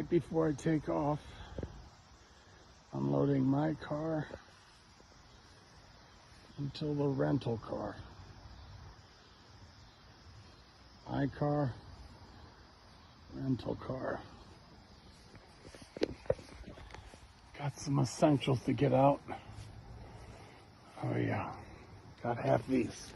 right before I take off, unloading my car until the rental car. My car, rental car. Got some essentials to get out. Oh yeah, gotta have these.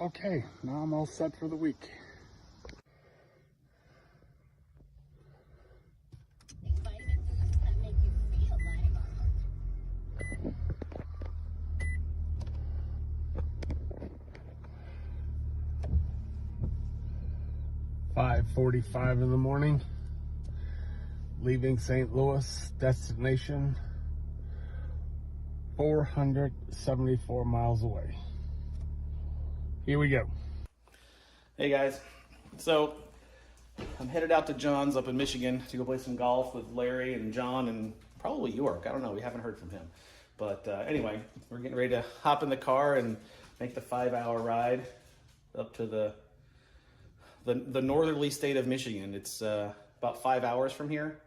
Okay, now I'm all set for the week. "5:45 in the morning, leaving St. Louis, destination 474 miles away. Here we go. Hey guys, so I'm headed out to John's up in Michigan to go play some golf with Larry and John and probably York. I don't know, we haven't heard from him. But anyway, we're getting ready to hop in the car and make the 5-hour ride up to the northerly state of Michigan. It's about 5 hours from here.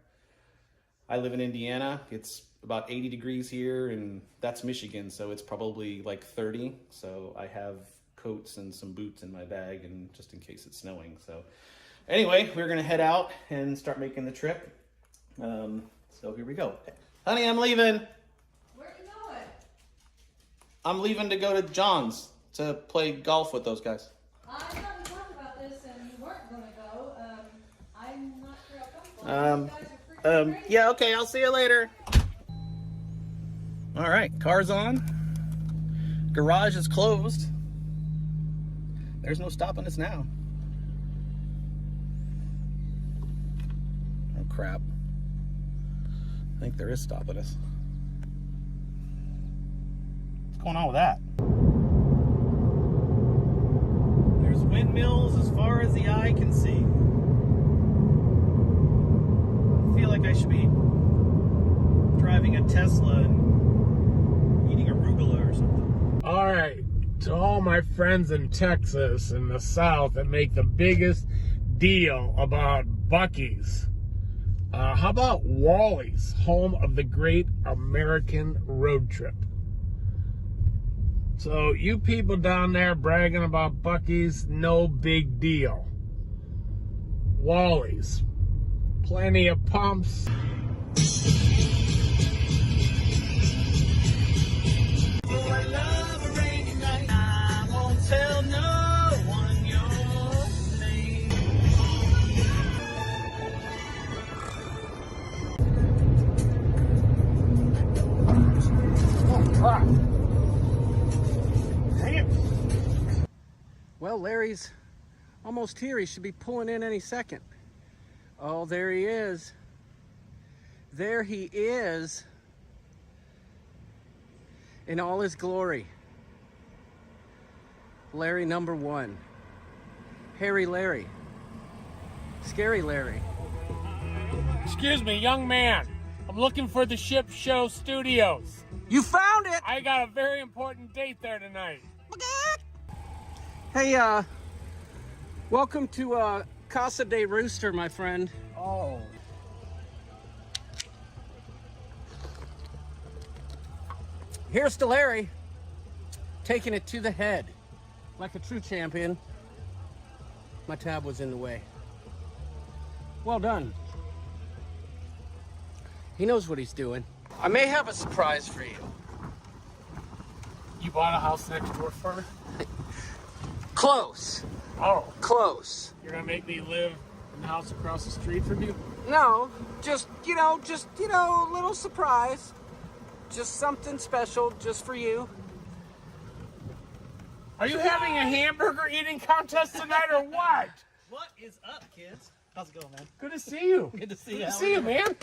I live in Indiana. It's about 80 degrees here, and that's Michigan, so it's probably like 30. So I have coats and some boots in my bag, and just in case it's snowing. So anyway, we're gonna head out and start making the trip. So here we go. Honey, I'm leaving. Where are you going? I'm leaving to go to John's to play golf with those guys. I thought we talked about this and you weren't going to go. I'm not sure how come. You guys are freaking crazy. Yeah, okay, I'll see you later. All right, car's on. Garage is closed. There's no stopping us now. Oh, crap. I think there is stopping us. What's going on with that? There's windmills as far as the eye can see. I feel like I should be driving a Tesla and eating arugula or something. All right, to all my friends in Texas and the South that make the biggest deal about Buc-ee's, how about Wally's, home of the great American road trip? So you people down there bragging about Buc-ee's, no big deal. Wally's, plenty of pumps. Tell no one your name. Dang it. Well, Larry's almost here. He should be pulling in any second. Oh, there he is. There he is in all his glory. Larry number one. Hairy Larry. Scary Larry. Excuse me, young man. I'm looking for the Ship Show Studios. You found it! I got a very important date there tonight. Hey, welcome to Casa de Rooster, my friend. Oh. Here's to Larry, taking it to the head. Like a true champion. My tab was in the way. Well done. He knows what he's doing. I may have a surprise for you. You bought a house next door for me? Close. Oh. Close. You're gonna make me live in the house across the street from you? No, just, a little surprise. Just something special just for you. Are you having a hamburger eating contest tonight or what? What is up, kids? How's it going, man? Good to see you. Good to see you. Good to see you, man.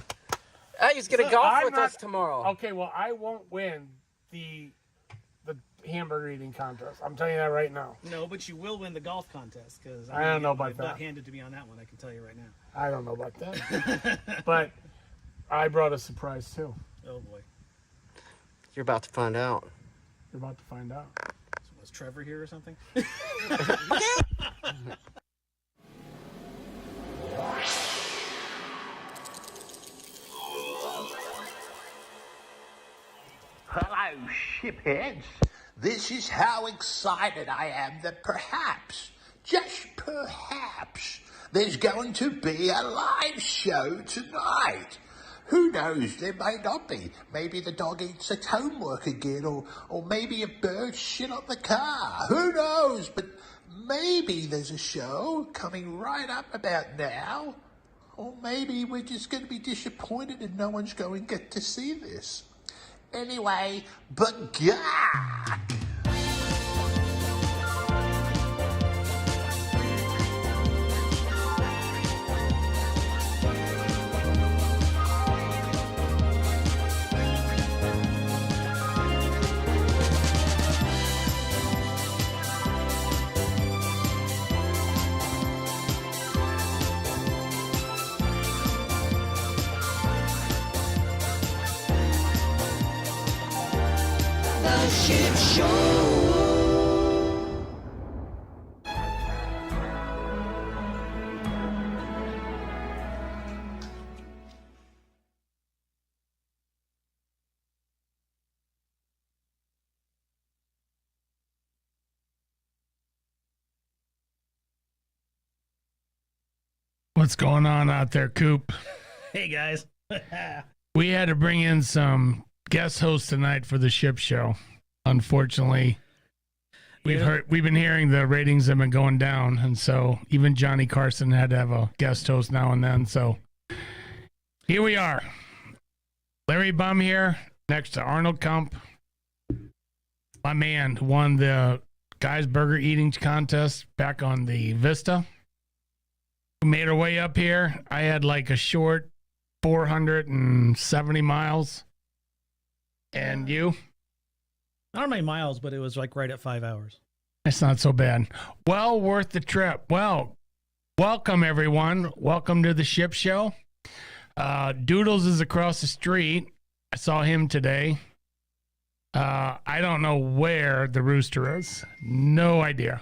He's gonna golf with us tomorrow. Okay, well, I won't win the hamburger eating contest. I'm telling you that right now. No, but you will win the golf contest because I don't know about that. Butt handed to me on that one. I can tell you right now. I don't know about that. But I brought a surprise too. Oh boy. You're about to find out. You're about to find out. So was Trevor here or something? Hello, shipheads. This is how excited I am that perhaps, just perhaps, there's going to be a live show tonight. Who knows, there may not be. Maybe the dog eats its homework again, or maybe a bird shit on the car. Who knows, but maybe there's a show coming right up about now. Or maybe we're just going to be disappointed and no one's going to get to see this. Anyway, but God! What's going on out there, Coop? Hey guys. We had to bring in some guest hosts tonight for the ship show. Unfortunately, we've been hearing the ratings have been going down, and so even Johnny Carson had to have a guest host now and then. So here we are. Larry Bum here, next to Arnold Kump. My man won the Guys Burger Eating Contest back on the Vista. We made our way up here. I had like a short 470 miles. And you? I don't know how many miles, but it was like right at 5 hours. That's not so bad. Well worth the trip. Well, welcome everyone. Welcome to the ship show. Doodles is across the street. I saw him today. I don't know where the rooster is. No idea.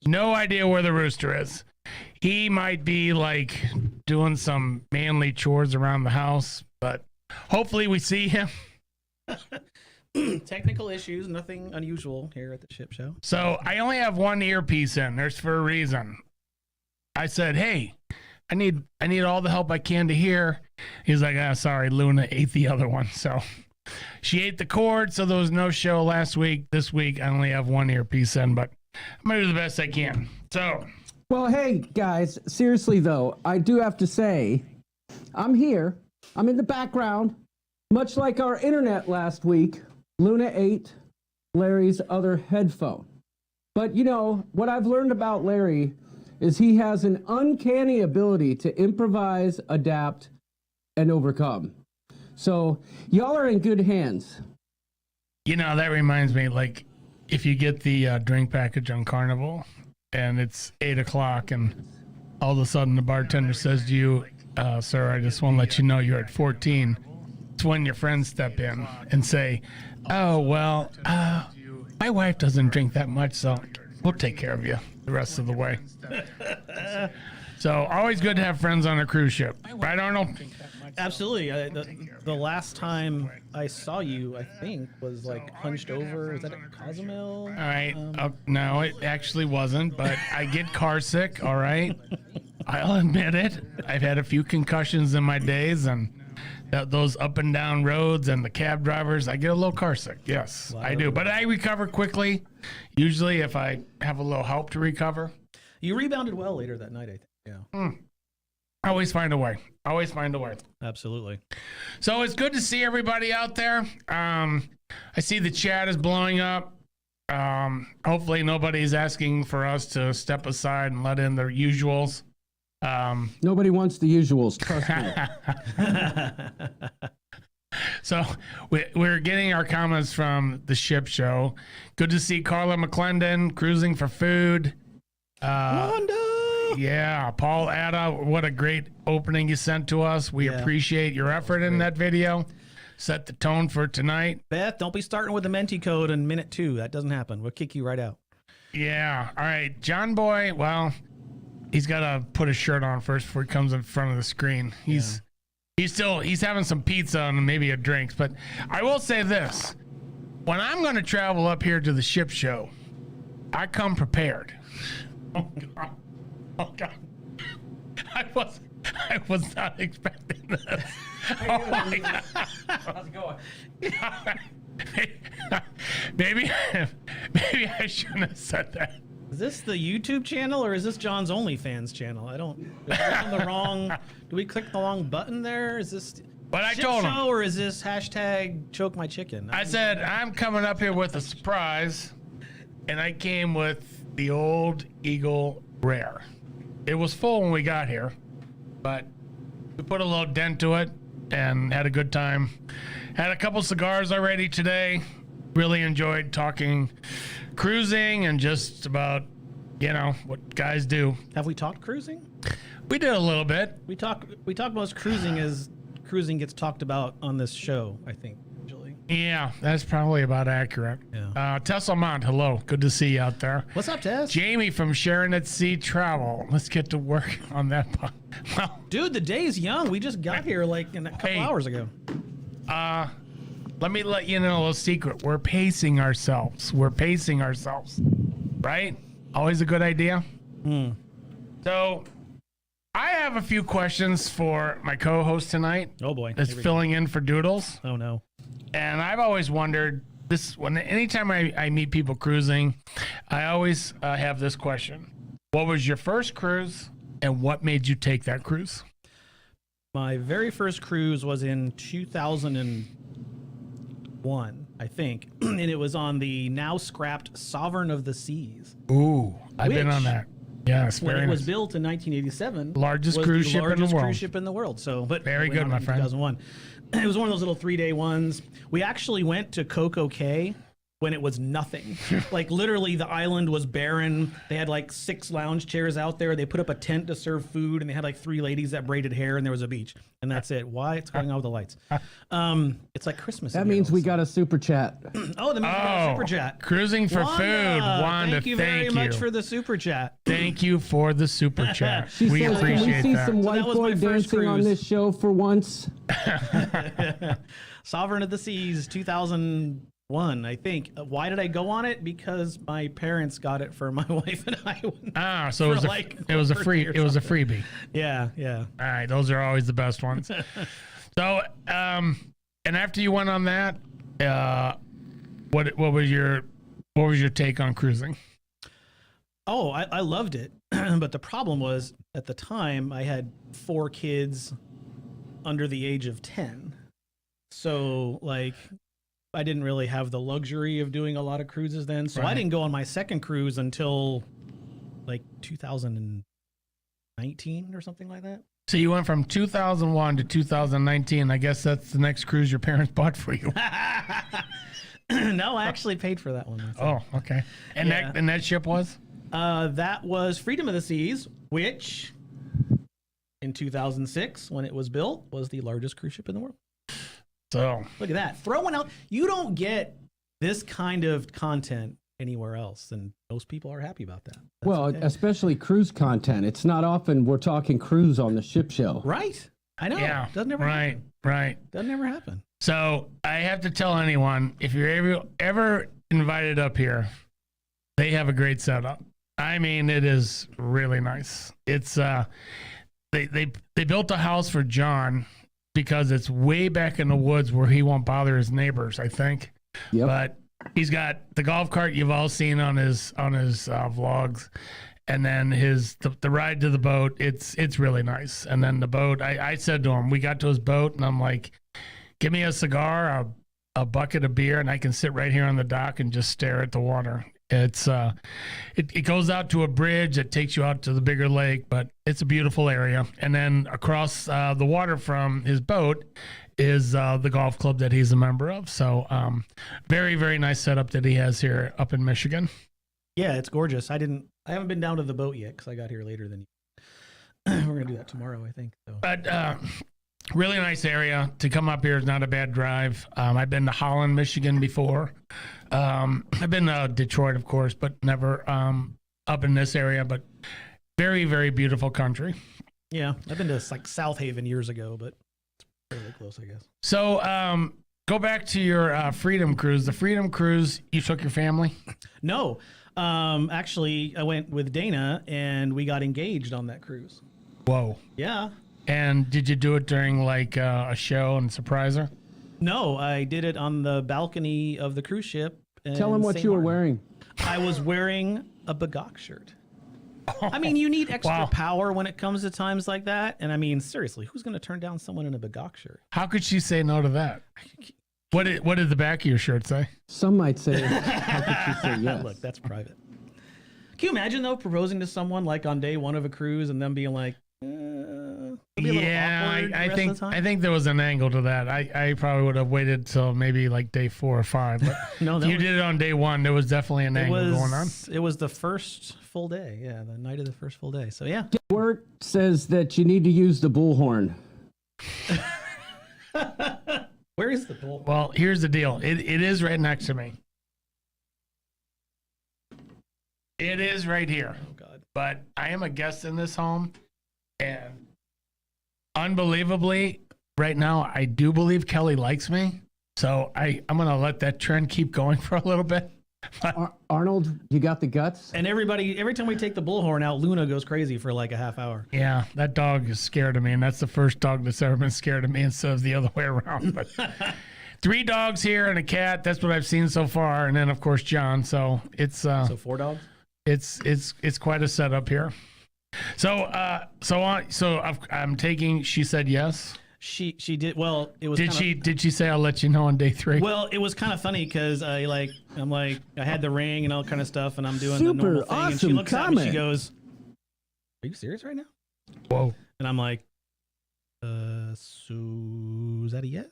No idea where the rooster is. He might be like doing some manly chores around the house, but hopefully we see him. Technical issues, nothing unusual here at the ship show. So I only have one earpiece in. There's for a reason. I said, hey, I need all the help I can to hear. He's like, sorry, Luna ate the other one. So she ate the cord, so there was no show last week. This week I only have one earpiece in, but I'm gonna do the best I can. So well, hey guys, seriously though, I do have to say, I'm here. I'm in the background. Much like our internet last week, Luna ate Larry's other headphone. But you know, what I've learned about Larry is he has an uncanny ability to improvise, adapt, and overcome. So y'all are in good hands. You know, that reminds me, like, if you get the drink package on Carnival and it's 8 o'clock and all of a sudden the bartender says to you, sir, I just want to let you know you're at 14. It's when your friends step in and say, oh, well, my wife doesn't drink that much, so we'll take care of you the rest of the way. So always good to have friends on a cruise ship. Right, Arnold? Absolutely. The last time I saw you, I think, was like hunched over. Was that at Cozumel? All right. No, it actually wasn't, but I get car sick, all right? I'll admit it. I've had a few concussions in my days, and those up and down roads and the cab drivers, I get a little car sick. Yes, I do. But I recover quickly, usually if I have a little help to recover. You rebounded well later that night, I think. Yeah. I always find a way. Always find a way. Absolutely. So it's good to see everybody out there. I see the chat is blowing up. Hopefully nobody's asking for us to step aside and let in the usuals. Nobody wants the usuals, trust me. So we're getting our comments from the ship show. Good to see Carla McClendon cruising for food. Wanda! Yeah, Paul Atta, what a great opening you sent to us. We Yeah. appreciate your effort in that video. Set the tone for tonight. Beth, don't be starting with the Menti code in minute 2. That doesn't happen. We'll kick you right out. Yeah. All right. John Boy, well, he's got to put his shirt on first before he comes in front of the screen. He's having some pizza and maybe a drink. But I will say this. When I'm going to travel up here to the ship show, I come prepared. Oh, God. Oh, God. I was not expecting this. Oh, my God. How's it going? maybe I shouldn't have said that. Is this the YouTube channel or is this John's OnlyFans channel? I don't. Do we click the wrong button there? Is this? But I Ship told show him. Or is this hashtag choke my chicken? I said I'm coming up here with a surprise, and I came with the old Eagle Rare. It was full when we got here, but we put a little dent to it and had a good time. Had a couple cigars already today. Really enjoyed talking cruising and just about, what guys do. Have we talked cruising? We did a little bit. We talk most cruising as cruising gets talked about on this show, I think, usually. Yeah, that's probably about accurate. Yeah. Tess Lamont, hello. Good to see you out there. What's up, Tess? Jamie from Sharon at Sea Travel. Let's get to work on that. Well, Dude, the day's young. We just got here like a couple hours ago. let me let you know a little secret. We're pacing ourselves. Right? Always a good idea. So I have a few questions for my co-host tonight. Oh boy. That's filling in for Doodles. Oh no. And I've always wondered this anytime I meet people cruising, I always have this question. What was your first cruise and what made you take that cruise? My very first cruise was in 2001, I think. And it was on the now scrapped Sovereign of the Seas. Ooh, I've been on that. Yes, When very it was nice. built in 1987. Largest was cruise the ship in the largest world. cruise ship in the world. So, but Very it went good, on my in friend. 2001. It was one of those little 3-day ones. We actually went to Coco Cay when it was nothing. Like literally the island was barren. They had like 6 lounge chairs out there. They put up a tent to serve food and they had like 3 ladies that braided hair and there was a beach. And that's it. Why? It's going on with the lights. It's like Christmas. That means we got a super chat. Oh, that means we got a super chat. Cruising for Wanda, food. Wanda, thank you very much for the super chat. Thank you for the super chat. She We says, can we appreciate see that. some So white that was boy my first dancing on cruise. this show for once? Sovereign of the Seas, 2001, I think. Why did I go on it? Because my parents got it for my wife and I. So it was a free freebie. Yeah. All right, those are always the best ones. So, and after you went on that, what was your take on cruising? Oh, I loved it. But the problem was at the time I had 4 kids under the age of 10. So like I didn't really have the luxury of doing a lot of cruises then. So I didn't go on my second cruise until like 2019 or something like that. So you went from 2001 to 2019. I guess that's the next cruise your parents bought for you. No, I actually paid for that one. That's it. Oh, okay. And Yeah. that ship was? That was Freedom of the Seas, which in 2006, when it was built, was the largest cruise ship in the world. So Look at that. Throwing out, you don't get this kind of content anywhere else, and most people are happy about that. That's Well, okay. especially cruise content. It's not often we're talking cruise on the ship show. Right. I know. yeah, Doesn't ever happen. right. Doesn't ever happen. So I have to tell anyone, if you're ever invited up here, they have a great setup. I mean, it is really nice. It's they built a house for John because it's way back in the woods where he won't bother his neighbors, I think. Yep. But he's got the golf cart you've all seen on his vlogs, and then the ride to the boat. It's really nice. And then the boat. I said to him, we got to his boat, and I'm like, give me a cigar, a bucket of beer, and I can sit right here on the dock and just stare at the water. It's it goes out to a bridge that takes you out to the bigger lake, but it's a beautiful area. And then across the water from his boat is the golf club that he's a member of. So very, very nice setup that he has here up in Michigan. Yeah, it's gorgeous. I haven't been down to the boat yet because I got here later than you. We're gonna do that tomorrow, I think. So. But really nice area to come up here. Is not a bad drive. I've been to Holland, Michigan before. I've been to Detroit, of course, but never up in this area. But very, very beautiful country. Yeah, I've been to like South Haven years ago, but it's fairly close, I guess. So go back to your Freedom Cruise. The Freedom Cruise, you took your family? No, actually, I went with Dana, and we got engaged on that cruise. Whoa. Yeah. And did you do it during like a show and surprise her? No, I did it on the balcony of the cruise ship. Tell him what St. you were Martin. wearing. I was wearing a Bagok shirt. I mean, you need extra Wow. power when it comes to times like that. And I mean, seriously, who's going to turn down someone in a Bagok shirt? How could she say no to that? What did the back of your shirt say? Some might say, how could she say yes? Look, that's private. Can you imagine, though, proposing to someone like on day one of a cruise and them being like, Yeah, I think there was an angle to that. I probably would have waited till maybe like day 4 or 5. But No, if that you was- did it on day 1, there was definitely an angle going on. It was the first full day. Yeah, the night of the first full day. So, yeah. Word says that you need to use the bullhorn. Where is the bull? Well, here's the deal. It is right next to me. It is right here. Oh, God. But I am a guest in this home, and unbelievably, right now, I do believe Kelly likes me. So I'm going to let that trend keep going for a little bit. Arnold, you got the guts? And every time we take the bullhorn out, Luna goes crazy for like a half hour. Yeah, that dog is scared of me, and that's the first dog that's ever been scared of me instead of the other way around. But 3 dogs here and a cat. That's what I've seen so far, and then of course John. So it's So 4 dogs? it's quite a setup here. So I'm taking. She said yes. She did. Well, it was. Did she say I'll let you know on day 3? Well, it was kind of funny because I had the ring and all kind of stuff, and I'm doing the Super normal thing, and she awesome looks at me, she comment. goes, "Are you serious right now?" Whoa. And I'm like, so is that a yes?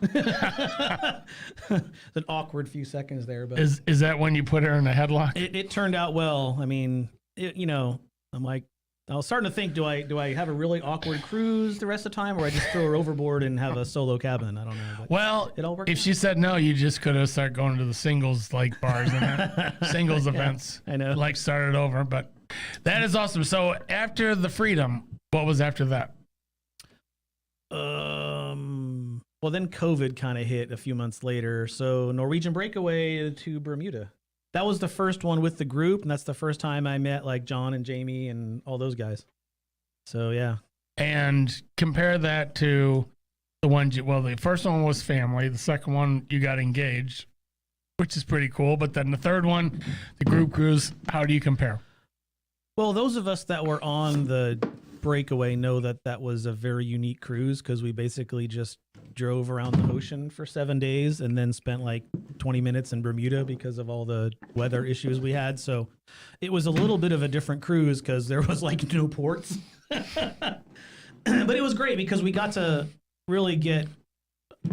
It's an awkward few seconds there, but Is that when you put her in a headlock? it turned out well. I mean, I'm like, I was starting to think, do I have a really awkward cruise the rest of the time, or I just throw her overboard and have a solo cabin? I don't know. But Well, it all worked if out. she said no, you just could have started going to the singles like bars and that. Singles events. I know. Like started over, but that is awesome. So after the Freedom, what was after that? Well, then COVID kind of hit a few months later. So Norwegian Breakaway to Bermuda. That was the first one with the group, and that's the first time I met like John and Jamie and all those guys. So yeah. And compare that to the one. The first one was family. The second one, you got engaged, which is pretty cool. But then the third one, the group cruise. How do you compare? Well, those of us that were on the Breakaway know that that was a very unique cruise because we basically just drove around the ocean for 7 days and then spent like 20 minutes in Bermuda because of all the weather issues we had. So it was a little bit of a different cruise because there was like no ports. But it was great because we got to really get,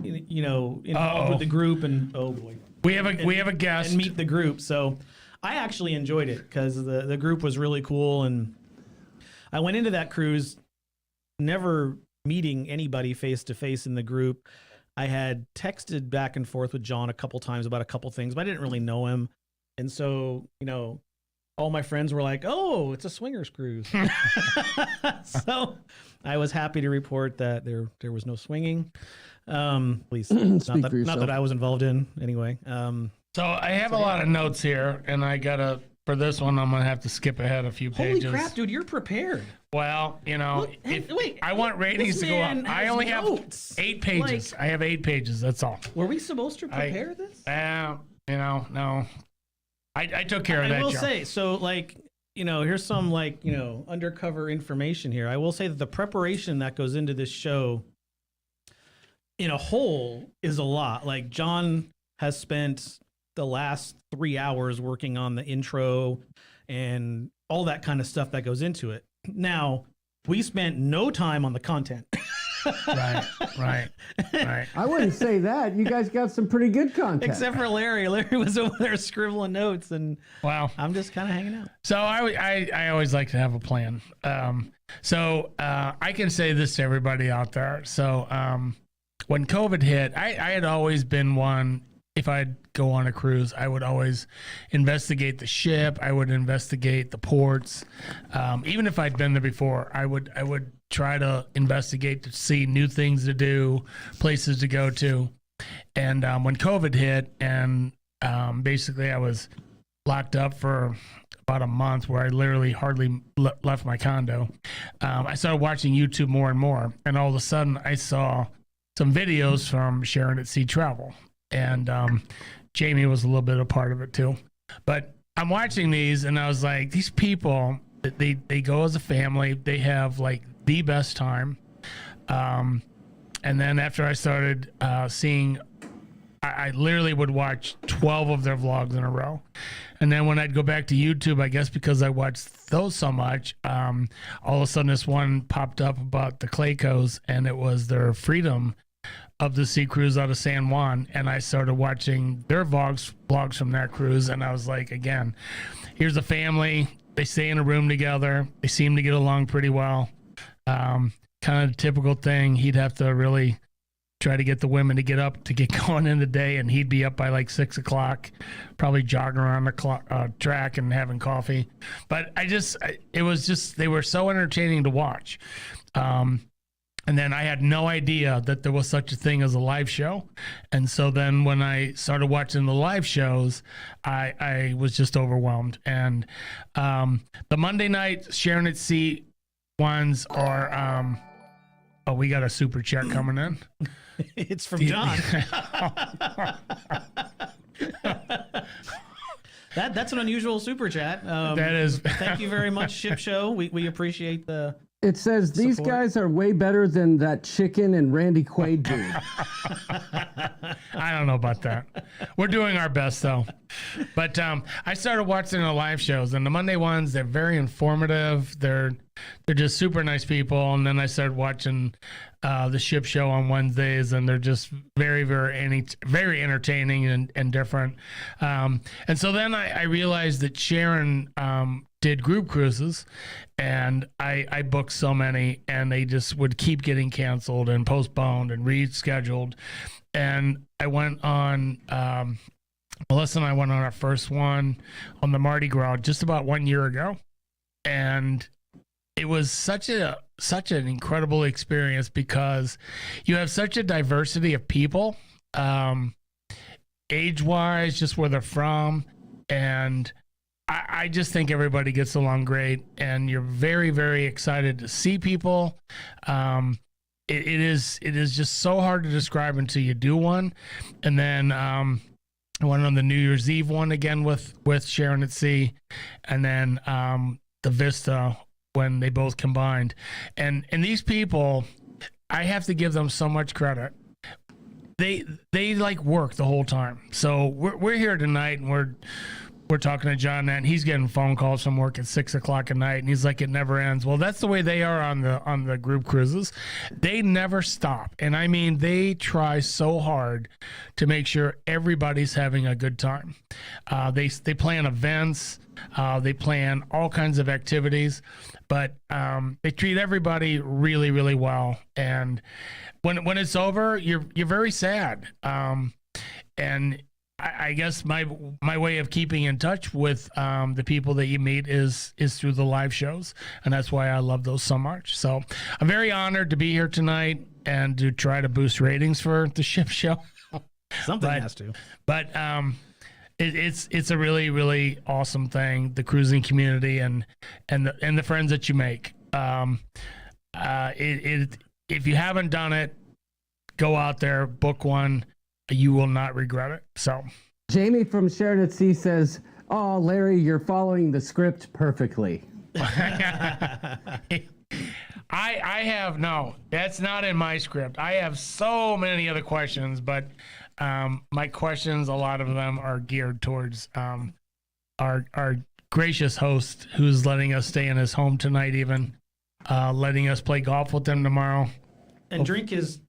involved with the group, and oh boy, We have a guest. and meet the group. So I actually enjoyed it because the group was really cool, and I went into that cruise never meeting anybody face to face in the group. I had texted back and forth with John a couple times about a couple things, but I didn't really know him. And so, all my friends were like, "Oh, it's a swingers cruise." So I was happy to report that there was no swinging. Please, not Speak that, for not that yourself. I was involved in anyway. So I have a lot of notes here, and I gotta for this one. I'm gonna have to skip ahead a few Holy pages. crap, dude, you're prepared. Well, Hey, wait, I want ratings this to go up. man I has only notes. have 8 pages. I have 8 pages. That's all. Were we supposed to prepare this? No. I took care of that. I will Joe. say, so here's some undercover information here. I will say that the preparation that goes into this show in a whole is a lot. Like John has spent the last 3 hours working on the intro and all that kind of stuff that goes into it. Now, we spent no time on the content. Right. I wouldn't say that. You guys got some pretty good content. Except for Larry. Larry was over there scribbling notes, and Wow. I'm just kind of hanging out. So I always like to have a plan. So I can say this to everybody out there. So when COVID hit, I had always been one, if I'd go on a cruise, I would always investigate the ship. I would investigate the ports. Even if I'd been there before, I would try to investigate to see new things to do, places to go to. And when COVID hit, and basically I was locked up for about a month where I literally hardly left my condo, I started watching YouTube more and more. And all of a sudden I saw some videos from Sharon at Sea Travel. And Jamie was a little bit a part of it too. But I'm watching these and I was like, these people, they go as a family. They have like the best time. And then after I started seeing, I literally would watch 12 of their vlogs in a row. And then when I'd go back to YouTube, I guess because I watched those so much, all of a sudden this one popped up about the Claycos, and it was their Freedom of the Sea cruise out of San Juan. And I started watching their vlogs from that cruise. And I was like, again, here's a family. They stay in a room together. They seem to get along pretty well. Kind of the typical thing. He'd have to really try to get the women to get up to get going in the day, and he'd be up by like 6 o'clock, probably jogging around the track and having coffee. But it was just, they were so entertaining to watch. And then I had no idea that there was such a thing as a live show. And so then when I started watching the live shows, I was just overwhelmed. And the Monday night Sharon at Sea ones are, oh, we got a super chat coming in. It's from John. That's an unusual super chat. That is. Thank you very much, Ship Show. We appreciate the. It says these guys are way better than that Chicken and Randy Quaid dude. I don't know about that. We're doing our best though. But I started watching the live shows, and the Monday ones, they're very informative. They're just super nice people. And then I started watching the Ship Show on Wednesdays, and they're just very, very entertaining and different. And so then I realized that Sharon did group cruises, and I booked so many, and they just would keep getting canceled and postponed and rescheduled. And I went on, Melissa and I went on our first one on the Mardi Gras just about 1 year ago. And it was such an incredible experience because you have such a diversity of people, age-wise, just where they're from. And I just think everybody gets along great, and you're very, very excited to see people. It is just so hard to describe until you do one. And then I went on the New Year's Eve one again with Sharon at Sea, and then the Vista when they both combined. And these people, I have to give them so much credit. They like work the whole time. So we're here tonight, and we're talking to John, and he's getting phone calls from work at 6 o'clock at night, and he's like, it never ends. Well, that's the way they are on the group cruises. They never stop. And I mean, they try so hard to make sure everybody's having a good time. They plan events, they plan all kinds of activities, but they treat everybody really, really well. And when it's over, you're very sad. And I guess my way of keeping in touch with the people that you meet is through the live shows, and that's why I love those so much. So I'm very honored to be here tonight and to try to boost ratings for the Ship Show. Something has to. But it's a really, really awesome thing, the cruising community and the friends that you make. If you haven't done it, go out there, book one. You will not regret it. So, Jamie from Sharon at Sea says, "Oh, Larry, you're following the script perfectly." I have no. That's not in my script. I have so many other questions, but my questions, a lot of them are geared towards our gracious host, who's letting us stay in his home tonight, even letting us play golf with him tomorrow and drink his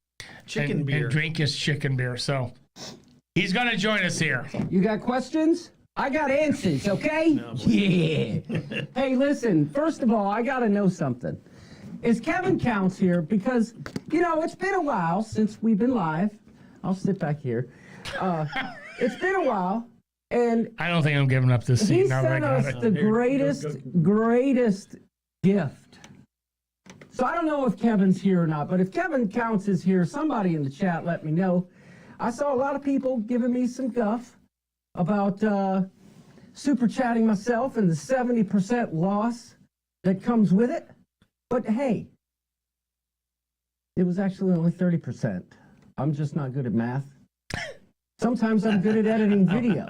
chicken beer. And drink his chicken beer. So he's going to join us here. You got questions? I got answers, okay? No, yeah. Hey, listen, first of all, I got to know something. is Kevin Counts here because, you know, it's been a while since we've been live. I'll sit back here. It's been a while, and I don't think I'm giving up this seat he now that I sent got us it. the greatest gift. So I don't know if Kevin's here or not, but if Kevin Counts is here, somebody in the chat let me know. I saw a lot of people giving me some guff about super chatting myself and the 70% loss that comes with it. But hey, it was actually only 30%. I'm just not good at math. Sometimes I'm good at editing video.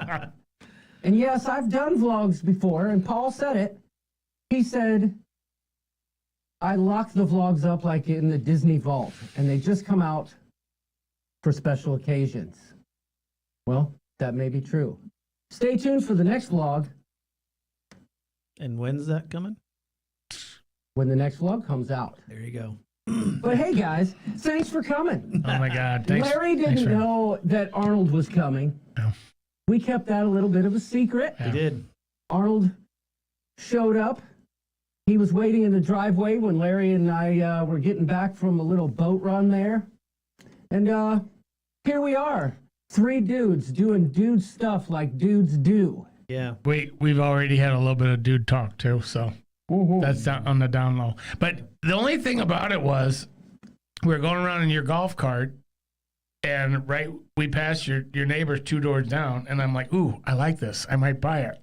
And yes, I've done vlogs before, and Paul said it. He said, I lock the vlogs up like in the Disney vault, and they just come out for special occasions. Well, that may be true. Stay tuned for the next vlog. And when's that coming? When the next vlog comes out. There you go. But hey, guys, thanks for coming. Oh my God! Thanks, Larry thanks didn't for- know that Arnold was coming. No. We kept that a little bit of a secret. He did. Arnold showed up. He was waiting in the driveway when Larry and I were getting back from a little boat run there. And here we are, 3 dudes doing dude stuff like dudes do. Yeah. We've already had a little bit of dude talk too, so that's down on the down low. But the only thing about it was we were going around in your golf cart, and we passed your neighbors 2 doors down, and I'm like, ooh, I like this. I might buy it.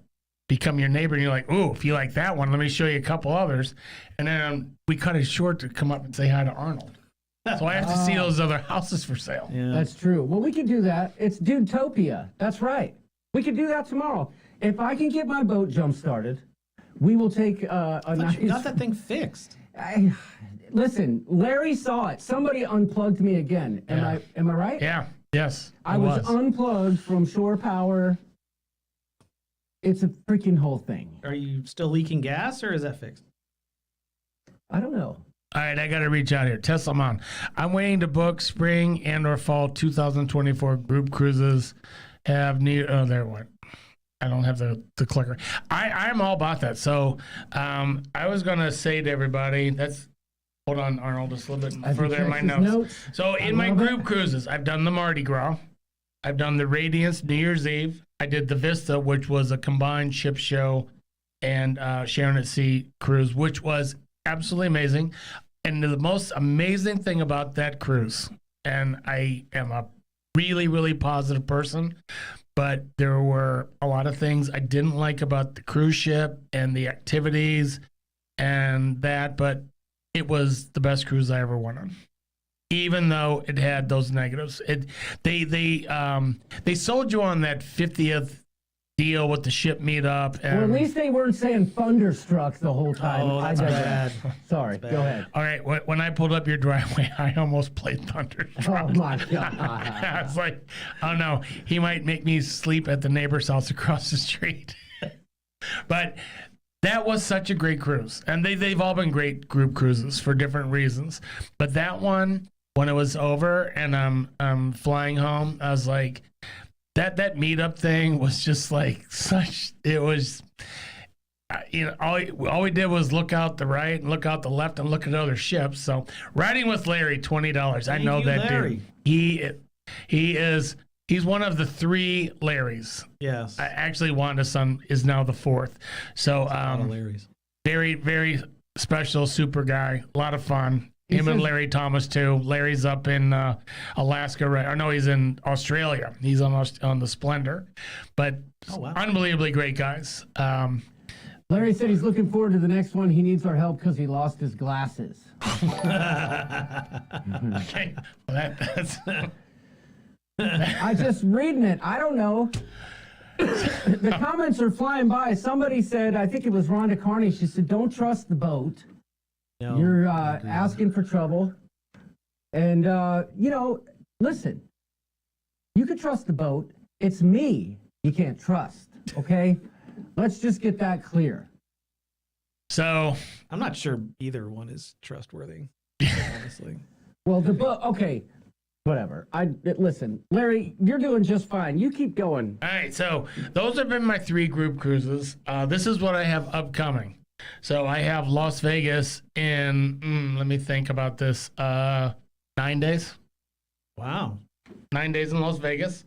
Become your neighbor, and you're like, ooh, if you like that one, let me show you a couple others. And then we cut it short to come up and say hi to Arnold. So I have to see those other houses for sale. Yeah. That's true. Well, we could do that. It's Dudetopia. That's right. We could do that tomorrow. If I can get my boat jump started, we will take a nice... You got that thing fixed. Listen, Larry saw it. Somebody unplugged me again. Am I right? Yeah. Yes. I was unplugged from shore power. It's a freaking whole thing. Are you still leaking gas, or is that fixed? I don't know. All right, I got to reach out here. Tesla on. I'm waiting to book spring and or fall 2024 group cruises. There it went. I don't have the clicker. I'm all about that. So I was going to say to everybody, hold on, Arnold, just a little bit further in my notes. So in my group cruises, I've done the Mardi Gras. I've done the Radiance New Year's Eve. I did the Vista, which was a combined ship show and Sharon at Sea cruise, which was absolutely amazing. And the most amazing thing about that cruise, and I am a really, really positive person, but there were a lot of things I didn't like about the cruise ship and the activities and that, but it was the best cruise I ever went on. Even though it had those negatives, they sold you on that 50th deal with the ship meetup. And, Well, at least they weren't saying thunderstruck the whole time. Oh, that's bad. Sorry, go ahead. all right, when I pulled up your driveway, I almost played Thunderstruck. Oh my God. I was like, oh no, he might make me sleep at the neighbor's house across the street. But that was such a great cruise, and they've all been great group cruises for different reasons. But that one, when it was over and I'm flying home, I was like, that meetup thing was just like it was, all we did was look out the right and look out the left and look at other ships. So riding with Larry, $20. I know that Larry. dude. He's one of the 3 Larrys. Yes. Actually, Wanda's son is now the 4th. So Larry's. very, very special, super guy. A lot of fun. Him and Larry Thomas too. Larry's up in Alaska, right? Or no, he's in Australia. He's on the Splendor, but unbelievably great guys. Larry said he's looking forward to the next one. He needs our help because he lost his glasses. Okay, well, that's I just reading it. I don't know. The comments are flying by. Somebody said, I think it was Rhonda Carney. She said, "Don't trust the boat. No, You're asking for trouble." And listen. You can trust the boat. It's me you can't trust. Okay, let's just get that clear. so. I'm not sure either one is trustworthy, honestly. Well, the boat. Okay, whatever. Listen, Larry. You're doing just fine. You keep going. All right, so those have been my 3 group cruises. This is what I have upcoming. So I have Las Vegas in, let me think about this, 9 days. Wow. 9 days in Las Vegas.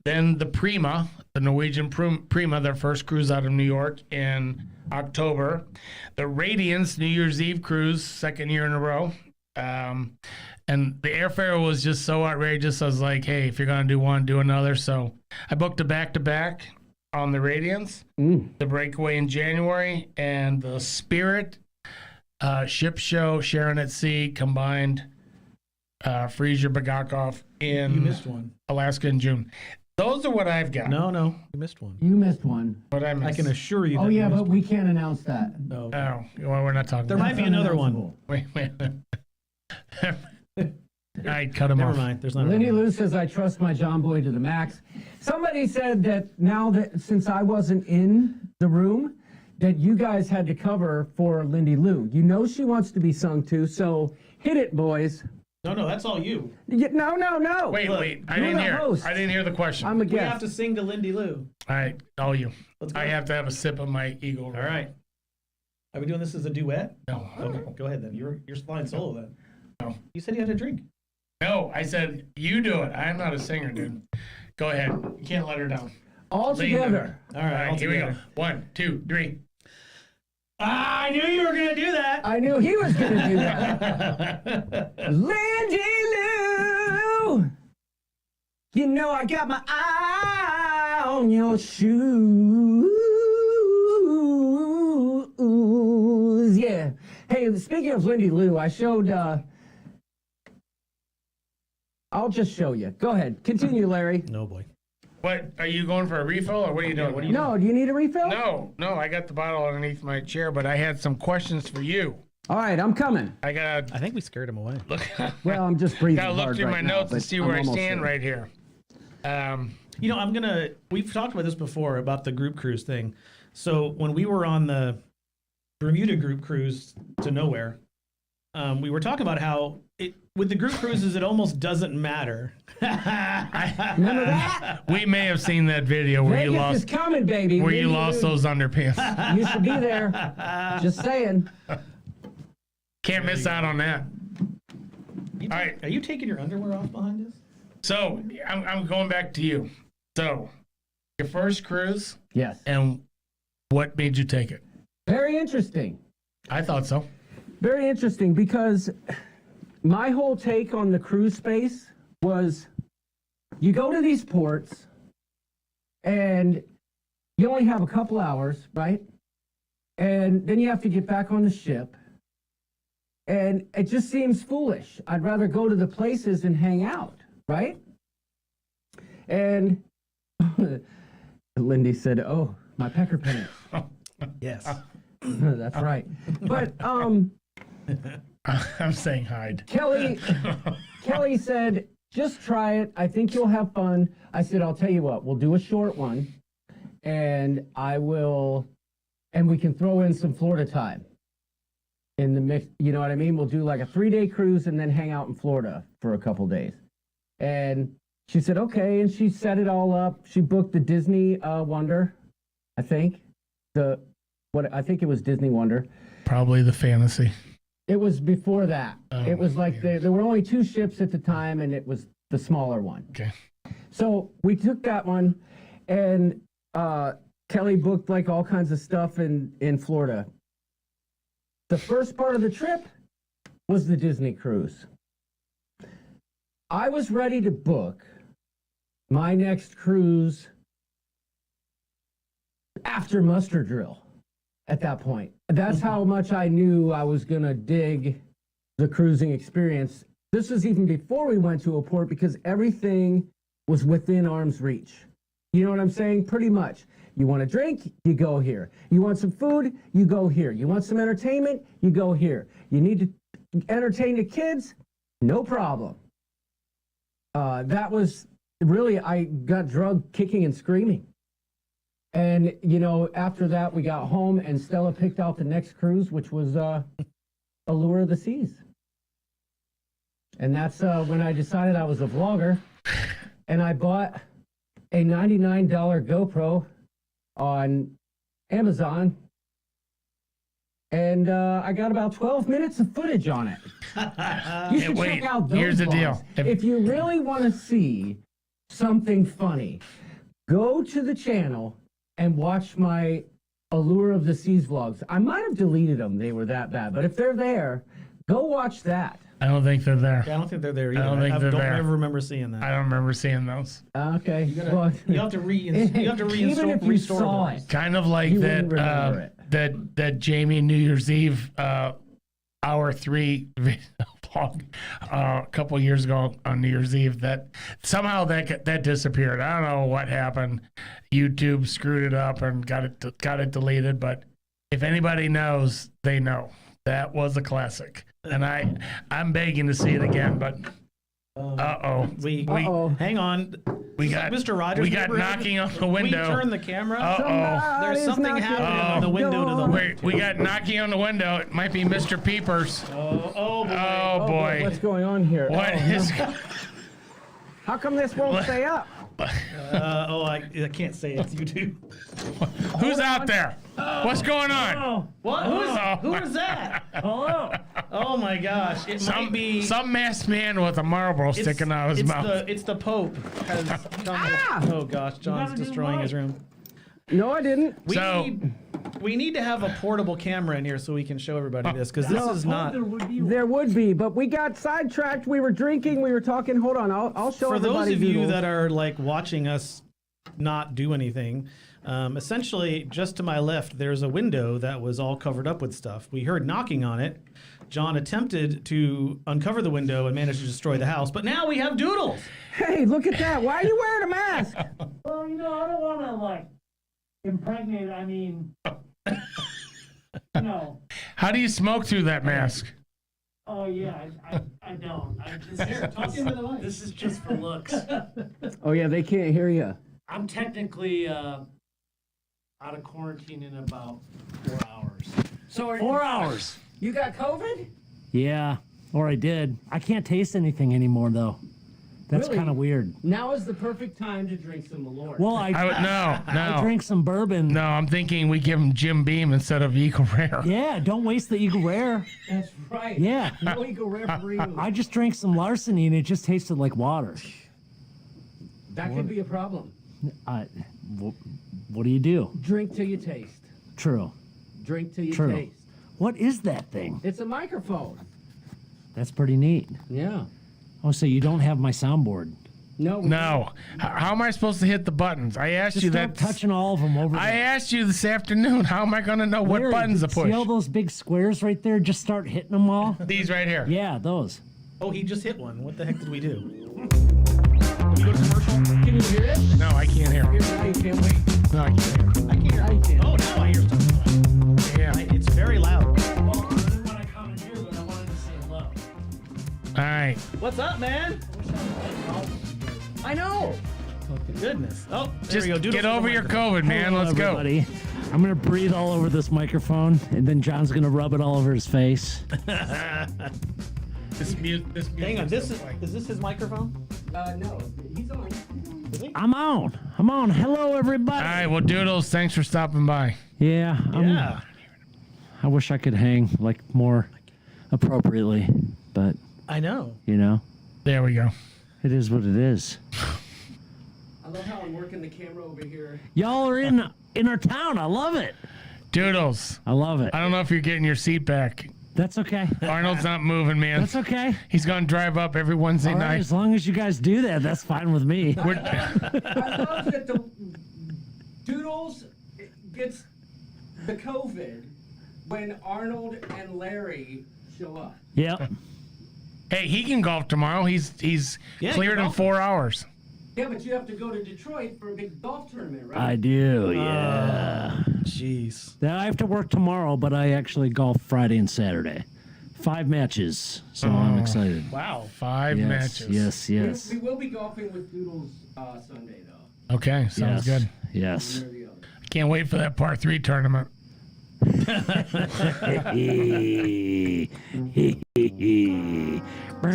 Then the Prima, the Norwegian Prima, their first cruise out of New York in October. The Radiance New Year's Eve cruise, second year in a row. And the airfare was just so outrageous. I was like, hey, if you're going to do one, do another. So I booked a back-to-back on the Radiance, the Breakaway in January, and the Spirit ship show, Sharon at Sea, combined Frasier Bagakov in You missed one. Alaska in June. Those are what I've got. No, you missed one. You missed one. What I missed. I can assure you. Oh, that yeah, you but missed we can't announce that. one. No. Oh, well, we're not talking There about might be another one. Wait. All right, cut him Never off. mind. There's not. Lindy Lou says, I trust my John Boy to the max. Somebody said that now that since I wasn't in the room, that you guys had to cover for Lindy Lou. You know she wants to be sung to, so hit it, boys. No, that's all you. No. Wait. I You're didn't the hear. host. I didn't hear the question. I'm a We have guest. to sing to Lindy Lou. All right, all you. Let's go. I have to have a sip of my Eagle. All right. Are we doing this as a duet? No. Okay, go ahead then. You're flying solo then. No. You said you had to drink. No, I said you do it. I'm not a singer, dude. Go ahead. You can't let her down. All together. All right, Here we go. altogether. 1, 2, 3. I knew you were gonna do that. I knew he was going to do that. Lindy Lou, you know I got my eye on your shoes. Yeah. Hey, speaking of Lindy Lou, I showed. I'll just show you. Go ahead. Continue, Larry. No boy. What, are you going for a refill or what are you doing? No, do you need a refill? No, I got the bottle underneath my chair, but I had some questions for you. All right, I'm coming. I gotta I think we scared him away. look. Well, I'm just breathing Gotta look hard through right my now, notes and but see I'm where I almost stand there. right here. You know, we've talked about this before about the group cruise thing. So when we were on the Bermuda group cruise to nowhere, we were talking about how with the group cruises, it almost doesn't matter. Remember that? We may have seen that video where you Vegas is lost coming, baby. where you Lindy lost Lou, those underpants. You should be there. Just saying. Can't miss out on that. All right, Are you taking your underwear off behind us? so I'm going back to you. So your first cruise Yes. and what made you take it? Very interesting. I thought so. Very interesting because my whole take on the cruise space was you go to these ports and you only have a couple hours, right? And then you have to get back on the ship. And it just seems foolish. I'd rather go to the places and hang out, right? And Lindy said, "Oh, my pecker pants." Yes. That's right. But I'm saying hide. Kelly said, "Just try it. I think you'll have fun." I said, "I'll tell you what. We'll do a short one, and we can throw in some Florida time in the mix. You know what I mean? We'll do like a 3-day cruise and then hang out in Florida for a couple days." And she said, "Okay," and she set it all up. She booked the Disney Wonder, I think. I think it was Disney Wonder. Probably the fantasy. It was before that. Oh, It was like there were only 2 ships at the time, and it was the smaller one. Okay. So we took that one, and Kelly booked like all kinds of stuff in Florida. The first part of the trip was the Disney cruise. I was ready to book my next cruise after muster drill at that point. That's how much I knew I was going to dig the cruising experience. This was even before we went to a port because everything was within arm's reach. You know what I'm saying? Pretty much. You want a drink? You go here. You want some food? You go here. You want some entertainment? You go here. You need to entertain the kids? No problem. That was really, I got drugged kicking and screaming. And, you know, after that, we got home and Stella picked out the next cruise, which was Allure of the Seas. And that's when I decided I was a vlogger. And I bought a $99 GoPro on Amazon. and I got about 12 minutes of footage on it. You should Wait, check out those here's the deal. vlogs. If you really want to see something funny, go to the channel and watch my Allure of the Seas vlogs. I might have deleted them. They were that bad. But if they're there, go watch that. I don't think they're there. Yeah, I don't think they're there either. I don't think they're there. I don't ever remember seeing that. I don't remember seeing those. Okay. You have to reinstall. Even if you saw those. it, Kind of like You that. wouldn't remember it. That Jamie New Year's Eve hour 3 video blog a couple of years ago on New Year's Eve. That somehow that disappeared. I don't know what happened. YouTube screwed it up and got it deleted. But if anybody knows, they know. That was a classic, and I'm begging to see it again. But hang on. We got Mr. Rogers. We got knocking on the window. We turn the camera. There's something happening on the window to the left. We got knocking on the window. It might be Mr. Peepers. Oh boy. Oh boy. What's going on here? What is? How come this won't stay up? I can't say it's YouTube. Who's out there? What's going on? What? Who is that? Hello. Oh my gosh! It might be some masked man with a Marlboro sticking out of his mouth. It's the Pope. Has come oh gosh, John's destroying his room. No, I didn't. We need to have a portable camera in here so we can show everybody this, because this is not. There would be, but we got sidetracked. We were drinking. We were talking. Hold on, I'll show For everybody. those of you Doodles. that are like watching us not do anything, essentially just to my left, there's a window that was all covered up with stuff. We heard knocking on it. John attempted to uncover the window and managed to destroy the house, but now we have Doodles. Hey, look at that! Why are you wearing a mask? Well, I don't want to like impregnate. I mean, How do you smoke through that mask? Oh yeah, I don't. This is just for looks. Oh yeah, they can't hear you. I'm technically out of quarantine in about 4 hours. So 4 hours. You got COVID? Yeah, or I did. I can't taste anything anymore though. That's Really? kind of weird. Now is the perfect time to drink some Malort. Well, I I drank some bourbon. No, I'm thinking we give him Jim Beam instead of Eagle Rare. Yeah, don't waste the Eagle Rare. That's right. Yeah. No Eagle Rare for you. I just drank some Larceny and it just tasted like water. That could be a problem. What do you do? Drink till you taste. True. Drink till you True. taste. What is that thing? It's a microphone. That's pretty neat. Yeah. Oh, so you don't have my soundboard? No. No. How am I supposed to hit the buttons? I asked Just you start that. touching all of them over I there. asked you this afternoon. How am I going to know what Larry, buttons to push? See all those big squares right there? Just start hitting them all. These right here. Yeah, those. Oh, he just hit one. What the heck did we do? Did we go to commercial? Can you hear it? No, I can't hear. Now you can't wait. No, I can't hear. I can't hear. Now you can. Oh, now I hear stuff. Yeah. It's very loud. Well, I didn't want to come in here, but I wanted to say hello. All right. What's up, man? I know. Goodness. Oh, there Just we go. Doodles get to the over your microphone. COVID, man. Hello, Let's go. everybody. I'm gonna breathe all over this microphone, and then John's gonna rub it all over his face. This music. Hang on. Is this his microphone? No. He's on. I'm on. Hello, everybody. All right. Well, Doodles, thanks for stopping by. Yeah. Yeah. I wish I could hang like more appropriately, but I know. There we go. it is what it is. I love how I'm working the camera over here. Y'all are in our town. I love it. Doodles. I love it. I don't know if you're getting your seat back. That's okay. Arnold's not moving, man. That's okay. He's going to drive up every Wednesday All right, night. as long as you guys do that, that's fine with me. I love that the Doodles gets the COVID when Arnold and Larry show up. Yep. Hey, he can golf tomorrow. He's Yeah, cleared you're in 4 hours. Yeah, but you have to go to Detroit for a big golf tournament, right? I do. Yeah. Jeez. Now, I have to work tomorrow, but I actually golf Friday and Saturday. 5 matches, so I'm excited. Wow. 5 matches. Yes. We will be golfing with Doodles Sunday, though. Okay, sounds good. Yes. One or the other. Can't wait for that par 3 tournament.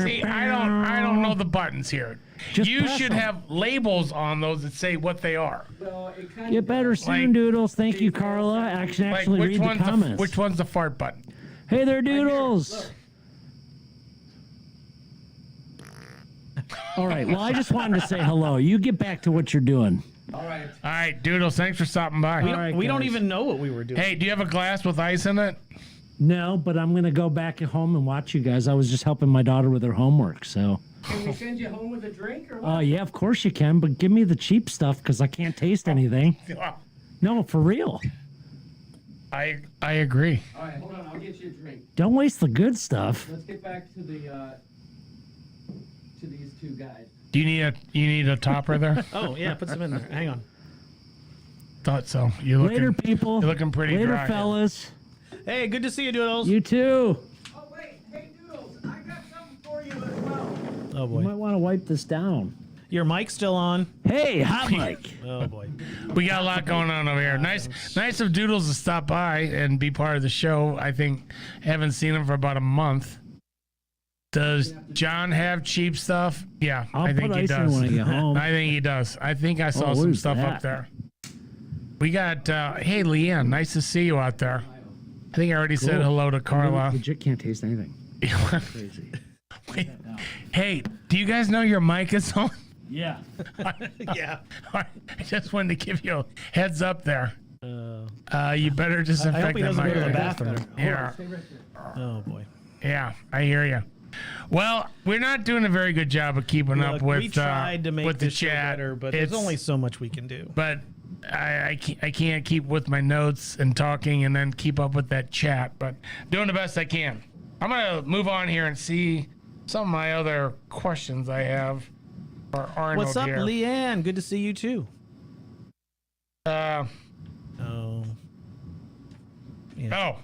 See, I don't know the buttons here. Just You press should them. have labels on those that say what they are. Get better soon, Like- Doodles. Thank you, Carla. I can Like actually read the comments. which one's the fart button? Hey there, Doodles. All right. Well, I just wanted to say hello. You get back to what you're doing. All right, Doodles, thanks for stopping by. We don't guys. even know what we were doing. Hey, do you have a glass with ice in it? No, but I'm gonna go back at home and watch you guys. I was just helping my daughter with her homework, so. Can we send you home with a drink or what? Yeah, of course you can, but give me the cheap stuff because I can't taste anything. No, for real. I agree. All right, hold on. I'll get you a drink. Don't waste the good stuff. Let's get back to the to these two guys. Do you need a topper there? Oh, yeah, put some in there. Hang on. Thought so. You're looking, Later, people. You're looking pretty Later, dry. fellas. Hey, good to see you, Doodles. You too. Oh wait, hey Doodles, I got something for you as well. Oh, You boy. might want to wipe this down. Your mic's still on. Hey, hot mic. Oh, boy. We got a lot going on over here. Nice of Doodles to stop by and be part of the show. I think haven't seen him for about a month. Does John have cheap stuff? Yeah, I'll I think put he ice in does. when I get home. I think he does. I think I saw Oh, some who's stuff that? up there. We got, hey, Leanne, nice to see you out there. I think I already said Cool. hello to Carla. Legit can't taste anything. Crazy. Wait, hey, do you guys know your mic is on? Yeah. Yeah. I just wanted to give you a heads up there. You better I disinfect hope he that doesn't go mic. to the bathroom. Yeah, Oh, boy. yeah, I hear you. Well, we're not doing a very good job of keeping up Look, with we tried to make with the this show chat, better, but there's only so much we can do. But I can't keep with my notes and talking and then keep up with that chat. But doing the best I can. I'm gonna move on here and see some of my other questions I have for Arnold What's up, here. Leanne? Good to see you, too. Oh,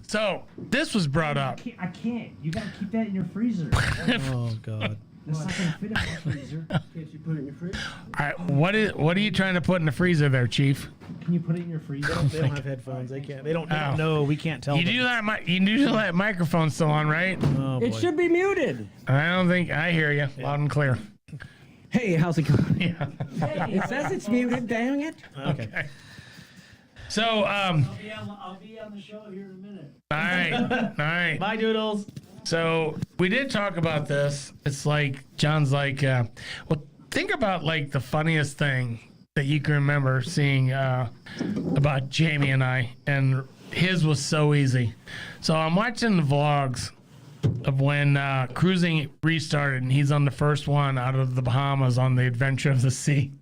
so this was brought up. I can't. You gotta keep that in your freezer. Oh, God. That's not gonna fit in my freezer. Can't you put it in your fridge? All right, what are you trying to put in the freezer there, Chief? Can you put it in your freezer? They don't have headphones. They can't. They don't Oh. know. We can't tell You them. do that. You do that microphone still on, right? Oh, boy. It should be muted. I don't think I hear you loud and clear. Hey, how's it going? Yeah. It says it's muted, dang it. Okay. So I'll be on the show here in a minute. all right. Bye, Doodles. So we did talk about this. It's like John's like, well, think about like the funniest thing that you can remember seeing about Jamie and I, and his was so easy. So I'm watching the vlogs of when cruising restarted, and he's on the first one out of the Bahamas on the Adventure of the Sea,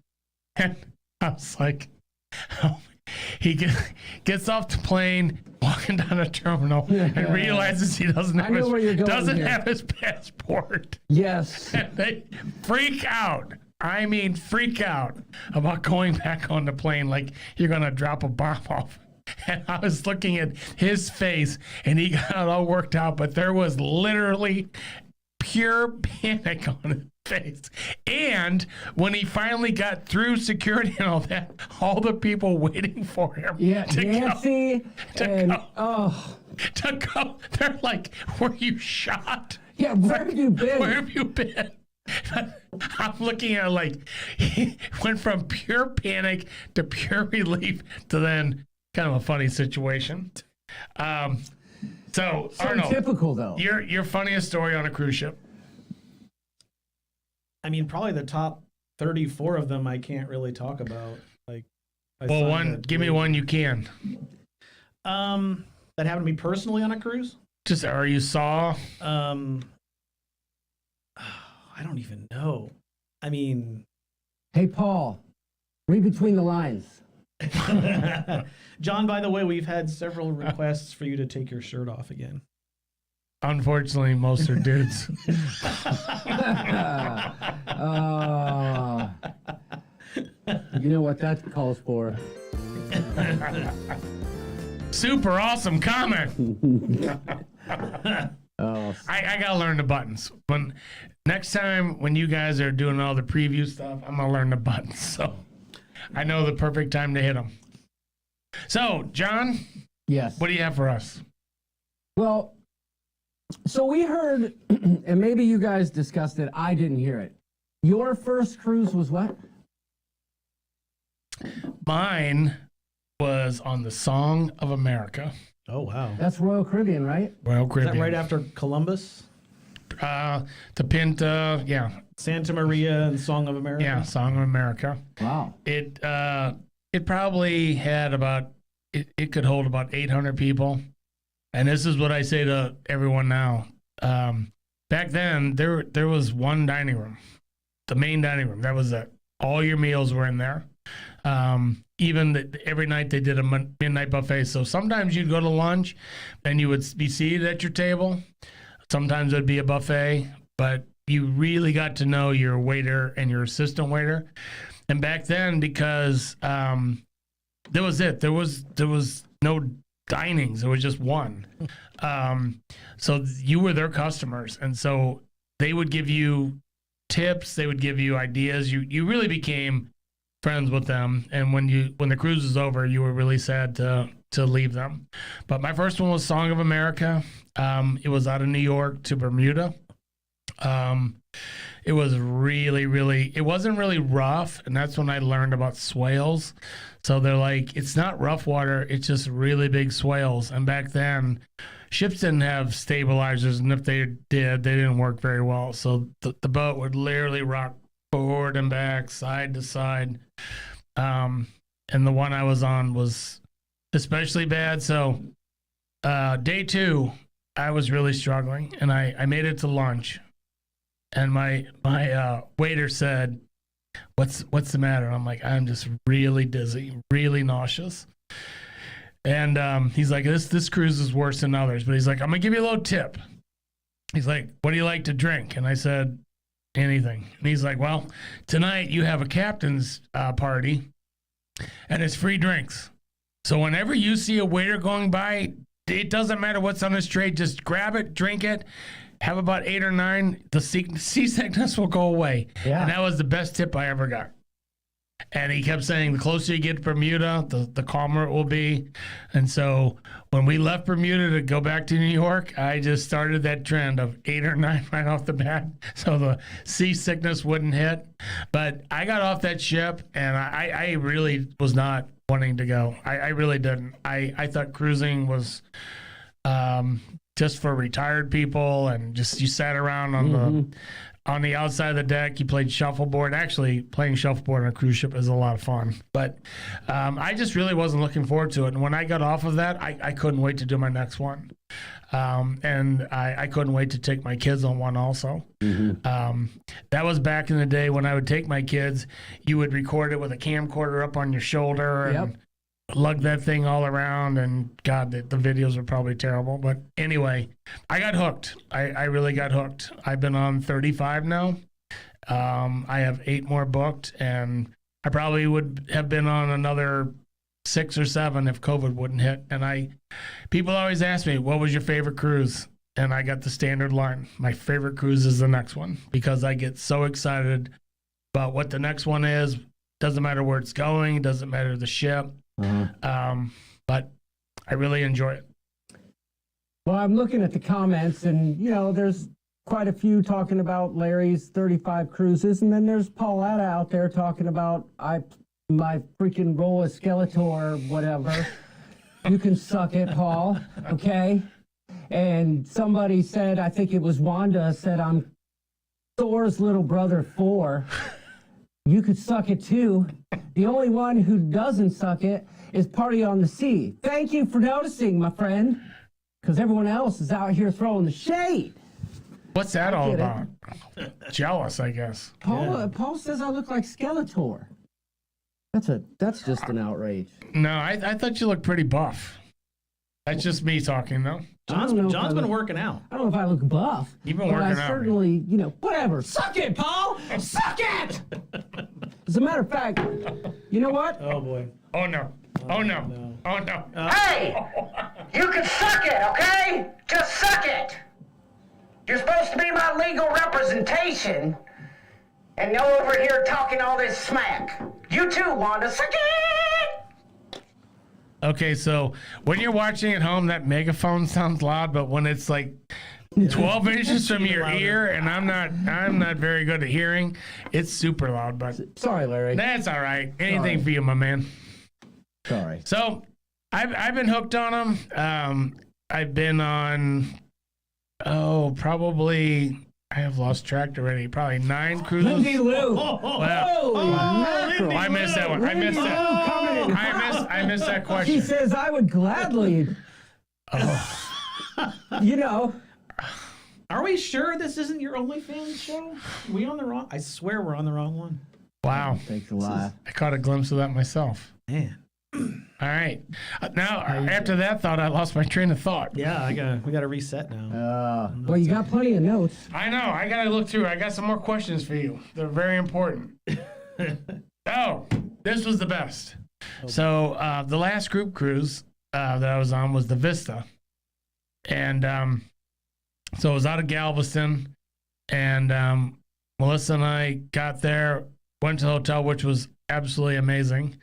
and I was like, oh, he gets off the plane, walking down a terminal, and realizes he doesn't I know where you're going here. have his passport. Yes. And they freak out. I mean, freak out about going back on the plane like you're going to drop a bomb off. And I was looking at his face, and he got all worked out, but there was literally pure panic on his face. And when he finally got through security and all that, all the people waiting for him Yeah, to Nancy and go, they're like, were you shot? yeah, where have you been? Where have you been? I'm looking at it like he went from pure panic to pure relief to then kind of a funny situation. So So Arnold, typical though. your funniest story on a cruise ship. I mean, probably the top 34 of them I can't really talk about. Like, I Well, find one, that give me really- one you can. That happened to me personally on a cruise. Just or you saw. I don't even know. I mean, Hey, Paul, read between the lines. John, by the way, we've had several requests for you to take your shirt off again. Unfortunately, most are dudes. You know what that calls for. Super awesome comment. Oh, I gotta learn the buttons. When next time when you guys are doing all the preview stuff, I'm gonna learn the buttons. So I know the perfect time to hit them. So, John, yes. what do you have for us? Well, So we heard, and maybe you guys discussed it, I didn't hear it. Your first cruise was what? Mine was on the Song of America. Oh, wow. That's Royal Caribbean, right? Royal Is Caribbean. that right after Columbus? The Pinta, yeah. Santa Maria and Song of America? Yeah, Song of America. Wow. It probably had it could hold about 800 people. And this is what I say to everyone now. Back then, there was one dining room, the main dining room. That was it. All your meals were in there. Every night they did a midnight buffet. So sometimes you'd go to lunch and you would be seated at your table. Sometimes it would be a buffet, but you really got to know your waiter and your assistant waiter. And back then, because that was it. There was no dinings. It was just one. So you were their customers, and so they would give you tips. They would give you ideas. You really became friends with them. And when the cruise was over, you were really sad to leave them. But my first one was Song of America. It was out of New York to Bermuda. It was it wasn't really rough, and that's when I learned about swales. So they're like, it's not rough water, it's just really big swales. And back then, ships didn't have stabilizers, and if they did, they didn't work very well. So the boat would literally rock forward and back, side to side. And the one I was on was especially bad. So day 2, I was really struggling, and I made it to lunch. And my waiter said, what's the matter? I'm like, I'm just really dizzy, really nauseous. And he's like, this cruise is worse than others. But he's like, I'm going to give you a little tip. He's like, what do you like to drink? And I said, anything. And he's like, well, tonight you have a captain's party, and it's free drinks. So whenever you see a waiter going by, it doesn't matter what's on his tray. Just grab it, drink it. Have about 8 or 9, the seasickness will go away. Yeah. And that was the best tip I ever got. And he kept saying, the closer you get to Bermuda, the calmer it will be. And so when we left Bermuda to go back to New York, I just started that trend of 8 or 9 right off the bat, so the seasickness wouldn't hit. But I got off that ship, and I really was not wanting to go. I really didn't. I thought cruising was just for retired people, and just you sat around on the outside of the deck. You played shuffleboard. Actually, playing shuffleboard on a cruise ship is a lot of fun. But I just really wasn't looking forward to it. And when I got off of that, I couldn't wait to do my next one. And I couldn't wait to take my kids on one also. That was back in the day when I would take my kids. You would record it with a camcorder up on your shoulder and lug that thing all around, and God, the videos are probably terrible. But anyway, I got hooked. I really got hooked. I've been on 35 now. I have 8 more booked, and I probably would have been on another 6 or 7 if COVID wouldn't hit. And people always ask me, what was your favorite cruise? And I got the standard line. My favorite cruise is the next one, because I get so excited about what the next one is. Doesn't matter where it's going. Doesn't matter the ship. But I really enjoy it. Well, I'm looking at the comments, and there's quite a few talking about Larry's 35 cruises, and then there's Pauletta out there talking about my freaking roll of Skeletor, whatever. You can suck it, Paul. Okay. And somebody said, I think it was Wanda, said I'm Thor's little brother 4. You could suck it too. The only one who doesn't suck it is Party on the Sea. Thank you for noticing, my friend, because everyone else is out here throwing the shade. What's that all about? Jealous, I guess. Paul says I look like Skeletor. That's just an outrage. No, I thought you looked pretty buff. That's just me talking, though. John's been working out. I don't know if I look buff. You've been working out. I certainly, whatever. Suck it, Paul! Suck it! As a matter of fact, you know what? Oh, boy. Oh, no. Oh, no. Oh, no. Hey! You can suck it, okay? Just suck it! You're supposed to be my legal representation, and you're over here talking all this smack. You too, Wanda. Suck it! Okay, so when you're watching at home, that megaphone sounds loud, but when it's like 12 inches from your ear, and I'm not very good at hearing. It's super loud, but Sorry, Larry. that's all right. Anything Sorry. for you, my man. Sorry. So I've been hooked on them. I've been on probably I have lost track already. Probably 9 cruises. Lindsay Lou. Well, I missed that one. I missed that. I missed that question. She says I would gladly. You know. Are we sure this isn't your OnlyFans show? We on the wrong? I swear we're on the wrong one. Wow. Thanks a lot. I caught a glimpse of that myself. Man. All right. Now, after that thought, I lost my train of thought. Yeah, we got to reset now. Well, you got plenty of notes. I know. I got to look through. I got some more questions for you. They're very important. This was the best. So the last group cruise that I was on was the Vista. And so it was out of Galveston. And Melissa and I got there, went to the hotel, which was absolutely amazing.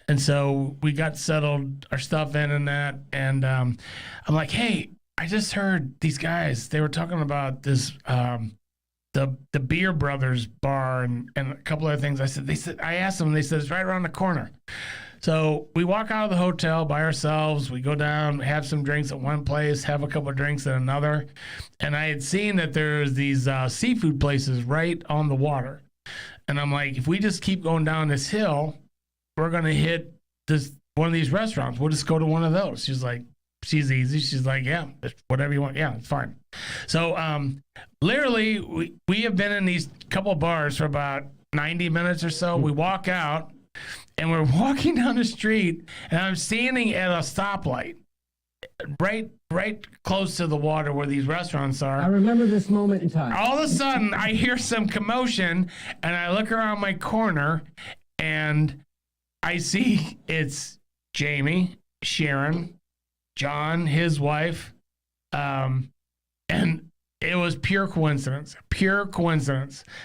And so we got settled, our stuff in and that. And I'm like, hey, I just heard these guys, they were talking about this, the Beer Brothers bar and a couple other things. I asked them, they said, it's right around the corner. So we walk out of the hotel by ourselves. We go down, have some drinks at one place, have a couple of drinks at another. And I had seen that there's these seafood places right on the water. And I'm like, if we just keep going down this hill, we're going to hit one of these restaurants. We'll just go to one of those. She's easy. She's like, yeah, whatever you want. Yeah, it's fine. So literally, we have been in these couple of bars for about 90 minutes or so. We walk out, and we're walking down the street, and I'm standing at a stoplight right close to the water where these restaurants are. I remember this moment in time. All of a sudden, I hear some commotion, and I look around my corner, and I see it's Jamie, Sharon, John, his wife, and it was pure coincidence.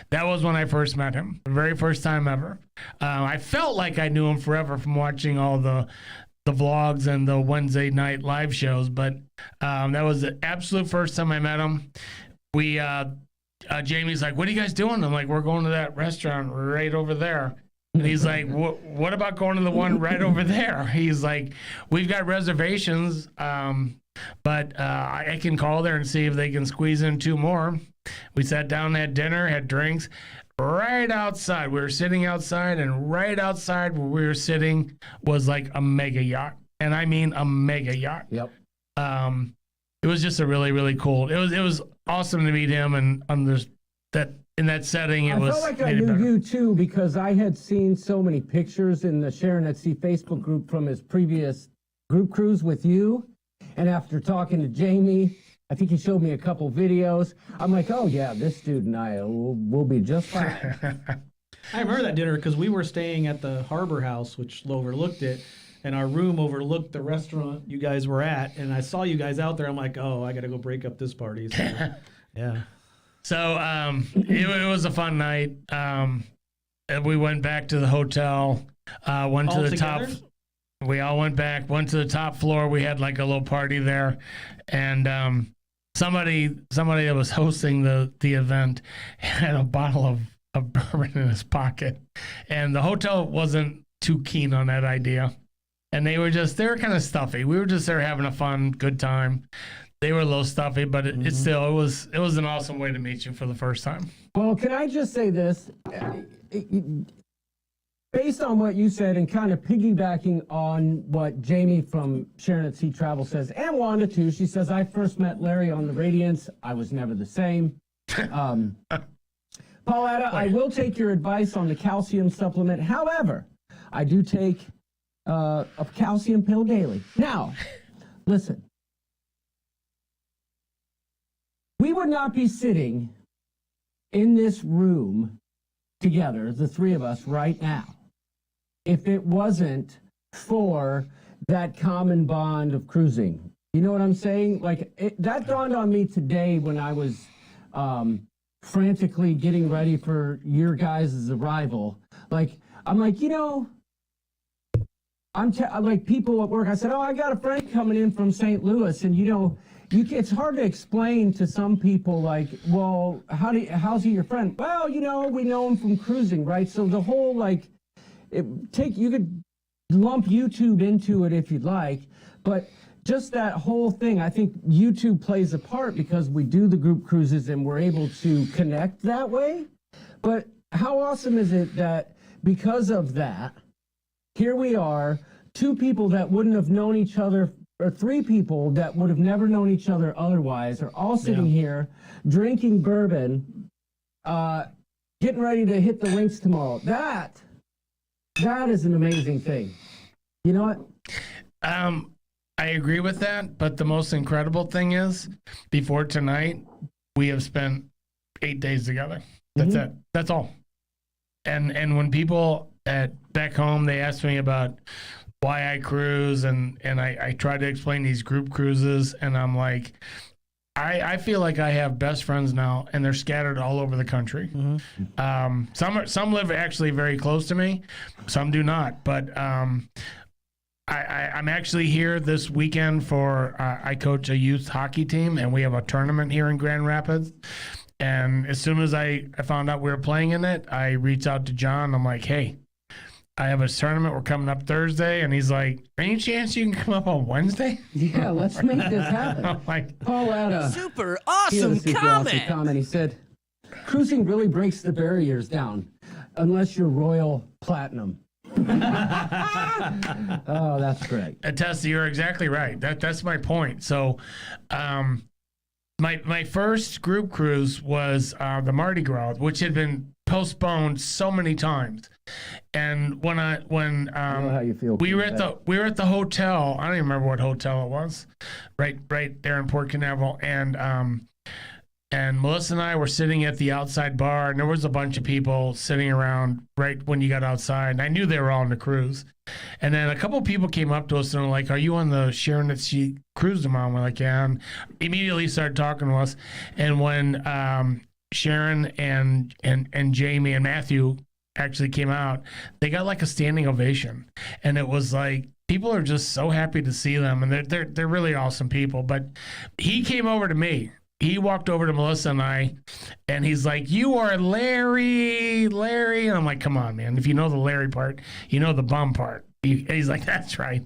That was when I first met him, the very first time ever. I felt like I knew him forever from watching all the vlogs and the Wednesday night live shows, but that was the absolute first time I met him. Jamie's like, what are you guys doing? I'm like, we're going to that restaurant right over there. And he's like, what about going to the one right over there? He's like, we've got reservations, but I can call there and see if they can squeeze in 2 more. We sat down, had dinner, had drinks. Right outside, we were sitting outside, and right outside where we were sitting was like a mega yacht. And I mean a mega yacht. Yep. It was just a really, really cool. It was awesome to meet him, and in that setting, I felt like I knew you too because I had seen so many pictures in the Sharon at Sea Facebook group from his previous group cruise with you. And after talking to Jamie, I think he showed me a couple videos. I'm like, oh yeah, this dude and I will be just fine. I remember that dinner because we were staying at the Harbor House, which overlooked it, and our room overlooked the restaurant you guys were at. And I saw you guys out there. I'm like, oh, I got to go break up this party. So, yeah. So it was a fun night. We went back to the hotel, went to the top. We all went back, went to the top floor. We had like a little party there, and somebody that was hosting the event had a bottle of bourbon in his pocket, and the hotel wasn't too keen on that idea, and they were kind of stuffy. We were just there having a fun, good time. They were a little stuffy, but it was an awesome way to meet you for the first time. Well, can I just say this? Based on what you said and kind of piggybacking on what Jamie from Sharon at Sea Travel says, and Wanda too, she says, I first met Larry on the Radiance. I was never the same. Pauletta, I will take your advice on the calcium supplement. However, I do take a calcium pill daily. Now, listen. We would not be sitting in this room together, the 3 of us right now, if it wasn't for that common bond of cruising. You know what I'm saying? Like, that dawned on me today when I was frantically getting ready for your guys' arrival. Like, I'm like, like people at work. I said, "Oh, I got a friend coming in from St. Louis," and it's hard to explain to some people, like, well, how's he your friend? Well, we know him from cruising, right? So the whole, like, you could lump YouTube into it if you'd like, but just that whole thing, I think YouTube plays a part because we do the group cruises and we're able to connect that way. But how awesome is it that because of that, here we are, two people that wouldn't have known each other, or three people that would have never known each other otherwise, are all sitting here drinking bourbon, getting ready to hit the links tomorrow. That is an amazing thing. You know what? I agree with that, but the most incredible thing is, before tonight, we have spent 8 days together. That's it. That's all. And when people back home, they ask me about why I cruise, and I try to explain these group cruises, and I'm like, I feel like I have best friends now, and they're scattered all over the country. Some live actually very close to me, some do not. But I'm actually here this weekend for I coach a youth hockey team, and we have a tournament here in Grand Rapids. And as soon as I found out we were playing in it, I reached out to John. I'm like, hey, I have a tournament. We're coming up Thursday. And he's like, any chance you can come up on Wednesday? Yeah, let's make this happen. I'm like, Paul had a Super awesome comment. He said, cruising really breaks the barriers down, unless you're Royal Platinum. Oh, that's great. Tessa, you're exactly right. That's my point. So, my first group cruise was the Mardi Gras, which had been postponed so many times. And when I know how you feel, we were at the hotel. I don't even remember what hotel it was, right there in Port Canaveral, and Melissa and I were sitting at the outside bar, and there was a bunch of people sitting around right when you got outside. And I knew they were all on the cruise. And then a couple of people came up to us and were like, are you on the Sharon that she cruised them on? We're like, yeah. And immediately started talking to us. And when Sharon and Jamie and Matthew actually came out, they got like a standing ovation. And it was like, people are just so happy to see them. And they're really awesome people. But he came over to me. He walked over to Melissa and I, and he's like, you are Larry. And I'm like, come on, man. If you know the Larry part, you know the bum part. He's like, that's right.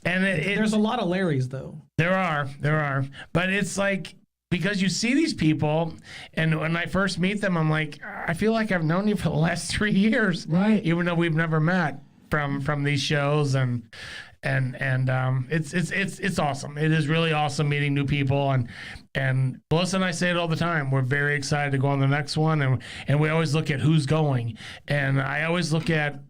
And there's a lot of Larrys, though. There are. But it's like, because you see these people, and when I first meet them, I'm like, I feel like I've known you for the last 3 years. Right. Even though we've never met from these shows. And it's awesome. It is really awesome meeting new people, and Melissa and I say it all the time. We're very excited to go on the next one, and we always look at who's going, and I always look at,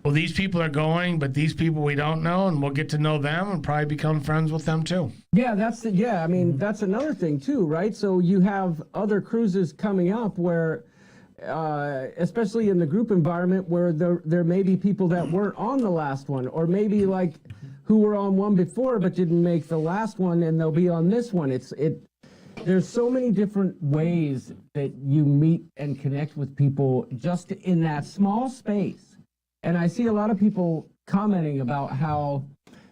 well, these people are going, but these people we don't know, and we'll get to know them and probably become friends with them too. Yeah, that's another thing too, right? So you have other cruises coming up where, especially in the group environment, where there may be people that weren't on the last one, or maybe like who were on one before but didn't make the last one, and they'll be on this one. There's so many different ways that you meet and connect with people just in that small space. And I see a lot of people commenting about how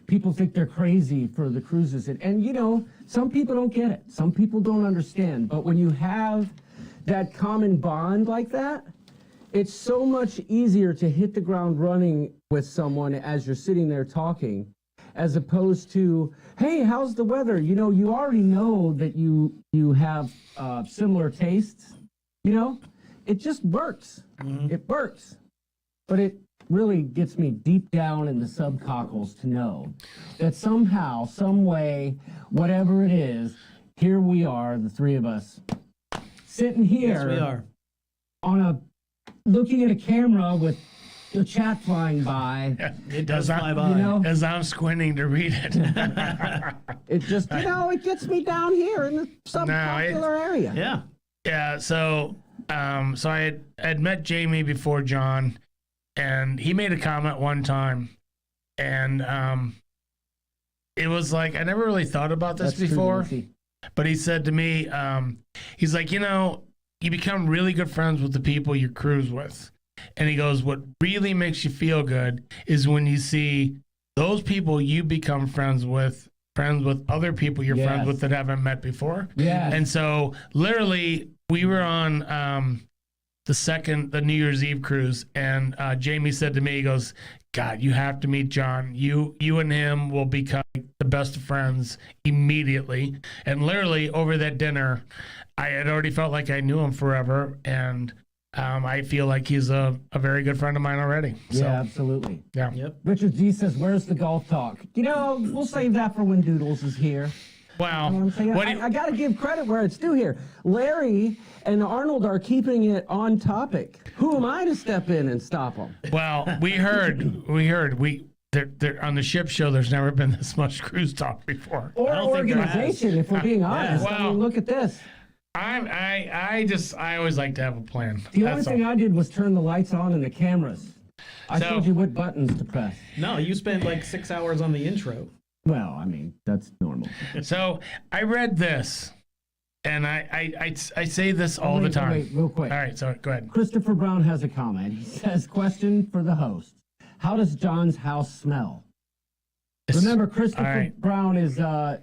people think they're crazy for the cruises. And some people don't get it. Some people don't understand. But when you have that common bond like that, it's so much easier to hit the ground running with someone as you're sitting there talking, as opposed to, hey, how's the weather? You already know that you have similar tastes. It just works. It works. But it really gets me deep down in the subcockles to know that somehow, some way, whatever it is, here we are, the three of us, sitting here. Yes, we are. Looking at a camera with the chat flying by. It does fly by. As I'm squinting to read it. It just, it gets me down here in the subpopular area. Yeah. Yeah, so I had met Jamie before John, and he made a comment one time, and it was like, I never really thought about this before, but he said to me, he's like, you become really good friends with the people you cruise with. And he goes, what really makes you feel good is when you see those people you become friends with other people you're friends with that haven't met before. Yeah. And so literally we were on the New Year's Eve cruise, and Jamie said to me, he goes, God, you have to meet John. You and him will become the best of friends immediately. And literally over that dinner, I had already felt like I knew him forever, and I feel like he's a very good friend of mine already. So, Yeah, absolutely. yeah. Yep. Richard G says, "Where's the golf talk?" We'll save that for when Doodles is here. Wow. You know what I'm saying? I got to give credit where it's due here. Larry and Arnold are keeping it on topic. Who am I to step in and stop them? Well, we heard they're on the ship show. There's never been this much cruise talk before. Or organization, if we're being honest. Well, I mean, look at this. I always like to have a plan. The only thing I did was turn the lights on and the cameras. I told you what buttons to press. No, you spent like 6 hours on the intro. Well, I mean, that's normal. So I read this, and I say this all the time. Wait, real quick. All right, so go ahead. Christopher Brown has a comment. He says, question for the host. How does John's house smell? Remember, Christopher Brown is the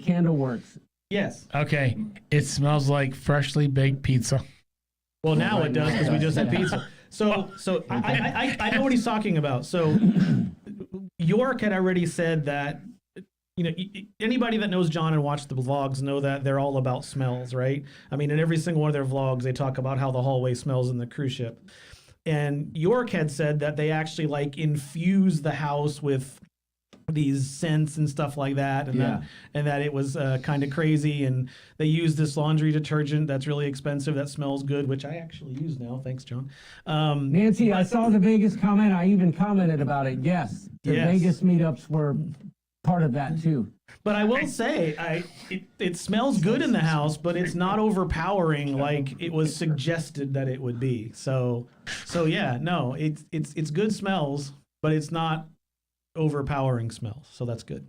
Candle Works. Yes. Okay. It smells like freshly baked pizza. Well, now it does because we just had pizza. So I know what he's talking about. So York had already said that, anybody that knows John and watched the vlogs know that they're all about smells, right? I mean, in every single one of their vlogs, they talk about how the hallway smells in the cruise ship. And York had said that they actually infuse the house with these scents and stuff like that, and that it was kind of crazy, and they use this laundry detergent that's really expensive that smells good, which I actually use now. Thanks, John. Nancy, I saw the Vegas comment. I even commented about it. Yes, the Vegas meetups were part of that too. But I will say, it smells good in the house, but it's not overpowering like it was suggested that it would be. So yeah, no, it's good smells, but it's not overpowering smells. So that's good.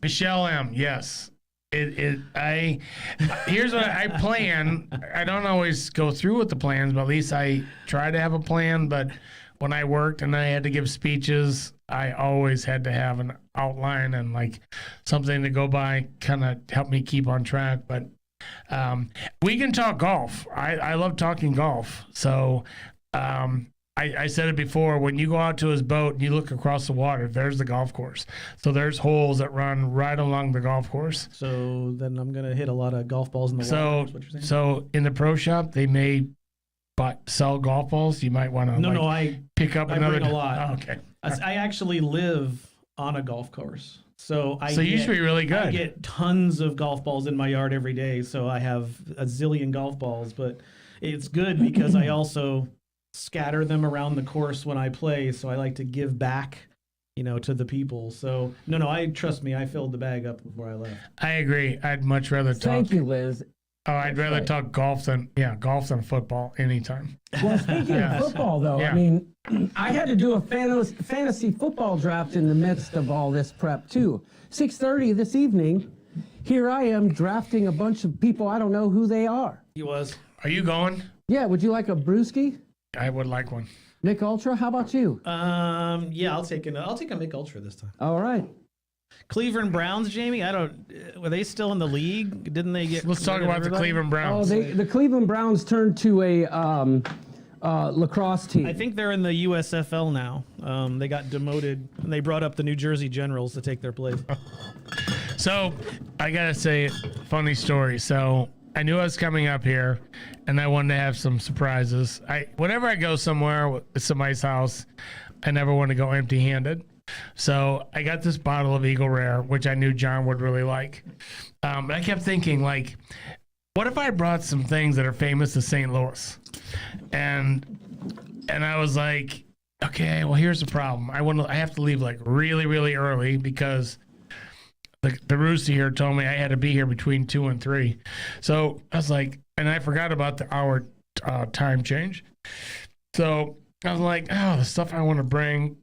Michelle M. Yes. Here's what I plan. I don't always go through with the plans, but at least I try to have a plan. But when I worked and I had to give speeches, I always had to have an outline and something to go by, kind of help me keep on track. But we can talk golf. I love talking golf. So I said it before, when you go out to his boat and you look across the water, there's the golf course. So there's holes that run right along the golf course. So then I'm going to hit a lot of golf balls in the water. That's what you're saying? So in the pro shop, they may sell golf balls. You might want to I pick up another. Bring a lot. Oh, okay. I actually live on a golf course. So you should be really good. I get tons of golf balls in my yard every day. So I have a zillion golf balls, but it's good because I also scatter them around the course when I play, so I like to give back, to the people. So trust me, I filled the bag up before I left. I agree. I'd much rather talk. Thank you, Liz. Oh, I'd rather talk golf than football anytime. Well, speaking of football, though, I mean, I had to do a fantasy football draft in the midst of all this prep too. 6:30 this evening, here I am drafting a bunch of people. I don't know who they are. He was. Are you going? Yeah. Would you like a brewski? I would like one. Mick Ultra, how about you? Yeah, I'll take a Mick Ultra this time. All right. Cleveland Browns, Jamie. Were they still in the league? Didn't they get? Let's talk about the Cleveland Browns. Oh, the Cleveland Browns turned to a lacrosse team. I think they're in the USFL now. They got demoted, and they brought up the New Jersey Generals to take their place. So I gotta say, funny story. So I knew I was coming up here, and I wanted to have some surprises. Whenever I go somewhere with somebody's house, I never want to go empty-handed. So I got this bottle of Eagle Rare, which I knew John would really like. But I kept thinking, what if I brought some things that are famous to St. Louis? And I was like, okay, well, here's the problem. I have to leave really, really early because the rooster here told me I had to be here between 2 and 3. So I was like, and I forgot about the hour time change. So I was like, the stuff I want to bring,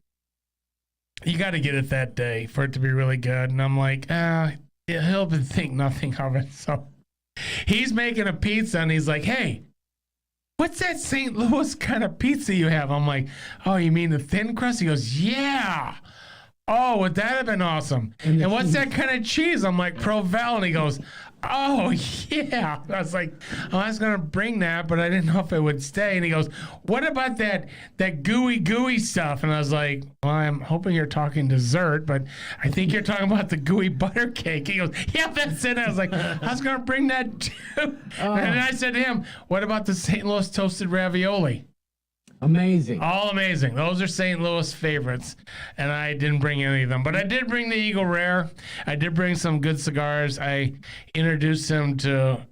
you got to get it that day for it to be really good. And I'm like, he'll think nothing of it. So he's making a pizza and he's like, hey, what's that St. Louis kind of pizza you have? I'm like, oh, you mean the thin crust? He goes, yeah. oh, would that have been awesome? And what's that kind of cheese? I'm like, Provel. And he goes, oh, yeah. I was like, oh, I was going to bring that, but I didn't know if it would stay. And he goes, what about that gooey stuff? And I was like, well, I'm hoping you're talking dessert, but I think you're talking about the gooey butter cake. He goes, yeah, that's it. I was like, I was going to bring that too. And then I said to him, what about the St. Louis toasted ravioli? Amazing. All amazing. Those are St. Louis favorites, and I didn't bring any of them. But I did bring the Eagle Rare. I did bring some good cigars. I introduced him to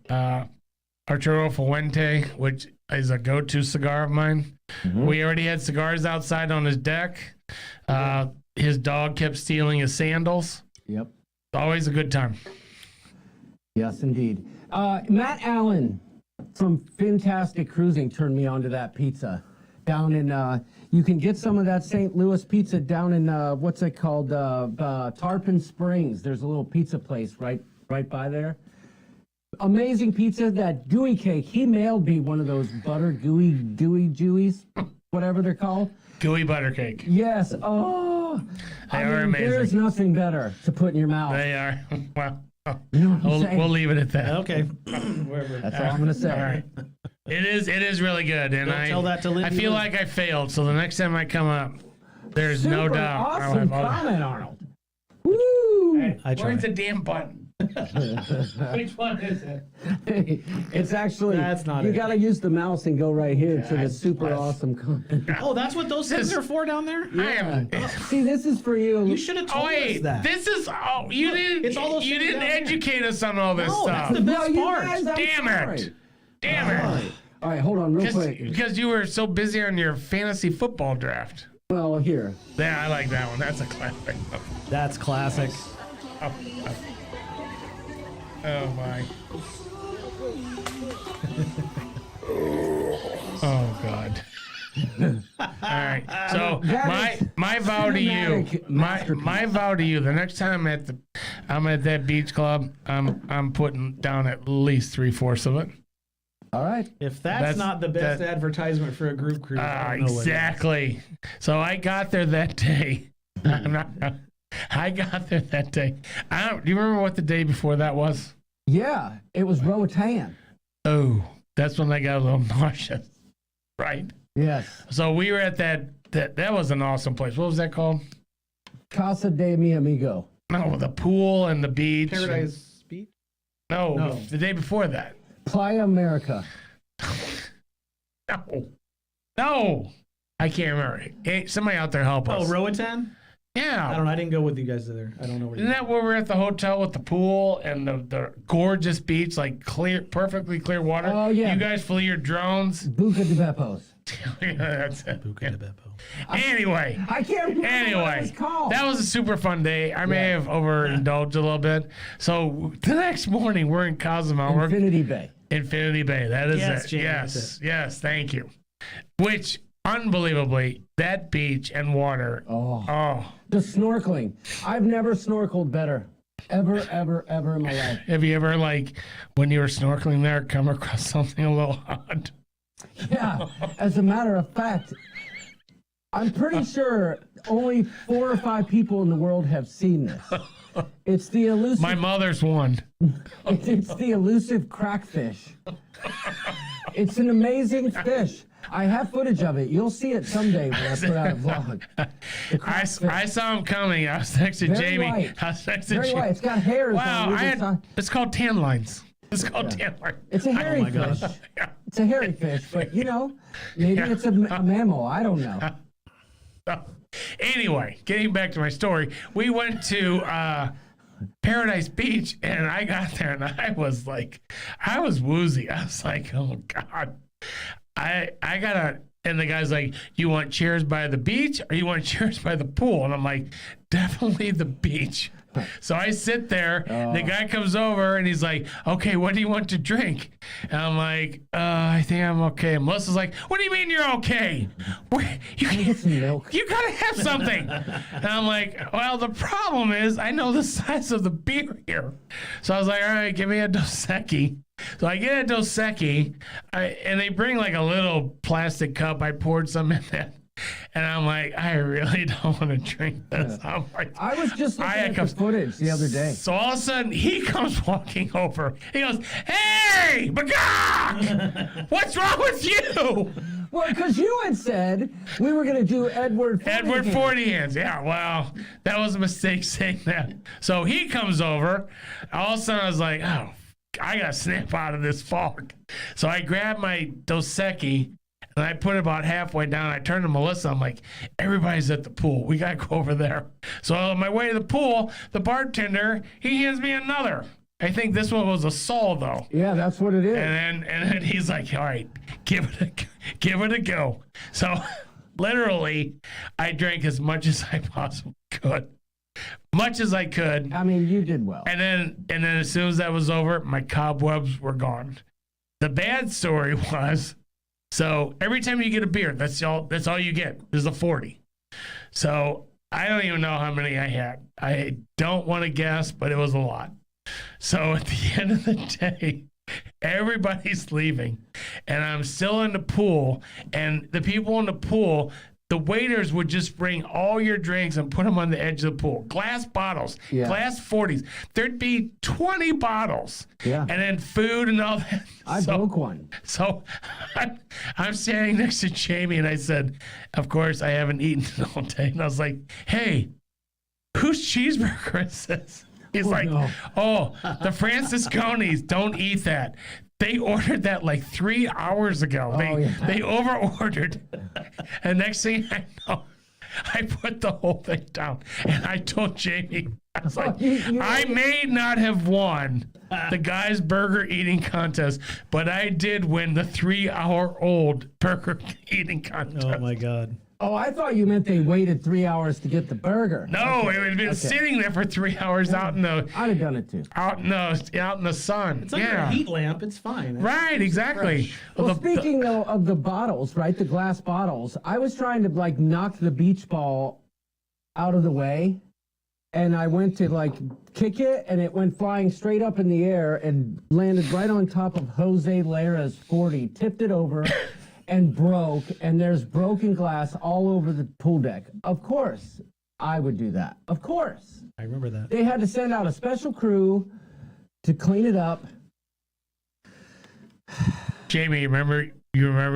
Arturo Fuente, which is a go-to cigar of mine. Mm-hmm. We already had cigars outside on his deck. His dog kept stealing his sandals. Yep. Always a good time. Yes, indeed. Matt Allen from Fantastic Cruising turned me on to that pizza. Down in, you can get some of that St. Louis pizza down in, what's it called, Tarpon Springs. There's a little pizza place right by there. Amazing pizza, that gooey cake. He mailed me one of those butter gooey jewies, whatever they're called. Gooey butter cake. Yes. Oh, they are amazing. There's nothing better to put in your mouth. They are. Well, you know what I'm saying? We'll leave it at that. Okay. That's all I'm gonna say. All right. It is really good, and Don't tell that to Lindy I feel Lou. like I failed. So the next time I come up, there's no Super doubt. Awesome comment, Arnold. Woo! Hey, I tried. where's the damn button? Which one is it? It's actually, That's not you it. gotta use the mouse and go right here to the That's super plus. awesome comment. Oh, that's what those things This- are for down there? I am. See, this is for you. You should have Oh told us wait, that. this is. Oh, you didn't. It's all those you things didn't down there. educate us on all this No, stuff. that's the best you part. guys, I'm Damn sorry. it! Damn it! All right, hold on real quick. Because you were so busy on your fantasy football draft. Well, here. Yeah, I like that one. That's a classic. That's classic. Oh my. Oh God. All right. So my vow to you, my vow to you. The next time I'm at that beach club, I'm putting down at least 3/4 of it. All right. If that's not the best advertisement for a group cruise, I don't know what Exactly. So I got there that day. I got there that day. Do you remember what the day before that was? Yeah, it was Roatan. Oh, that's when I got a little nauseous. Right. Yes. So we were at that was an awesome place. What was that called? Casa de mi amigo. No, the pool and the beach. Paradise Beach? No, the day before that. Playa America. No. I can't remember. Hey, somebody out there help us. Oh, Roatan? Yeah. I don't know. I didn't go with you guys there. I don't know where Isn't that where we're at the hotel with the pool and the gorgeous beach, like clear, perfectly clear water? Oh, yeah. You guys flew your drones. Buca de Bepos. Yeah, that's it. Buca de Beppo. Anyway. I can't remember what it was called. That was a super fun day. I may have overindulged a little bit. So the next morning, we're in Cozumel. Infinity Bay. Infinity Bay. That is Yes, it. Jamie, Yes. that's it. Yes. Thank you. Which, unbelievably, that beach and water. Oh. The snorkeling. I've never snorkeled better. Ever in my life. Have you ever, like, when you were snorkeling there, come across something a little odd? Yeah. As a matter of fact, I'm pretty sure only 4 or 5 people in the world have seen this. It's the elusive. My mother's one. It's the elusive crackfish. It's an amazing fish. I have footage of it. You'll see it someday when I put out a vlog. I saw him coming. I was next to Very Jamie. white. I was next to Very Jamie. white. It's got hairs Wow, on either side. it's called tan lines. It's called tan lines. It's a hairy fish. It's a hairy fish, but maybe it's a mammal. I don't know. Anyway, getting back to my story, we went to Paradise Beach, and I got there, and I was woozy. I was like, oh God, I gotta. And the guy's like, you want chairs by the beach or you want chairs by the pool? And I'm like, definitely the beach. So I sit there, the guy comes over and he's like, okay, what do you want to drink? And I'm like, I think I'm okay. And Melissa's like, what do you mean you're okay? You Can I get some milk? You gotta have something. And I'm like, well, the problem is I know the size of the beer here. So I was like, all right, give me a Dos Equis. So I get a Dos Equis, and they bring like a little plastic cup. I poured some in that. And I'm like, I really don't want to drink this. I'm like, I was just looking at the footage the other day. So all of a sudden, he comes walking over. He goes, "Hey, Bagak! What's wrong with you?" Well, because you had said we were going to do Edward 40 hands. Yeah, well, that was a mistake saying that. So he comes over. All of a sudden, I was like, oh, I got to snap out of this fog. So I grabbed my Dos Equis, and I put it about halfway down. I turned to Melissa. I'm like, everybody's at the pool. We got to go over there. So on my way to the pool, the bartender, he hands me another. I think this one was a Sol, though. Yeah, that's what it is. And then he's like, all right, give it a go. So literally, I drank as much as I possibly could. Much as I could. I mean, you did well. And then as soon as that was over, my cobwebs were gone. The bad story was, so every time you get a beer, that's all you get is a 40. So I don't even know how many I had. I don't want to guess, but it was a lot. So at the end of the day, everybody's leaving, and I'm still in the pool, and the people in the pool, the waiters would just bring all your drinks and put them on the edge of the pool. Glass bottles, glass 40s. There'd be 20 bottles, and then food and all that. I broke one. So I'm standing next to Jamie, and I said, of course, I haven't eaten all day. And I was like, hey, whose cheeseburger is this? He's oh, the Francisconis, don't eat that. They ordered that like 3 hours ago. They over-ordered. And next thing I know, I put the whole thing down. And I told Jamie, I was like, I may not have won the guy's burger eating contest, but I did win the 3-hour-old burger eating contest. Oh, my God. Oh, I thought you meant they waited 3 hours to get the burger. No, it had been sitting there for 3 hours out in the. I'd have done it too. Out in the sun. It's under a heat lamp. It's fine. Right, exactly. Well, speaking though of the bottles, right, the glass bottles, I was trying to like knock the beach ball out of the way, and I went to like kick it, and it went flying straight up in the air and landed right on top of Jose Lara's 40, tipped it over. And broke, and there's broken glass all over the pool deck. Of course, I would do that. Of course. I remember that. They had to send out a special crew to clean it up. Jamie, you remember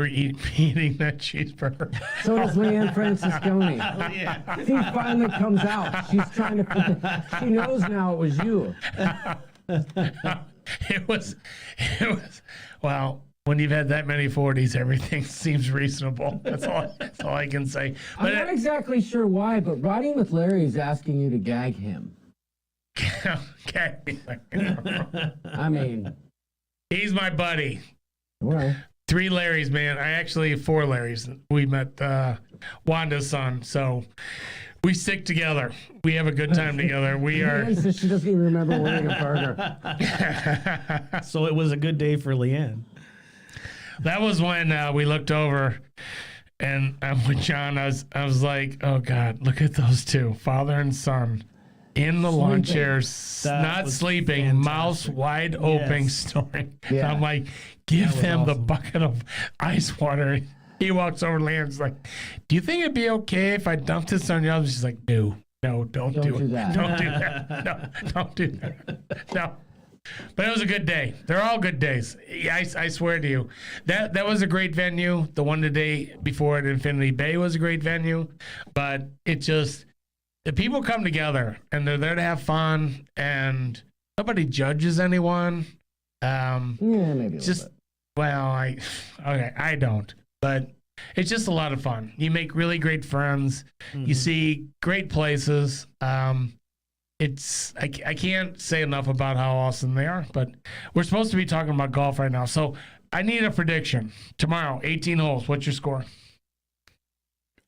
eating that cheeseburger? So does Leanne Francisconi. Oh, yeah. She finally comes out. She's trying to. She knows now it was you. It was. Well. When you've had that many 40s, everything seems reasonable. That's all I can say. But I'm not exactly sure why, but Riding with Larry is asking you to gag him. Okay. I mean, he's my buddy. Well, 3 Larrys, man. I actually have 4 Larrys. We met Wanda's son, so we stick together. We have a good time together. We are. So she doesn't even remember winning a burger. So it was a good day for Leanne. That was when we looked over, and with John, I was like, "Oh God, look at those two, father and son, in the lawn chairs, not sleeping, fantastic. Mouths wide open, snoring." Yeah. I'm like, "Give them the bucket of ice water." He walks over to Leanne's like, "Do you think it'd be okay if I dumped this on you?" She's like, "No, don't do it. That. Don't do that. No, don't do that. No." But it was a good day. They're all good days. I swear to you. That was a great venue. The one the day before at Infinity Bay was a great venue. But it just, the people come together and they're there to have fun and nobody judges anyone. Yeah, maybe a just, little bit. Well, I don't. But it's just a lot of fun. You make really great friends. Mm-hmm. You see great places. I can't say enough about how awesome they are, but we're supposed to be talking about golf right now. So I need a prediction. Tomorrow, 18 holes. What's your score?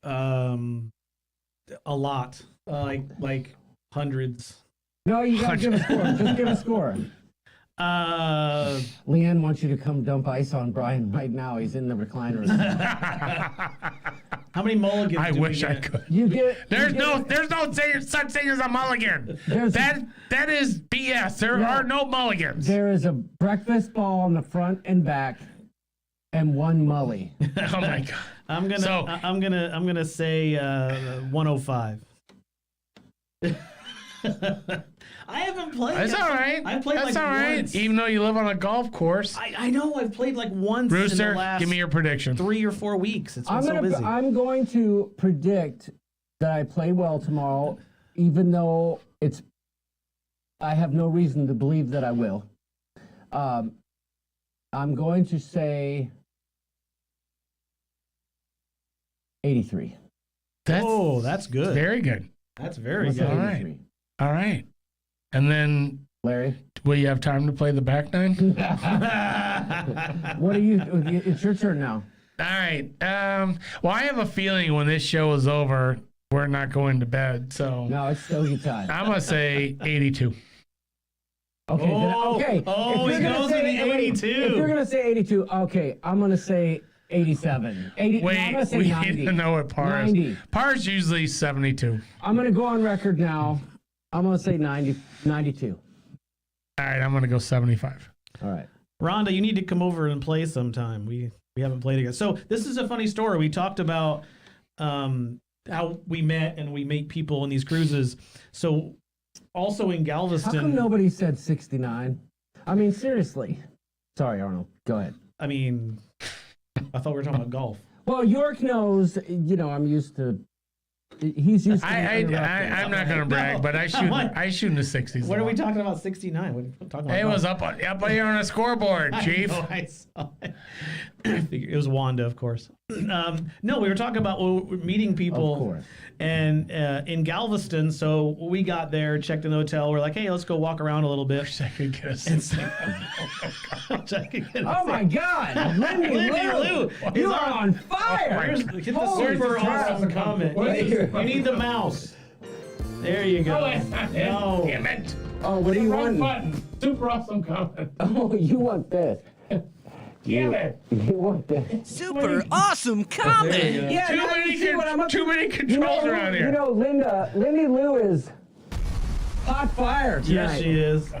A lot. Like hundreds. No, you gotta give a score. Just give a score. Leanne wants you to come dump ice on Brian right now. He's in the recliner. How many mulligans? I wish I could. There's no such thing as a mulligan. That is BS. There are no mulligans. There is a breakfast ball on the front and back. and 1 mully. Oh my god! I'm gonna say 105. I haven't played. That's all right. I played That's like all right. once. Even though you live on a golf course. I know I've played like once Rooster, in the last give me your prediction. 3 or 4 weeks. It's been so busy. I'm going to predict that I play well tomorrow, even though I have no reason to believe that I will. I'm going to say 83. That's good. Very good. That's very good. All right. All right. And then, Larry, will you have time to play the back nine? What are you? It's your turn now. All right. Well, I have a feeling when this show is over, we're not going to bed. So No, it's still your time. I'm gonna say 82. Okay. Okay. He goes with the 82. If you're gonna say 82, okay, I'm gonna say 87. 80. Wait, I'm gonna say we 90. need to know what par is. 90. Par is usually 72. I'm gonna go on record now. I'm gonna say 92. All right, I'm gonna go 75. All right. Rhonda, you need to come over and play sometime. We haven't played together. So this is a funny story. We talked about how we met and we meet people in these cruises. So also in Galveston. How come nobody said 69? I mean, seriously. Sorry, Arnold. Go ahead. I mean, I thought we were talking about golf. Well, York knows. I'm used to. He's used to. I'm not gonna brag, but I shoot in the 60s. What are we talking about? 69. What are we talking about? It was up here on a scoreboard, Chief. I saw it. It was Wanda, of course. No, we were talking about meeting people. Of course. And in Galveston, so we got there, checked in the hotel. We're like, hey, let's go walk around a little bit. Wish I could get a Oh my God, Lindy Lou, you are on fire! Hit the super awesome comment. You need the mouse. There you go. No. Damn it! Oh, what do you want? Button. Super awesome comment. Oh, you want this? Damn it! You want this? Super awesome comment. Yeah, Too many controls around here. Lindy Lou is hot fire tonight. Yes, she is.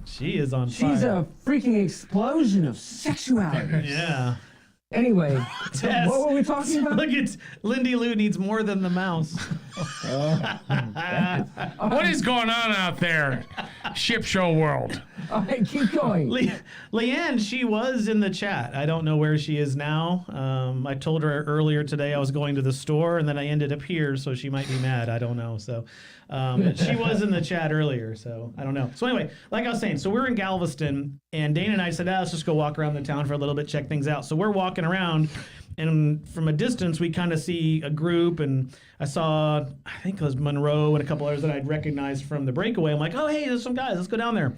She is on fire. She's a freaking explosion of sexuality. Yeah. Anyway, Yes. what were we talking about? Look at Lindy Lou needs more than the mouse. What is going on out there, ship show world? All right, keep going. Leanne, she was in the chat. I don't know where she is now. I told her earlier today I was going to the store, and then I ended up here, so she might be mad. I don't know. So she was in the chat earlier, so I don't know. So anyway, like I was saying, so we're in Galveston, and Dana and I said, let's just go walk around the town for a little bit, check things out. So we're walking around, and from a distance, we kind of see a group, and I saw, I think it was Monroe and a couple others that I'd recognized from the breakaway. I'm like, oh, hey, there's some guys. Let's go down there.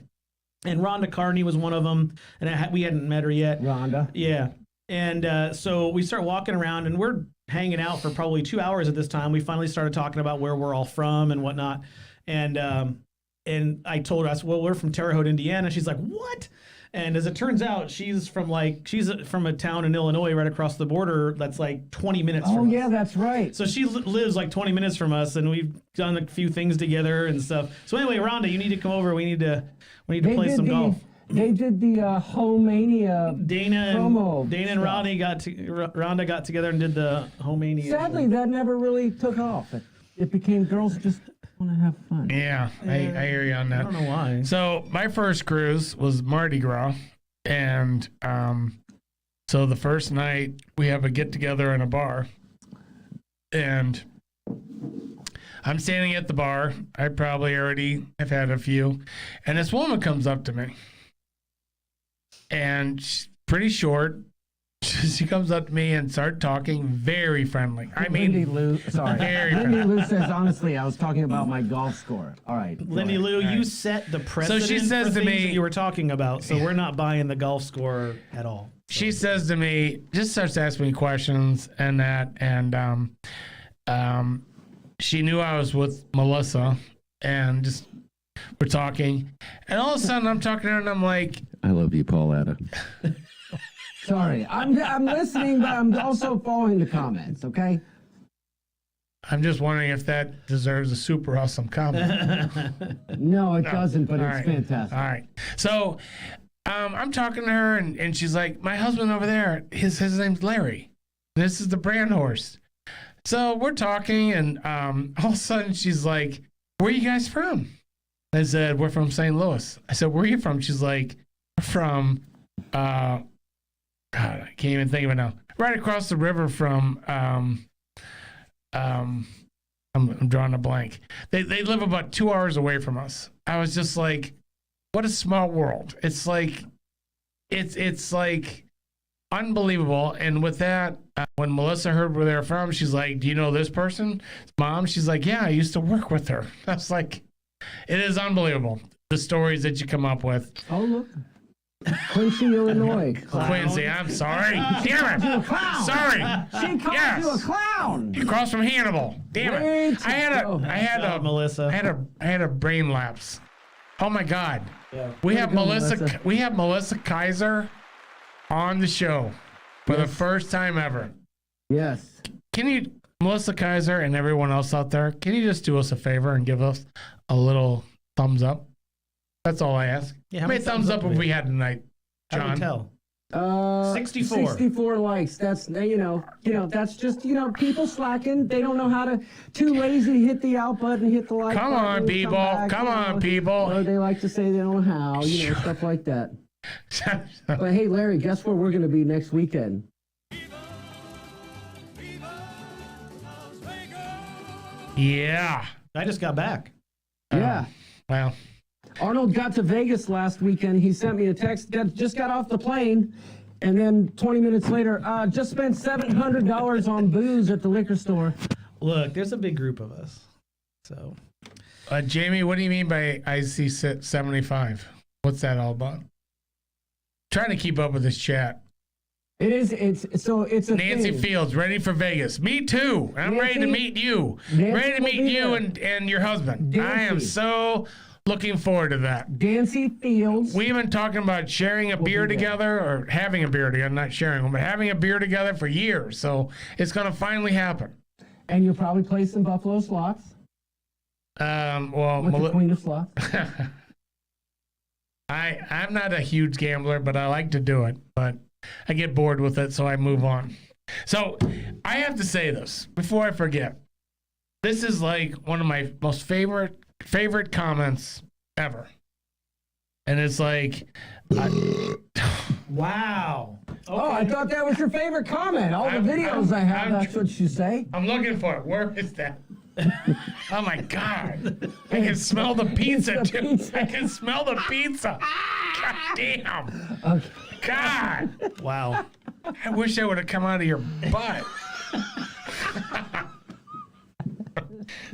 And Rhonda Carney was one of them, and we hadn't met her yet. Rhonda. Yeah. And so we start walking around, and we're hanging out for probably 2 hours at this time. We finally started talking about where we're all from and whatnot. And I told her, I said, well, we're from Terre Haute, Indiana. She's like, what? And as it turns out, she's from a town in Illinois right across the border that's like 20 minutes from us. Oh, yeah, that's right. So she lives like 20 minutes from us, and we've done a few things together and stuff. So anyway, Rhonda, you need to come over. We need to play some golf. They did the Homania promo. Dana and Rhonda got together and did the Homania. Sadly, that never really took off. It became girls just want to have fun. Yeah, I hear you on that. I don't know why. So my first cruise was Mardi Gras, and so the first night we have a get together in a bar, and I'm standing at the bar. I probably already have had a few, and this woman comes up to me, and she's pretty short. She comes up to me and started talking, very friendly. I mean, Lindy Lou, sorry. Lindy Lou says, honestly, I was talking about my golf score. All right. Lindy Lou, you set the precedent she says for to things me, that you were talking about, so we're not buying the golf score at all. She says to me, just starts asking me questions and that, and she knew I was with Melissa, and just we're talking, and all of a sudden I'm talking to her, and I'm like, I love you, Pauletta. Sorry, I'm listening, but I'm also following the comments, okay? I'm just wondering if that deserves a super awesome comment. No, it doesn't, but it's fantastic. All right. So I'm talking to her, and she's like, my husband over there, his name's Larry. This is the brand horse. So we're talking, and all of a sudden she's like, where are you guys from? I said, we're from St. Louis. I said, where are you from? She's like, we're from, God, I can't even think of it now. Right across the river from, I'm drawing a blank. They live about 2 hours away from us. I was just like, what a small world. It's like, it's like unbelievable. And with that, when Melissa heard where they're from, she's like, do you know this person? Mom? She's like, yeah, I used to work with her. I was like, it is unbelievable, the stories that you come up with. Oh, look. Quincy, Illinois. Quincy, I'm sorry. Damn it. Sorry. She called you a clown. Across from Hannibal. Damn it. I had a brain lapse. Oh my God. Yeah. We have Melissa Kaiser on the show for the first time ever. Yes. Can you, Melissa Kaiser and everyone else out there, can you just do us a favor and give us a little thumbs up? That's all I ask. Yeah, how many thumbs up have we had tonight, John? How do we tell? 64. 64 likes. That's, that's just, people slacking. They don't know how to, too lazy to hit the out button, hit the like Come button. on, people. Come on, people. Or they like to say they don't know how, stuff like that. But hey, Larry, guess where we're going to be next weekend? Yeah. I just got back. Yeah. Well. Arnold got to Vegas last weekend. He sent me a text. Just got off the plane, and then 20 minutes later, just spent $700 on booze at the liquor store. Look, there's a big group of us. So, Jamie, what do you mean by IC 75? What's that all about? Trying to keep up with this chat. It's a Nancy thing. Fields, ready for Vegas. Me too. I'm ready to meet you. Ready to meet you and your husband. I am so looking forward to that. Nancy Fields. We've been talking about sharing a beer together, or having a beer together, not sharing one, but having a beer together for years. So it's going to finally happen. And you'll probably play some Buffalo slots. Well, with the Queen of Slots. I'm not a huge gambler, but I like to do it. But I get bored with it, so I move on. So I have to say this before I forget. This is like one of my most favorite comments ever. And it's like, wow. Okay. Oh, I thought that was your favorite comment. All the videos I have, that's what you say. I'm looking for it. Where is that? Oh my God. I can smell the pizza too. I can smell the pizza. God damn. Okay. God. Wow. I wish I would have come out of your butt.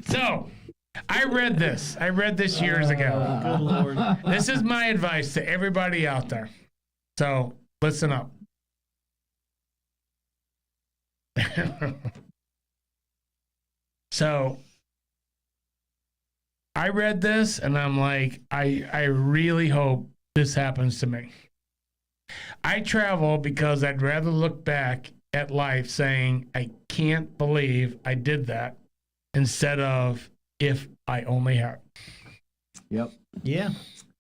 So, I read this years ago. Good Lord. This is my advice to everybody out there. So, listen up. So, I read this and I'm like, I really hope this happens to me. I travel because I'd rather look back at life saying, I can't believe I did that, instead of if I only had. Yep. Yeah.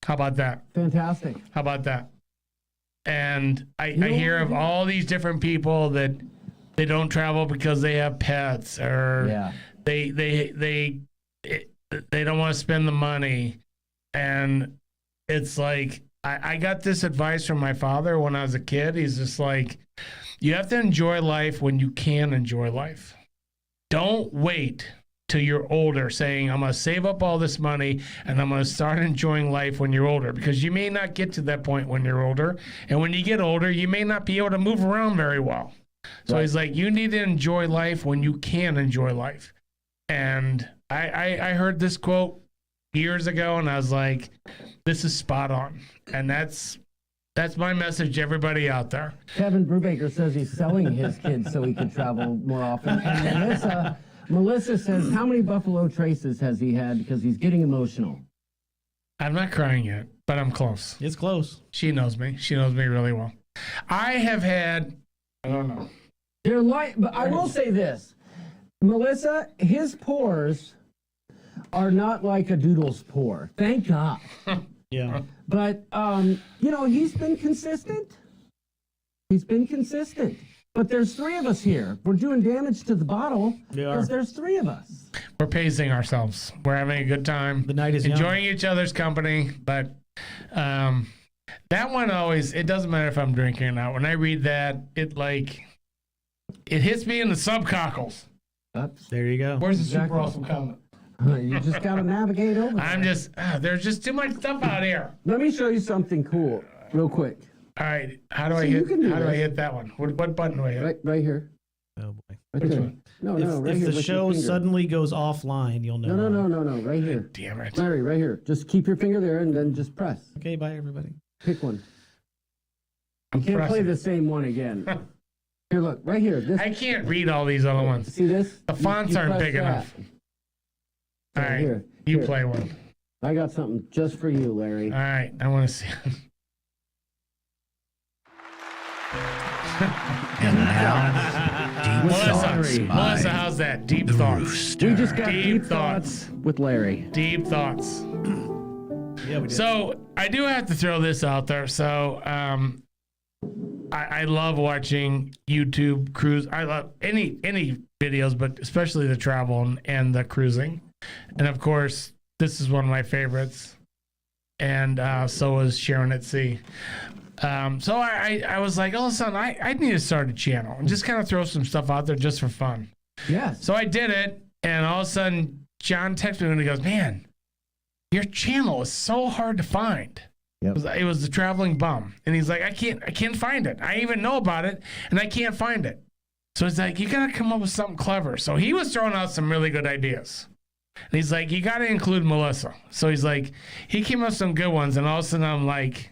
How about that? Fantastic. How about that? And I hear of all these different people that they don't travel because they have pets, or they don't want to spend the money. And it's like, I got this advice from my father when I was a kid. He's just like, you have to enjoy life when you can enjoy life. Don't wait till you're older saying, I'm going to save up all this money and I'm going to start enjoying life when you're older, because you may not get to that point when you're older. And when you get older, you may not be able to move around very well. So he's like, you need to enjoy life when you can enjoy life. And I heard this quote years ago and I was like, this is spot on. And that's my message to everybody out there. Kevin Brubaker says he's selling his kids so he can travel more often. And Melissa says, how many Buffalo Traces has he had? Because he's getting emotional. I'm not crying yet, but I'm close. It's close. She knows me. She knows me really well. I have had, I don't know. But I will say this. Melissa, his pores are not like a doodle's pore. Thank God. Yeah. But, he's been consistent. But there's 3 of us here. We're doing damage to the bottle because there's 3 of us. We're pacing ourselves. We're having a good time. The night is enjoying each other's company. But that one always, it doesn't matter if I'm drinking or not. When I read that, it hits me in the subcockles. There you go. Where's the super awesome comment? You just got to navigate over there. There's just too much stuff out here. Let me show you something cool real quick. All right, how do I hit that one? What button do I hit? Right here. Oh boy. Right Which there. one? No, If right here. the show suddenly goes offline, you'll know. No, right here. Damn it. Larry, right here. Just keep your finger there and then just press. Okay, bye everybody. Pick one. I'm You can't play pressing. the same one again. Here, look, right here. This. I can't read all these other ones. See this? The fonts aren't press big that. enough. All right, Here, you here. play one. I got something just for you, Larry. All right, I want to see it. And now, Melissa, how's that? Deep thoughts. We just got Deep deep thoughts. thoughts with Larry. Deep thoughts. Yeah, we did. So I do have to throw this out there. So I love watching YouTube cruise. I love any videos, but especially the travel and the cruising. And of course, this is one of my favorites. And so is Sharon at Sea. So I was like, all of a sudden, I need to start a channel and just kind of throw some stuff out there just for fun. Yes. So I did it, and all of a sudden, John texted me and he goes, man, your channel is so hard to find. Yep. It was the Traveling Bum. And he's like, I can't find it. I even know about it, and I can't find it. So he's like, you got to come up with something clever. So he was throwing out some really good ideas. And he's like, you got to include Melissa. So he's like, he came up with some good ones, and all of a sudden I'm like,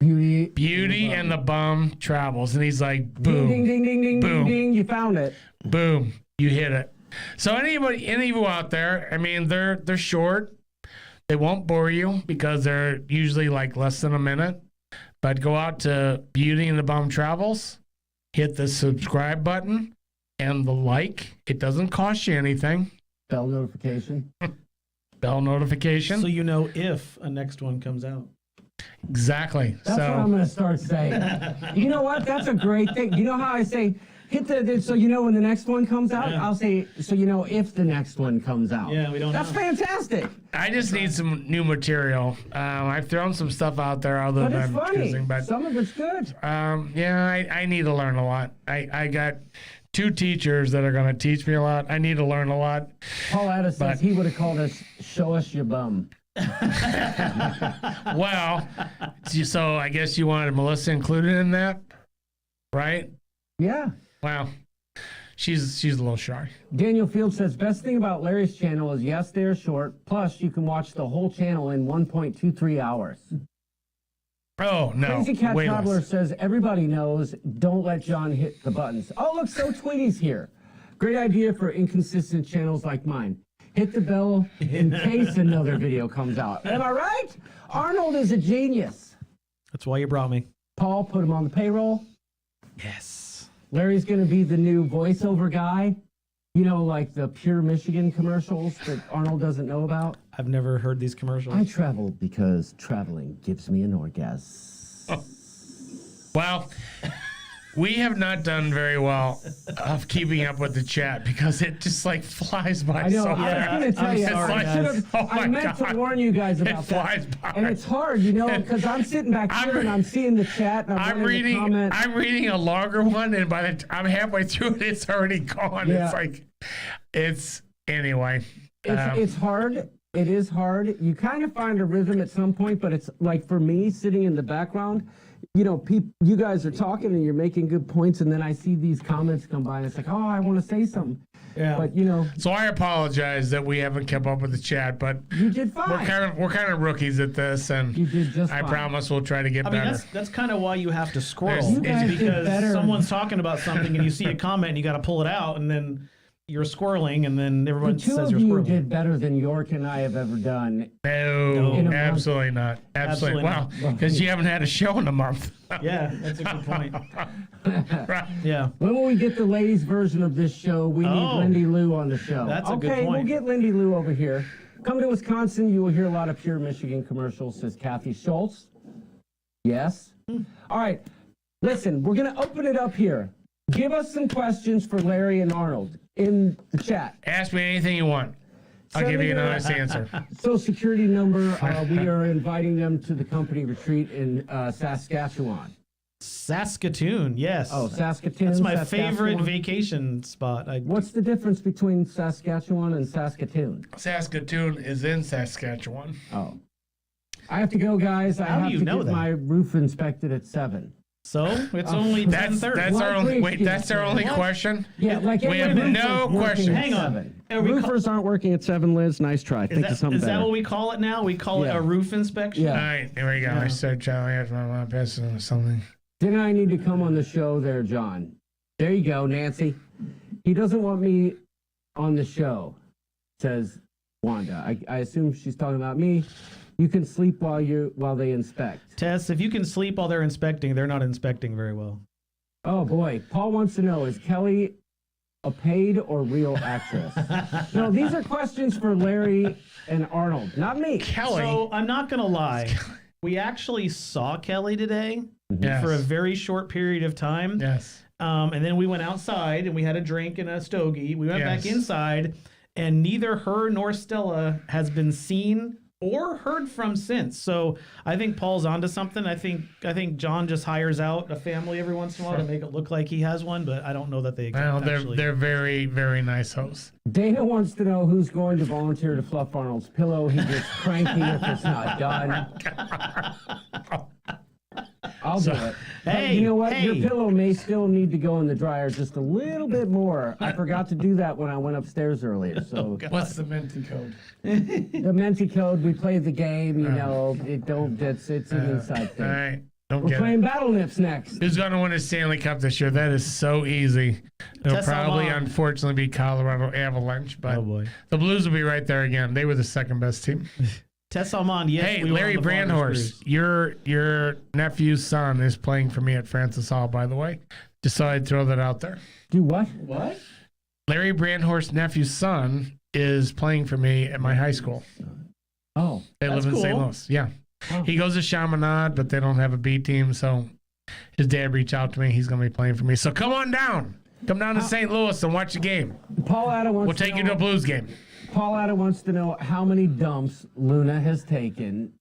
Beauty and the Bum travels. And he's like, boom. Ding, ding, ding, ding, boom, ding, ding. You found it. Boom. You hit it. So any of you out there, I mean, they're short. They won't bore you because they're usually like less than a minute. But go out to Beauty and the Bum Travels, hit the subscribe button and the like. It doesn't cost you anything. Bell notification. Bell notification. So you know if a next one comes out. Exactly. That's what I'm going to start saying. You know what? That's a great thing. You know how I say, hit so you know when the next one comes out? Yeah. I'll say, so you know if the next one comes out. Yeah, we don't That's know. fantastic. I just need some new material. I've thrown some stuff out there other But it's than funny. cruising, but Some of it's good. I need to learn a lot. I got 2 teachers that are going to teach me a lot. I need to learn a lot. Paul Addis says he would have called us, show us your bum. Well, so I guess you wanted Melissa included in that, right? Yeah. Wow. She's a little shy. Daniel Field says, best thing about Larry's channel is, yes, they're short, plus you can watch the whole channel in 1.23 hours. Oh, no. Crazy Cat way Traveler less. says, everybody knows, don't let John hit the buttons. Oh, look, So Tweety's here. Great idea for inconsistent channels like mine. Hit the bell in case another video comes out. Am I right? Arnold is a genius. That's why you brought me. Paul, put him on the payroll. Yes. Larry's going to be the new voiceover guy. You know, like the Pure Michigan commercials that Arnold doesn't know about. I've never heard these commercials. I travel because traveling gives me an orgasm. Well, we have not done very well of keeping up with the chat because it just like flies by I know. so I was fast. going to tell you. I meant to warn you guys about It flies that. by. And it's hard, you know, because I'm sitting back here and I'm seeing the chat and I'm reading the comment. I'm reading a longer one, and by the time I'm halfway through it, it's already gone. Yeah. Anyway. It's hard. It is hard. You kind of find a rhythm at some point, but it's like for me sitting in the background, you know, you guys are talking and you're making good points, and then I see these comments come by and it's like, oh, I want to say something. Yeah. But you know. So I apologize that we haven't kept up with the chat, but you did fine. We're kind of rookies at this, and you did just fine. I promise we'll try to get better. I mean, that's kind of why you have to scroll. You guys It's did because better. someone's talking about something and you see a comment and you got to pull it out, and then you're squirreling, and then everyone The two says of you're you squirreling. did better than York and I have ever done. No, In a month. absolutely not. Absolutely. Well, not. because you haven't had a show in a month. Yeah, that's a good point. Right. Yeah. When will we get the ladies' version of this show? We need Oh. Lindy Lou on the show. That's a okay, good point. we'll get Lindy Lou over here. Come to Wisconsin, you will hear a lot of pure Michigan commercials, says Kathy Schultz. Yes. All right. Listen, we're going to open it up here. Give us some questions for Larry and Arnold in the chat. Ask me anything you want. I'll give you an honest answer. Social Security number. We are inviting them to the company retreat in Saskatchewan. Saskatoon, yes. Oh, Saskatoon. That's my favorite vacation spot. What's the difference between Saskatchewan and Saskatoon? Saskatoon is in Saskatchewan. Oh. I have to go, guys. I have to get my roof inspected at 7. So it's only 10:30. That's our only question. Yeah, like we have no question. Hang on. Roofers aren't working at 7, Liz. Nice try. Think of something Is that better. what we call it now? We call it a roof inspection? Yeah. All right, here we go. I said, Charlie, I have my best or something. Didn't I need to come on the show there, John? There you go, Nancy. He doesn't want me on the show, says Wanda. I assume she's talking about me. You can sleep while they inspect. Tess, if you can sleep while they're inspecting, they're not inspecting very well. Oh boy, Paul wants to know, is Kelly a paid or real actress? No, these are questions for Larry and Arnold, not me. Kelly. So I'm not gonna lie. We actually saw Kelly today for a very short period of time. Yes. And then we went outside and we had a drink and a stogie. We went back inside, and neither her nor Stella has been seen or heard from since. So I think Paul's onto something. I think John just hires out a family every once in a while to make it look like he has one, but I don't know that they. Well, they're very, very nice hosts. Dana wants to know who's going to volunteer to fluff Arnold's pillow. He gets cranky if it's not done. I'll do it. Hey, you know what? Your pillow may still need to go in the dryer just a little bit more. I forgot to do that when I went upstairs earlier. So what's the Menti code? The Menti code. We play the game. You know, it's an inside thing. All right. We're playing Battle Nips next. Who's going to win a Stanley Cup this year? That is so easy. It'll probably, unfortunately, be Colorado Avalanche, but the Blues will be right there again. They were the second best team. Tess Almond, yes. Hey, Larry Brandhorst, your nephew's son is playing for me at Francis Hall, by the way. Just thought I'd throw that out there. Do what? What? Larry Brandhorst's nephew's son is playing for me at my high school. Oh, they live in St. Louis. Yeah. Oh. He goes to Chaminade, but they don't have a B team, so his dad reached out to me. He's going to be playing for me. So come on down. Come down to St. Louis and watch the game. Paul Adam wants We'll take you to a Blues game. Paul Adam wants to know how many dumps Luna has taken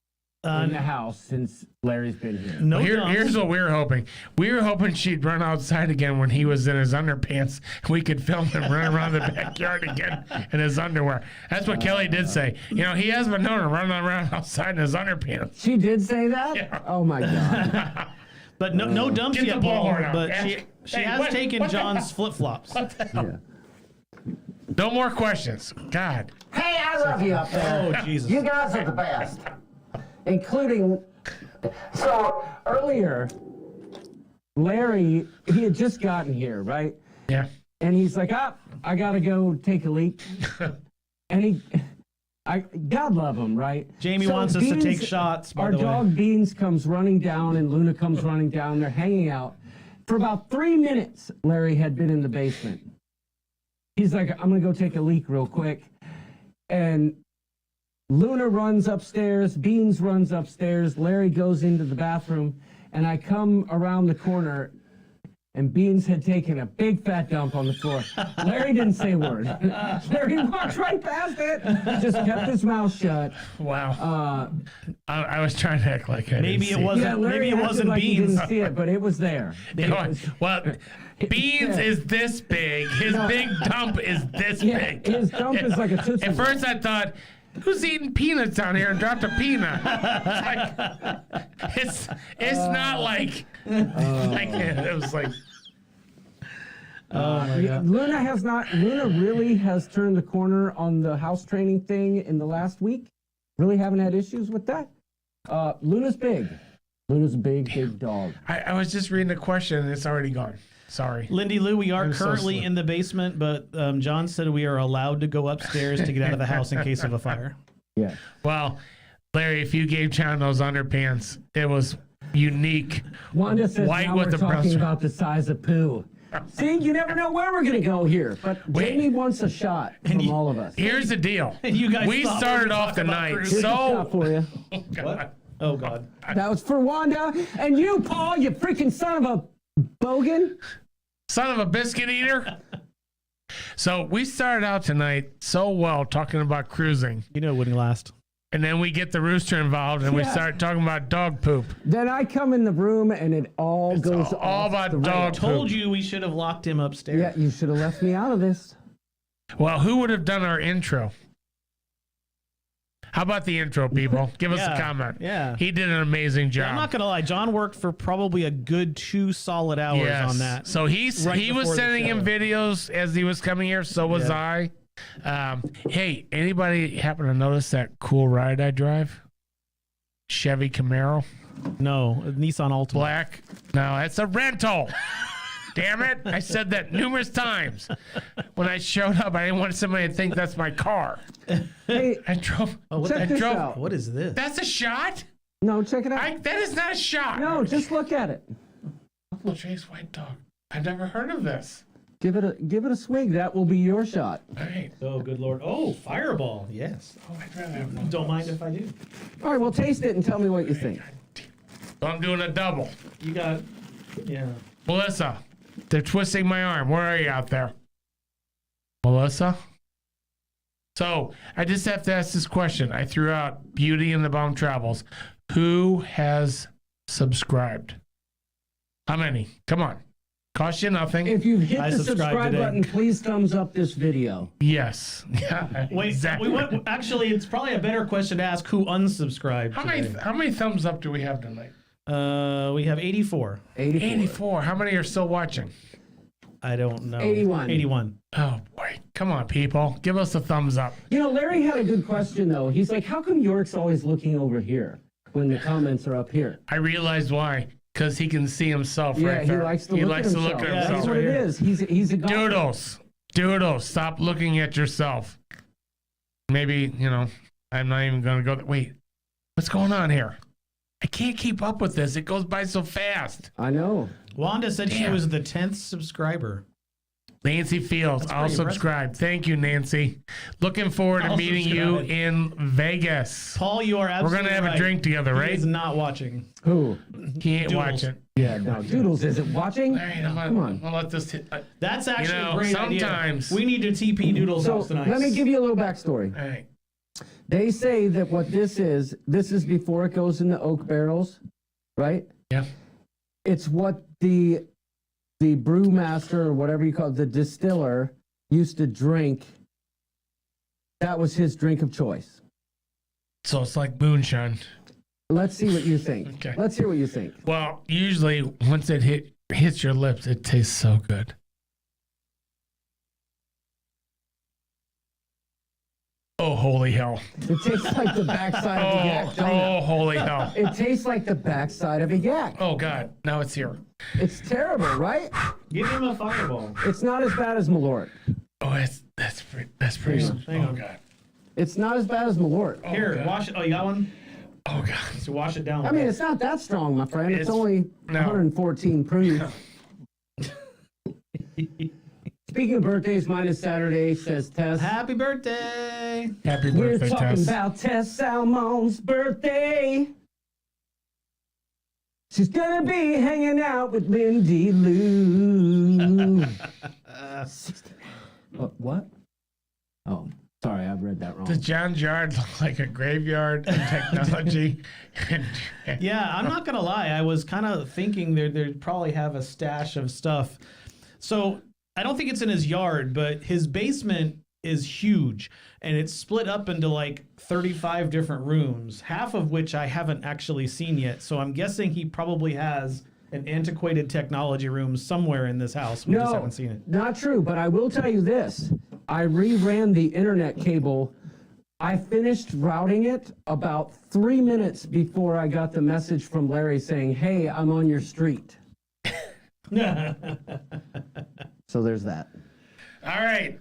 in the house since Larry's been here. No, here's what we were hoping. We were hoping she'd run outside again when he was in his underpants. We could film him run around the backyard again in his underwear. That's what Kelly did say. You know, he has been known to run around outside in his underpants. She did say that? Yeah. Oh, my God. But no dumps yet, Paul. But she has taken John's flip-flops. Yeah. No more questions. God. Hey, I love you up there. Oh, Jesus. You guys are the best. Including, so earlier, Larry, he had just gotten here, right? Yeah. And he's like, I got to go take a leak. And God love him, right? Jamie wants us to take shots, by the way. Our dog Beans comes running down and Luna comes running down. They're hanging out. For about 3 minutes, Larry had been in the basement. He's like, I'm going to go take a leak real quick. And Luna runs upstairs. Beans runs upstairs. Larry goes into the bathroom. And I come around the corner, and Beans had taken a big fat dump on the floor. Larry didn't say a word. Larry walked right past it. Just kept his mouth shut. Wow. I was trying to act like I maybe didn't it wasn't. Yeah, Larry maybe it wasn't like Beans. He didn't see it, but it was there. Well, Beans is this big. His big dump is this big. His dump is like a Tootsie At first I thought, who's eating peanuts down here and dropped a peanut? It's not like it was like. Oh my God. Luna really has turned the corner on the house training thing in the last week. Really haven't had issues with that. Luna's big. Luna's a big dog. I was just reading a question and it's already gone. Sorry. Lindy Lou, we are currently in the basement, but John said we are allowed to go upstairs to get out of the house in case of a fire. Yeah. Well, Larry, if you gave John those underpants, it was unique. Wanda says white now with we're the talking breast. about the size of poo. See, you never know where we're gonna go here. But Jamie wants a shot from all of us. Here's the deal. And you guys we thought started were off the talking about night cruising. Here's a shot for you. What? Oh, God. That was for Wanda and you, Paul. You freaking son of a bogan. Son of a biscuit eater. So we started out tonight so well talking about cruising. You know it wouldn't last. And then we get the rooster involved and we start talking about dog poop. Then I come in the room and it all goes all off about the dog rails. poop. Told you we should have locked him upstairs. Yeah, you should have left me out of this. Well, who would have done our intro? How about the intro, people? Give us a comment. Yeah. He did an amazing job. I'm not going to lie. John worked for probably a good 2 solid hours on that. So he was sending him videos as he was coming here. So was I. Hey, anybody happen to notice that cool ride I drive? Chevy Camaro. No, Nissan Altima. Black. No, it's a rental. Damn it. I said that numerous times. When I showed up, I didn't want somebody to think that's my car. Hey, I drove. check this out. What is this? That's a shot? No, check it out. That is not a shot. No, just look at it. Buffalo Trace White Dog. I've never heard of this. Give it a swig. That will be your shot. All right. Oh, good Lord. Oh, Fireball. Yes. Oh, I'd rather have one. Don't mind if I do. All right, well, taste it and tell me what you think. So I'm doing a double. You got, yeah. Melissa, they're twisting my arm. Where are you out there? Melissa? So I just have to ask this question. I threw out Beauty and the Bomb Travels. Who has subscribed? How many? Come on. Cost you nothing. If you've hit I the subscribed subscribe today. button, please thumbs up this video. Yes. Yeah, Wait, exactly. actually, it's probably a better question to ask who unsubscribed. How many thumbs up do we have tonight? We have 84. 84. How many are still watching? I don't know. 81. 81. Oh, boy. Come on, people. Give us a thumbs up. You know, Larry had a good question, though. He's like, how come York's always looking over here when the comments are up here? I realized why. Because he can see himself right there. He likes to look at himself. himself. That's what it is. He's a golfer. Doodles, stop looking at yourself. Maybe, I'm not even going to go. Wait, what's going on here? I can't keep up with this. It goes by so fast. I know. Wanda said she was the 10th subscriber. Nancy Fields, I'll subscribe. Thank you, Nancy. Looking forward to meeting you in Vegas. Paul, you are absolutely We're going to have a drink together, right? He's not watching. Who? He ain't Doodles. watching. Yeah, no. Doodles isn't watching. All right, Come on. I'll let this hit. That's actually a great sometimes. idea. We need to TP Doodles So house tonight. let me give you a little backstory. All right. They say that what this is before it goes in the oak barrels, right? Yeah. It's what the brewmaster or whatever you call it, the distiller used to drink. That was his drink of choice. So it's like moonshine. Let's see what you think. Okay. Let's hear what you think. Well, usually once it hits your lips, it tastes so good. Oh, holy hell. It tastes like the backside of a yak. don't it? Oh, holy hell. It tastes like the backside of a yak. Oh, God. Now it's here. It's terrible, right? Give him a Fireball. It's not as bad as Malort. Oh, that's pretty. Hang on. Oh, God. It's not as bad as Malort. Here, God. wash it. Oh, you got one? Oh, God. So wash it down. I mean, it's not that strong, my friend. It's only no. 114 proof. Speaking of birthdays, mine is Saturday, says Tess. Happy birthday. Happy We're birthday, talking Tess. about Tess Salmon's birthday. She's gonna be hanging out with Lindy Lou. 60. What? Oh, sorry, I read that wrong. Does John Jard look like a graveyard in technology? Yeah, I'm not gonna lie. I was kind of thinking they'd probably have a stash of stuff. So I don't think it's in his yard, but his basement is huge, and it's split up into like 35 different rooms, half of which I haven't actually seen yet. So I'm guessing he probably has an antiquated technology room somewhere in this house. We just haven't seen it. Not true, but I will tell you this. I reran the internet cable. I finished routing it about 3 minutes before I got the message from Larry saying, hey, I'm on your street. So there's that. All right.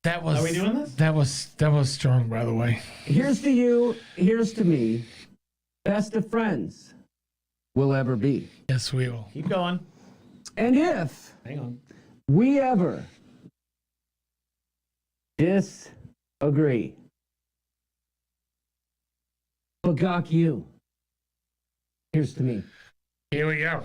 That was. Are we doing this? That was strong, by the way. Here's to you, here's to me. Best of friends will ever be. Yes, we will. Keep going. And if Hang on. we ever disagree, Bagak you, here's to me. Here we go.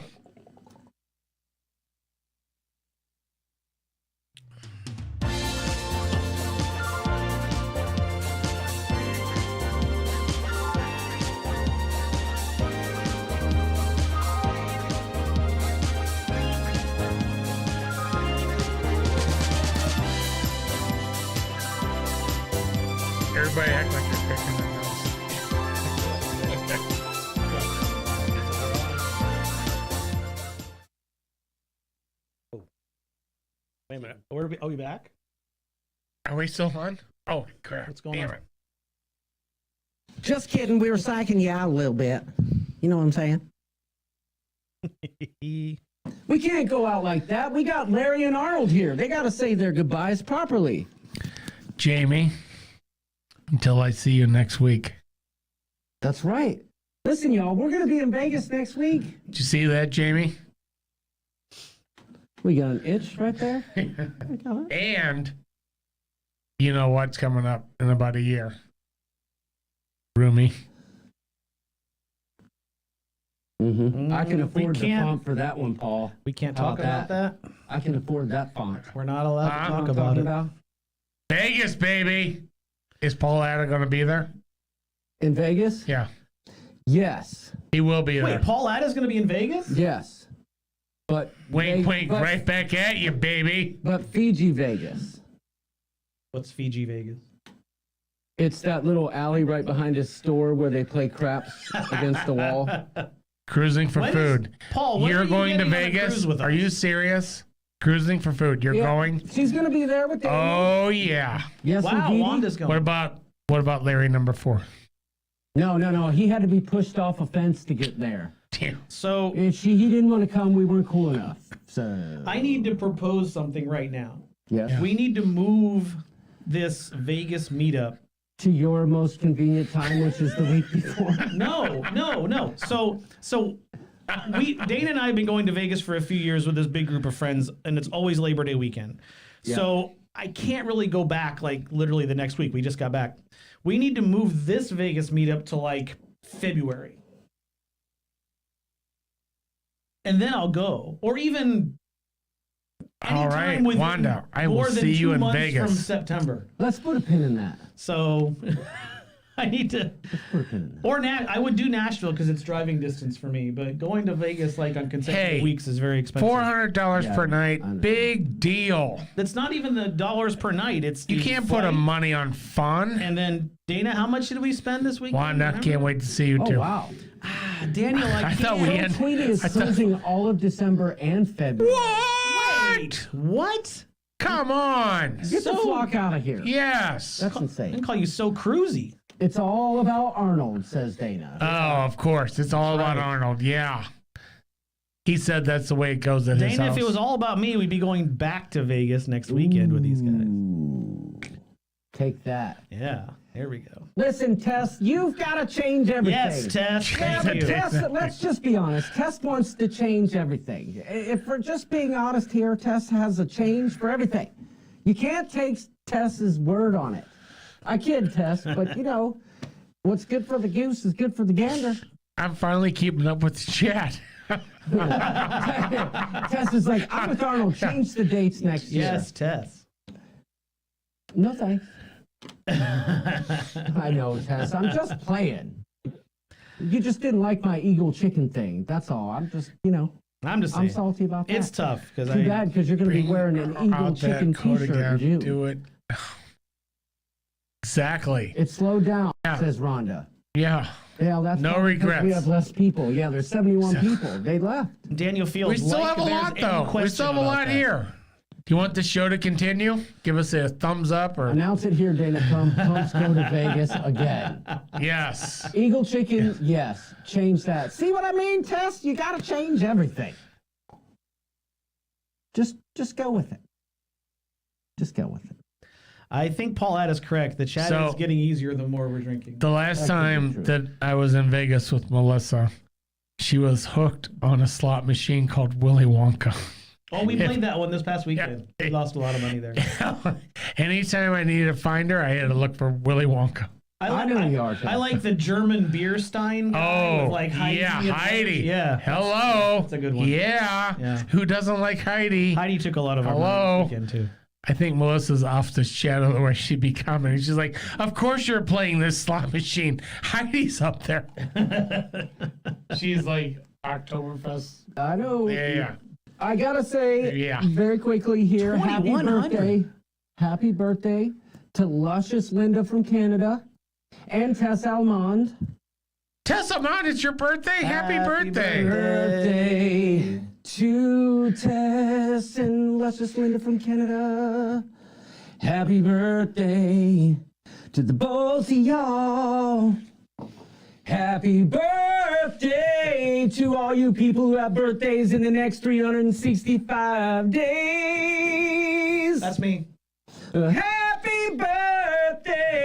Everybody act like they're picking their nose. Wait a minute. Where are we? Oh, you back? Are we still on? Oh, crap. What's going Damn on? it. Just kidding. We were psyching you out a little bit. You know what I'm saying? We can't go out like that. We got Larry and Arnold here. They got to say their goodbyes properly. Jamie, until I see you next week. That's right. Listen, y'all, we're going to be in Vegas next week. Did you see that, Jamie? We got an itch right there. And you know what's coming up in about a year? Roomy. I can afford the font for that one, Paul. We can't talk about that. I can afford that font. We're not allowed to talk What I'm about talking it. Vegas, baby. Is Paul Adder going to be there? In Vegas? Yeah. Yes. He will be there. Wait, Paul Adda's going to be in Vegas? Yes. But wink, wink, right back at you, baby. But Fiji Vegas. What's Fiji Vegas? It's that little alley right behind his store where they play craps against the wall. Cruising for food. Paul, when you're are you going to getting on a Vegas? cruise with us? Are you serious? Cruising for food. You're going? She's going to be there with Daniel. Oh, yeah. Yes, wow, indeed. Wanda's going. What about Larry number 4? No. He had to be pushed off a fence to get there. Damn. So he didn't want to come. We weren't cool enough. So I need to propose something right now. yes. We need to move this Vegas meetup. To your most convenient time, which is the week before. No. So Dana and I have been going to Vegas for a few years with this big group of friends, and it's always Labor Day weekend. Yeah. So I can't really go back like literally the next week. We just got back. We need to move this Vegas meetup to like February. And then I'll go. Or even All right, anytime within Wanda, I will more than see 2 you in months Vegas. from September. Let's put a pin in that. So I need to. Put a pin in that. Or I would do Nashville because it's driving distance for me. But going to Vegas like on consecutive weeks is very expensive. $400 per night. Big deal. That's not even the dollars per night. It's You the can't put flight. money on fun. And then Dana, how much did we spend this week? Wanda, can't wait to see you Oh, too. wow. Daniel, I thought we had. Tweety is closing all of December and February. What? What? Come on. Get the flock out of here. Yes. That's I insane. call you so cruisy. It's all about Arnold, says Dana. Oh, of course. It's all about Arnold. Yeah. He said that's the way it goes at his Dana, house. if it was all about me, we'd be going back to Vegas next weekend with these guys. Ooh. Take that. Yeah, there we go. Listen, Tess, you've got to change everything. Yes, Tess. Yeah, Thank but you. Tess, let's just be honest. Tess wants to change everything. If we're just being honest here, Tess has a change for everything. You can't take Tess's word on it. I kid, Tess, but you know, what's good for the goose is good for the gander. I'm finally keeping up with the chat. Tess is like, I'm with Arnold. Change the dates next year. Yes, Tess. No thanks. I know, Tess. I'm just playing. You just didn't like my Eagle chicken thing. That's all. I'm just, you know. I'm just saying. I'm salty about that. It's tough because Too bad because you're going to be wearing an Eagle Out that chicken coat T-shirt again. in June. Do it. Exactly. It slowed down, Yeah. says Rhonda. Yeah. Yeah, that's No probably because regrets. We have less people. Yeah, there's 71 people. They left. Daniel feels We still like have a there's lot, any though. We question still have a about lot that. here. Do you want the show to continue? Give us a thumbs up or Announce it here, Dana. Pumps go to Vegas again. yes. Eagle chicken, yes. Change that. See what I mean, Tess? You got to change everything. Just go with it. Just go with it. I think Paul Add is correct. The chat So- is getting easier the more we're drinking. The last That could be time true. that I was in Vegas with Melissa, she was hooked on a slot machine called Willy Wonka. Oh, we played that one this past weekend. We lost a lot of money there. Anytime I needed to find her, I had to look for Willy Wonka. I like the German beer stein guy with like Heidi. Yeah, Heidi. Yeah. Hello. That's a good one. Yeah. Who doesn't like Heidi? Heidi took a lot of our money this weekend too. I think Melissa's off the shadow the way she'd be commenting. She's like, of course you're playing this slot machine. Heidi's up there. She's like, Oktoberfest. I know. Yeah. I gotta say, very quickly here, happy birthday to luscious Linda from Canada and Tess Almond. Tess Almond, it's your birthday. Happy birthday. Birthday to Tess and luscious Linda from Canada. Happy birthday to the both of y'all. Happy birthday to all you people who have birthdays in the next 365 days. That's me. Happy birthday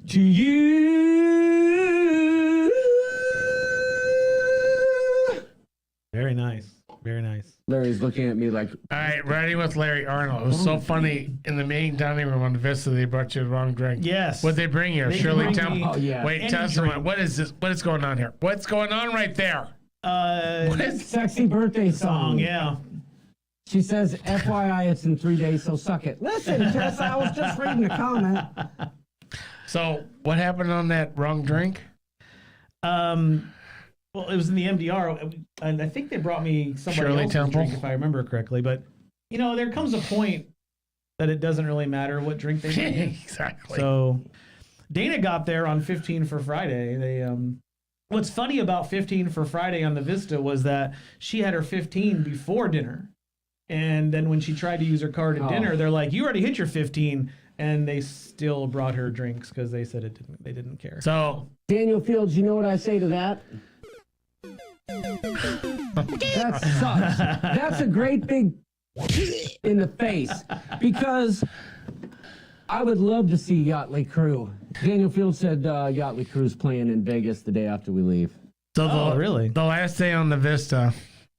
to you. Very nice. Very nice. Larry's looking at me like... All right, ready with Larry Arnold. It was so funny. In the main dining room on the Vista, they brought you the wrong drink. Yes. What'd they bring you? Shirley Temple? Oh, yeah. Wait, tell us what is this? What is going on here? What's going on right there? Sexy birthday song. Yeah. She says, FYI, it's in 3 days, so suck it. Listen, Tess, I was just reading the comment. So, what happened on that wrong drink? Well, it was in the MDR, and I think they brought me somebody Shirley else's Temple? drink, if I remember correctly. But, you know, there comes a point that it doesn't really matter what drink they bring. Exactly. So, Dana got there on 15 for Friday. They, what's funny about 15 for Friday on the Vista was that she had her 15 before dinner. And then when she tried to use her card at dinner, they're like, you already hit your 15. And they still brought her drinks because they said they didn't care. So, Daniel Fields, you know what I say to that? That sucks. That's a great big in the face, because I would love to see Yachtly Crew. Daniel Fields said Yachtly Crew's playing in Vegas the day after we leave. So really? The last day on the Vista,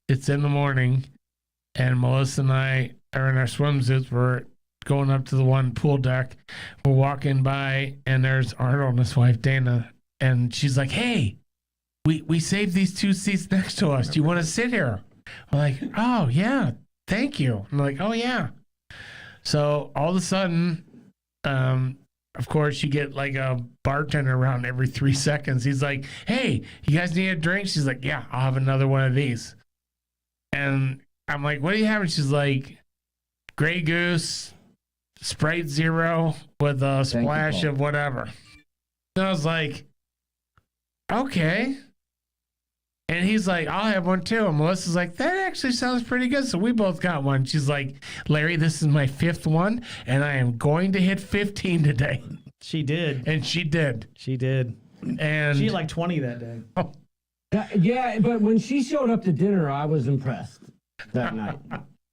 it's in the morning, and Melissa and I are in our swimsuits. We're going up to the one pool deck. We're walking by, and there's Arnold and his wife, Dana, and she's like, hey, we saved these 2 seats next to us. Do you want to sit here? I'm like, oh, yeah, thank you. I'm like, oh, yeah. So all of a sudden, of course, you get like a bartender around every 3 seconds. He's like, hey, you guys need a drink? She's like, yeah, I'll have another one of these. And I'm like, what do you have? And she's like, Grey Goose, Sprite Zero with a splash of whatever. And I was like, okay. And he's like, I'll have one too. And Melissa's like, that actually sounds pretty good. So we both got one. She's like, Larry, this is my 5th one, and I am going to hit 15 today. She did. And she did. She did. And she had like 20 that day. Oh. Yeah, but when she showed up to dinner, I was impressed that night.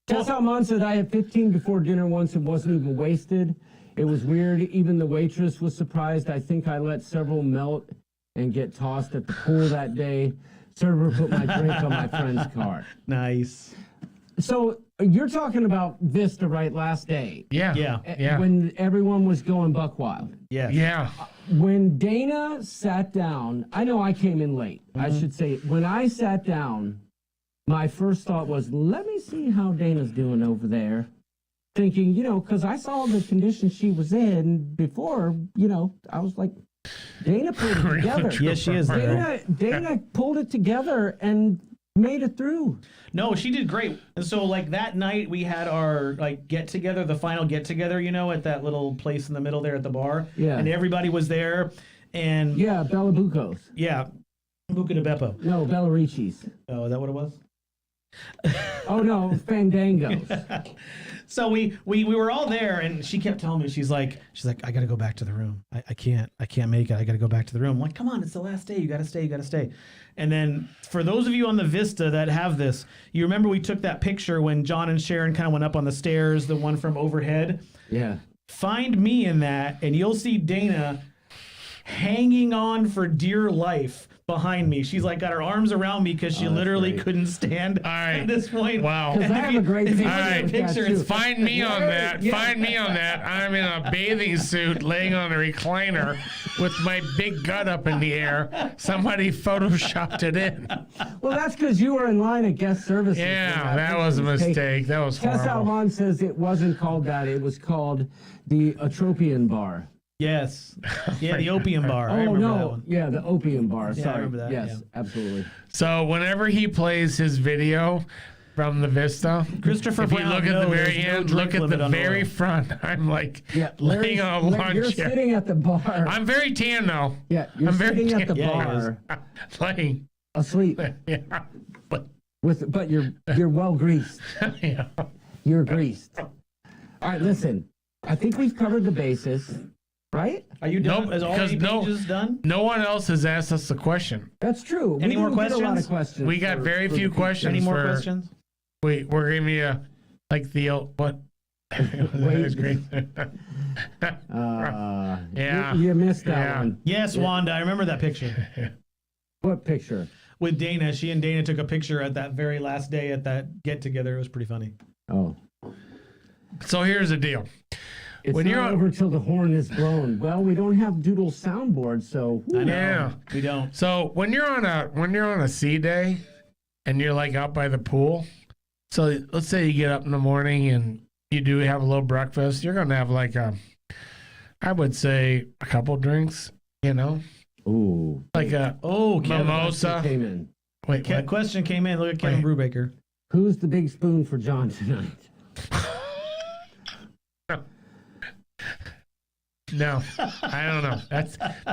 Tess Almond said I had 15 before dinner once and wasn't even wasted. It was weird. Even the waitress was surprised. I think I let several melt and get tossed at the pool that day. Server put my drink on my friend's card. Nice. So you're talking about Vista, right? Last day. Yeah. When everyone was going buck wild. Yeah. Yeah. When Dana sat down, I know I came in late. I should say, when I sat down, my first thought was, let me see how Dana's doing over there. Thinking, because I saw the condition she was in before, I was like, Dana pulled it together. Yes, she is. Dana pulled it together and made it through. No, she did great. And so, like, that night we had our get together, the final get together, at that little place in the middle there at the bar. Yeah. And everybody was there. And yeah, Bella Bucos. Yeah, Buca de Beppo. No, Bella Ricci's. Oh, is that what it was? Oh no, Fandangos. So we were all there, and she kept telling me, she's like, I gotta go back to the room. I can't make it. I gotta go back to the room. I'm like, come on, it's the last day. You gotta stay. And then for those of you on the Vista that have this, you remember we took that picture when John and Sharon kind of went up on the stairs, the one from overhead. Yeah. Find me in that, and you'll see Dana hanging on for dear life behind me. She's like got her arms around me because she literally couldn't stand at this point. Wow. Because I have a great if you All look at right. the picture, it's Find me on that. Yeah. Find me on that. I'm in a bathing suit laying on a recliner with my big gut up in the air. Somebody photoshopped it in. Well, that's because you were in line at guest services. Yeah, that was a mistake. That was Tess horrible. Almond says it wasn't called that. It was called the Atropian Bar. Yes. Yeah, the opium bar. I Oh, remember that no. one. Yeah, the Opium Bar. Yeah, I Sorry. remember that, Yes, yeah. absolutely. So whenever he plays his video from the Vista, Christopher if you Brown look at the knows very there's no end, drink look at limit the on very oil. front. I'm like Yeah, laying on a lawn you're chair. sitting at the bar. I'm very tan though. Yeah, you're I'm very sitting at the tan. bar Laying. asleep, Yeah. But but you're well greased. yeah. You're greased. All right, listen. I think we've covered the bases, right? Are you done? Nope, Is all because eight pages done? no one else has asked us the question. That's true. Any we more didn't get a lot of questions? questions. We got very for few the people. questions. Any more for- questions? We're giving me a like the what? That is great. Yeah. You missed that Yeah. one. Yes, Wanda, I remember that picture. What picture? With Dana. She and Dana took a picture at that very last day at that get together. It was pretty funny. Oh. So here's the deal. It's When not you're on- over till the horn is blown. Well, we don't have Doodle soundboard, so I know. Yeah. We don't. So when you're on a sea day and you're like out by the pool, so let's say you get up in the morning and you do have a little breakfast, you're gonna have like I would say a couple drinks, you know, ooh, like a Oh, Kevin. mimosa. came in. Wait, what? Question came in. Look at Kevin Brubaker. Who's the big spoon for John tonight? No, I don't know.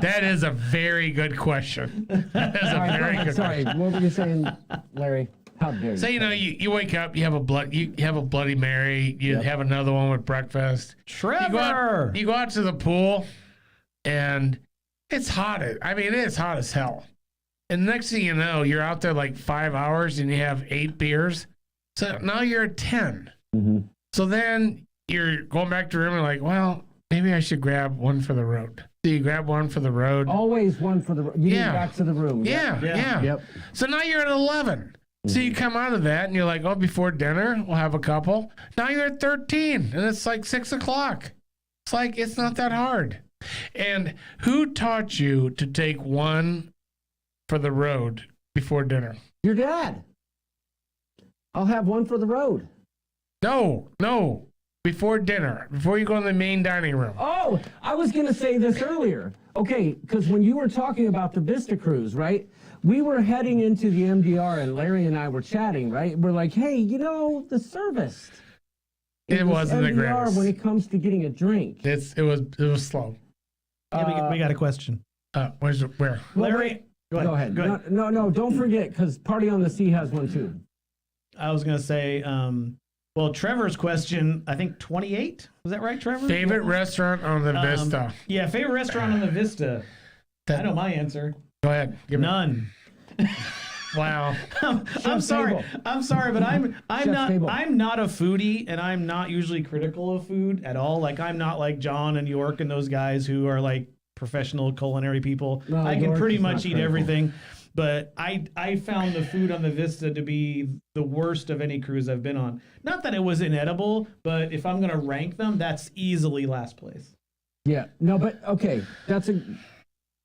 That is a very good question. That is a All right, very good sorry, question. what were you saying, Larry? How dare you? So you wake up, you have a Bloody Mary, you have another one with breakfast. Trevor! You go out to the pool, and it's hot. I mean, it's hot as hell. And next thing you know, you're out there like 5 hours, and you have 8 beers. So now you're at 10. Mm-hmm. So then you're going back to your room and like, well, maybe I should grab one for the road. So you grab one for the road. Always one for the. You Yeah. get back to the room. Yeah. Yep. So now you're at 11. So you come out of that and you're like, oh, before dinner, we'll have a couple. Now you're at 13 and it's like 6 o'clock. It's like, it's not that hard. And who taught you to take one for the road before dinner? Your dad. I'll have one for the road. No. Before dinner, before you go in the main dining room. Oh, I was going to say this earlier. Okay, because when you were talking about the Vista Cruise, right? We were heading into the MDR and Larry and I were chatting, right? We're like, hey, you know, the service. It wasn't the MDR greatest. when it comes to getting a drink. It was slow. Yeah, we got a question. Where? Larry, Go ahead. No, don't forget, because Party on the Sea has one too. I was going to say, well, Trevor's question, I think 28. Was that right, Trevor? Favorite restaurant on the Vista? Yeah, favorite restaurant on the Vista. I know my answer. Go ahead. Give me. None. Wow. I'm sorry. Table. I'm sorry, but I'm Table. not a foodie, and I'm not usually critical of food at all. Like I'm not like John and York and those guys who are like professional culinary people. No, I can York pretty is not much eat critical. everything, but I found the food on the Vista to be the worst of any cruise I've been on. Not that it was inedible, but if I'm gonna rank them, that's easily last place. Yeah. No, but okay.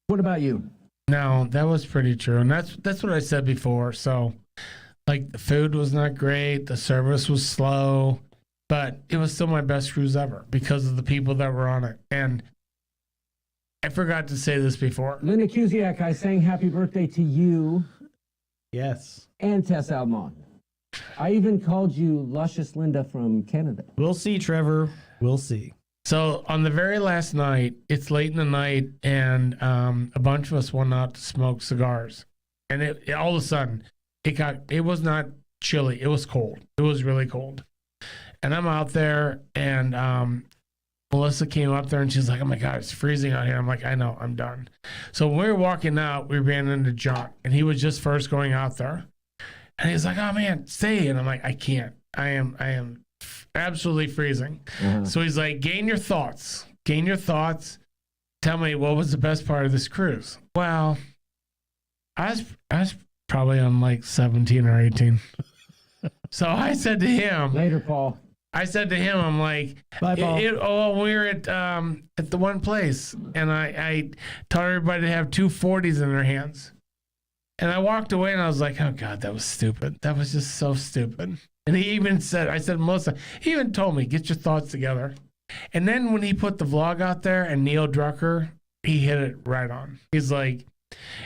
What about you? No, that was pretty true. And that's what I said before. So like the food was not great, the service was slow, but it was still my best cruise ever because of the people that were on it. And I forgot to say this before. Linda Cusiak, I sang happy birthday to you Yes. and Tess Almond. I even called you Luscious Linda from Canada. We'll see, Trevor. We'll see. So on the very last night, it's late in the night, and a bunch of us went out to smoke cigars. And it all of a sudden, it was not chilly. It was cold. It was really cold. And I'm out there, and Melissa came up there, and she's like, oh, my God, it's freezing out here. I'm like, I know, I'm done. So when we were walking out, we ran into John, and he was just first going out there. And he's like, oh, man, stay. And I'm like, I can't. I am absolutely freezing. So he's like, gain your thoughts. tell me, what was the best part of this cruise? Well, I was probably on like 17 or 18. So I said to him, Later, Paul. I said to him, I'm like, Bye, Paul. we were at the one place, and I told everybody to have 240s in their hands. And I walked away, and I was like, oh, God, that was stupid. That was just so stupid. And he even said, I said, Melissa, he even told me, get your thoughts together. And then when he put the vlog out there and Neil Drucker, he hit it right on. He's like,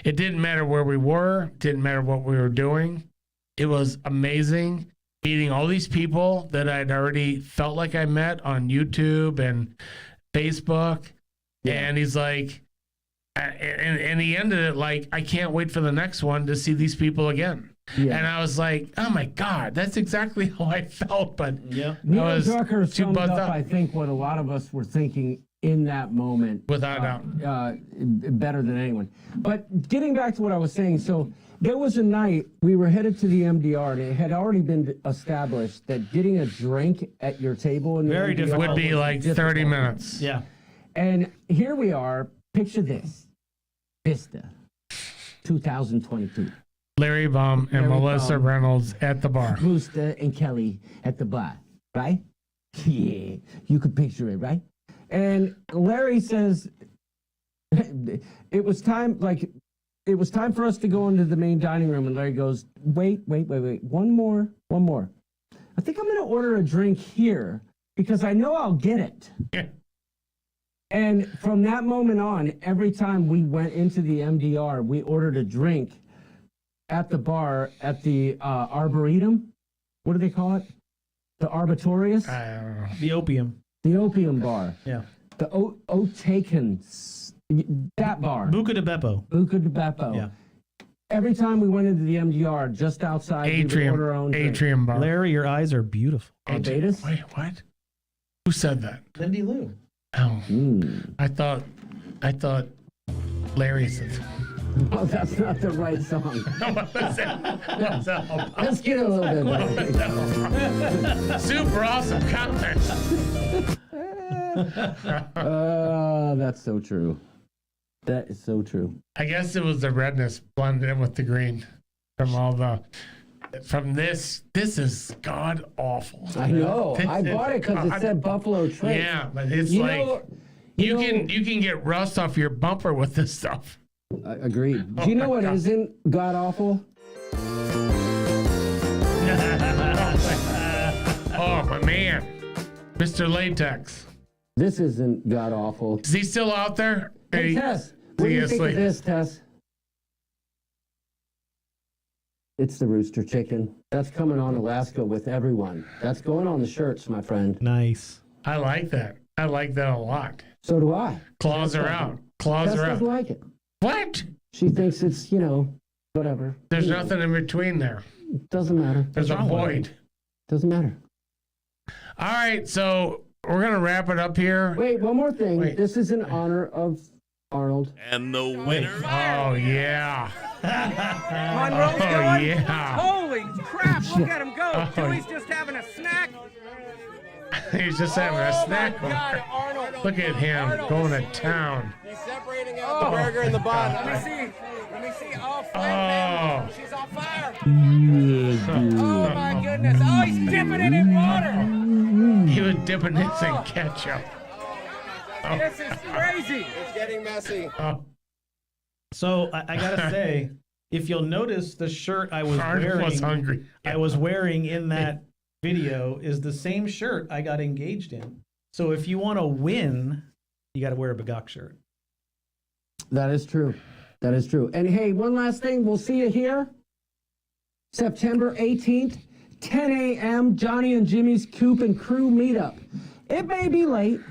it didn't matter where we were, didn't matter what we were doing. It was amazing meeting all these people that I'd already felt like I met on YouTube and Facebook. Yeah. And he's like, and he ended it like, I can't wait for the next one to see these people again. Yeah. And I was like, oh my God, that's exactly how I felt. But Neil Drucker summed up, I think, what a lot of us were thinking in that moment. Without doubt. Better than anyone. But getting back to what I was saying, so there was a night we were headed to the MDR, and it had already been established that getting a drink at your table in the Very MDR difficult. Would be like 30 minutes. Yeah. And here we are. Picture this. Vista, 2022. Larry Baum and Melissa Reynolds at the bar. Brewster and Kelly at the bar, right? Yeah, you could picture it, right? And Larry says it was time for us to go into the main dining room, and Larry goes, wait, one more. I think I'm going to order a drink here because I know I'll get it. Yeah. And from that moment on, every time we went into the MDR, we ordered a drink at the bar at the Arboretum. What do they call it? The Arbitorius? I don't know. The Opium. The Opium Bar. Yeah. The Outtakes. That bar. Buca de Beppo. Buca de Beppo. Yeah. every time we went into the MDR, just outside, we would order our own drink. Atrium bar. Larry, your eyes are beautiful. Barbados? Wait, what? Who said that? Lindy Lou. Oh, I thought Larry said. Oh, that's not the right song. Let's get a little bit better. Super awesome comment. That's so true. That is so true. I guess it was the redness blended in with the green from this. This is god awful. I know. I bought it because it said Buffalo Trace. Yeah, but it's you can get rust off your bumper with this stuff. Agreed. Do you know what isn't god awful? Oh my man, Mr. Latex. This isn't god awful. Is he still out there? Hey, Tess, what do you think of this, Tess? It's the rooster chicken. That's coming on Alaska with everyone. That's going on the shirts, my friend. Nice. I like that. I like that a lot. So do I. Claws are out. Claws Tess are out. doesn't like it. What? She thinks it's, whatever. There's nothing in between there. Doesn't matter. There's a void. Doesn't matter. All right, so we're going to wrap it up here. Wait, one more thing. Wait. This is in honor of Arnold. And the winner. Oh, yeah. Monroe's going. Yeah. Holy crap, look at him go. Dewey's just having a snack. He's just having a snack. God, Arnold. Look at him going to town. He's separating out the burger and the bun. Let me see. Oh, man. She's on fire. Oh, my goodness. Oh, he's dipping it in water. He was dipping this in ketchup. This is crazy. It's getting messy. So I gotta say, if you'll notice, the shirt I was wearing in that video is the same shirt I got engaged in. So if you want to win, you got to wear a Bagok shirt. That is true. That is true. And hey, one last thing. We'll see you here September 18th, 10 a.m. Johnny and Jimmy's Coop and Crew meetup. It may be late.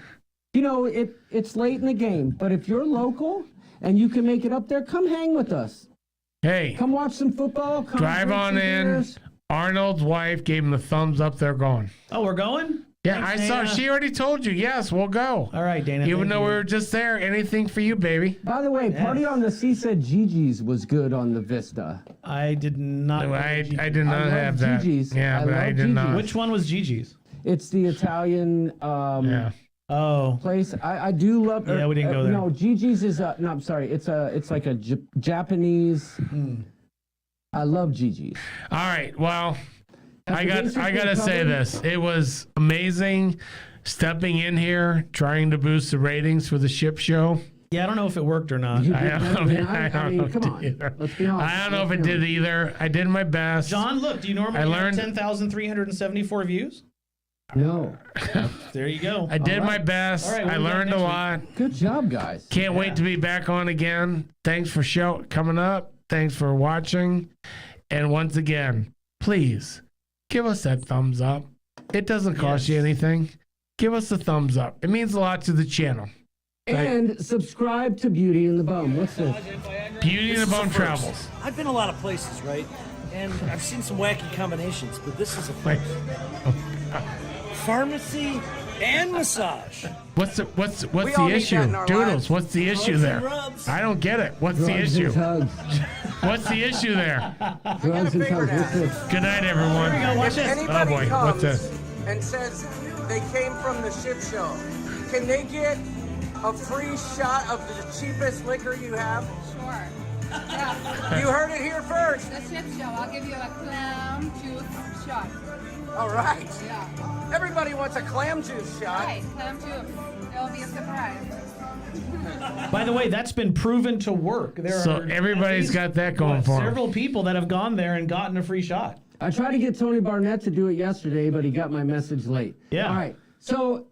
It's late in the game. But if you're local and you can make it up there, come hang with us. Hey. Come watch some football. Come drive on in. Beers. Arnold's wife gave him the thumbs up. They're going. Oh, we're going? Yeah, Thanks, I saw. She already told you. Yes, we'll go. All right, Dana. Even though we were just there, anything for you, baby. By the way, Party on the Sea said Gigi's was good on the Vista. I did not. I did not have that. Gigi's. Yeah, but I did not. Which one was Gigi's? It's the Italian. Oh, place. I do love. Yeah, we didn't go there. No, Gigi's is no. I'm sorry. It's like a Japanese. I love Gigi's. All right. Well, I basically gotta say covered- this. It was amazing stepping in here, trying to boost the ratings for the ship show. Yeah, I don't know if it worked or not. I don't know if come it on. did either. Let's be honest. I don't know if it did either. I did my best. John, look, do you normally I have learned- 10,374 views? No. There you go. I did my best. All right, I we'll be back learned a next week. lot. Good job, guys. Can't wait to be back on again. Thanks for coming up. Thanks for watching. And once again, please give us that thumbs up. It doesn't cost you anything. Give us a thumbs up. It means a lot to the channel. And subscribe to Beauty and the Bum. What's this? Beauty and the Bone Travels. I've been a lot of places, right? And I've seen some wacky combinations, but this is a Wait. pharmacy and massage. What's the all need issue? that in our Doodles, lives. what's the issue Hugs there? and rubs. I don't get it. What's the Drugs issue? and tugs. What's the issue there? Drugs and tugs. What's this? Good night, everyone. Here we go. Watch If this. anybody Oh boy, comes what's this? and says they came from the ship show, can they get a free shot of the cheapest liquor you have? Sure. Yeah. You heard it here first. The ship show. I'll give you a clam juice shot. All right. Yeah. Everybody wants a clam juice shot. Right, clam juice. It'll be a surprise. By the way, that's been proven to work. There So are everybody's at got that going for 'em. several people that have gone there and gotten a free shot. I tried to get Tony Barnett to do it yesterday, but he got my message late. Yeah. All right. So,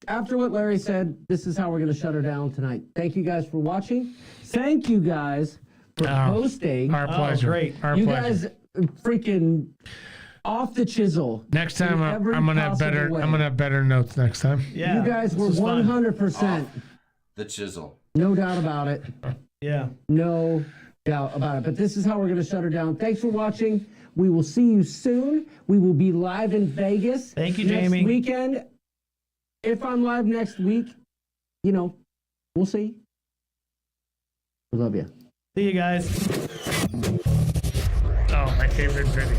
after what Larry said, this is how we're going to shut her down tonight. Thank you guys for watching. Thank you guys for hosting. Our pleasure. great. Our You pleasure. guys freaking off the chisel. Next time in every I'm gonna have possible better. way. I'm gonna have better notes next time. Yeah. You guys were this was fun. 100%. The chisel. No doubt about it. Yeah. No doubt about it. But this is how we're going to shut her down. Thanks for watching. We will see you soon. We will be live in Vegas. Thank you, next Jamie. weekend. If I'm live next week, we'll see. I love you. See you guys. Oh, my favorite video.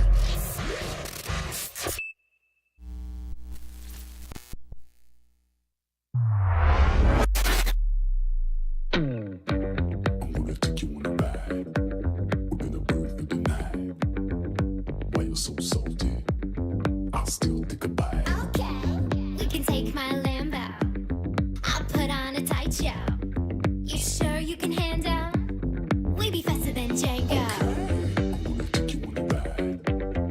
So salty, I'll still take a bite. Okay, you can take my Lambo. I'll put on a tight show. You sure you can handle? We be faster than Django. I'm gonna take you on a ride.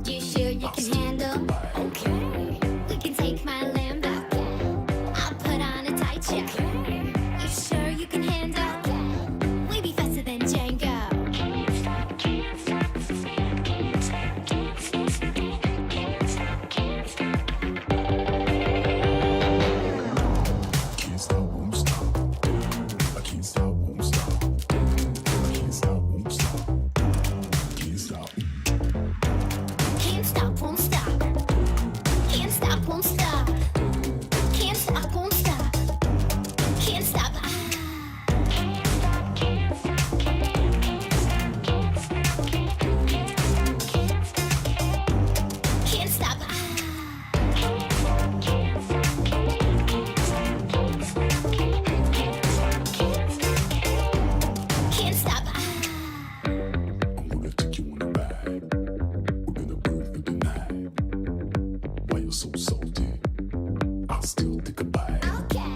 You sure you can handle? Okay. We can take my Lambo. I'll put on a tight show. You sure you can handle? We be faster than Django. Can't stop, won't stop. I can't stop, won't stop. I can't stop, won't stop. Can't stop. Can't stop, won't stop. Can't stop, won't stop. Can't stop, won't stop. Can't stop. Can't stop. Can't stop. I'm gonna take you on a ride. We're gonna burn through the night. Why you're so salty? I'll still take a bite. Okay.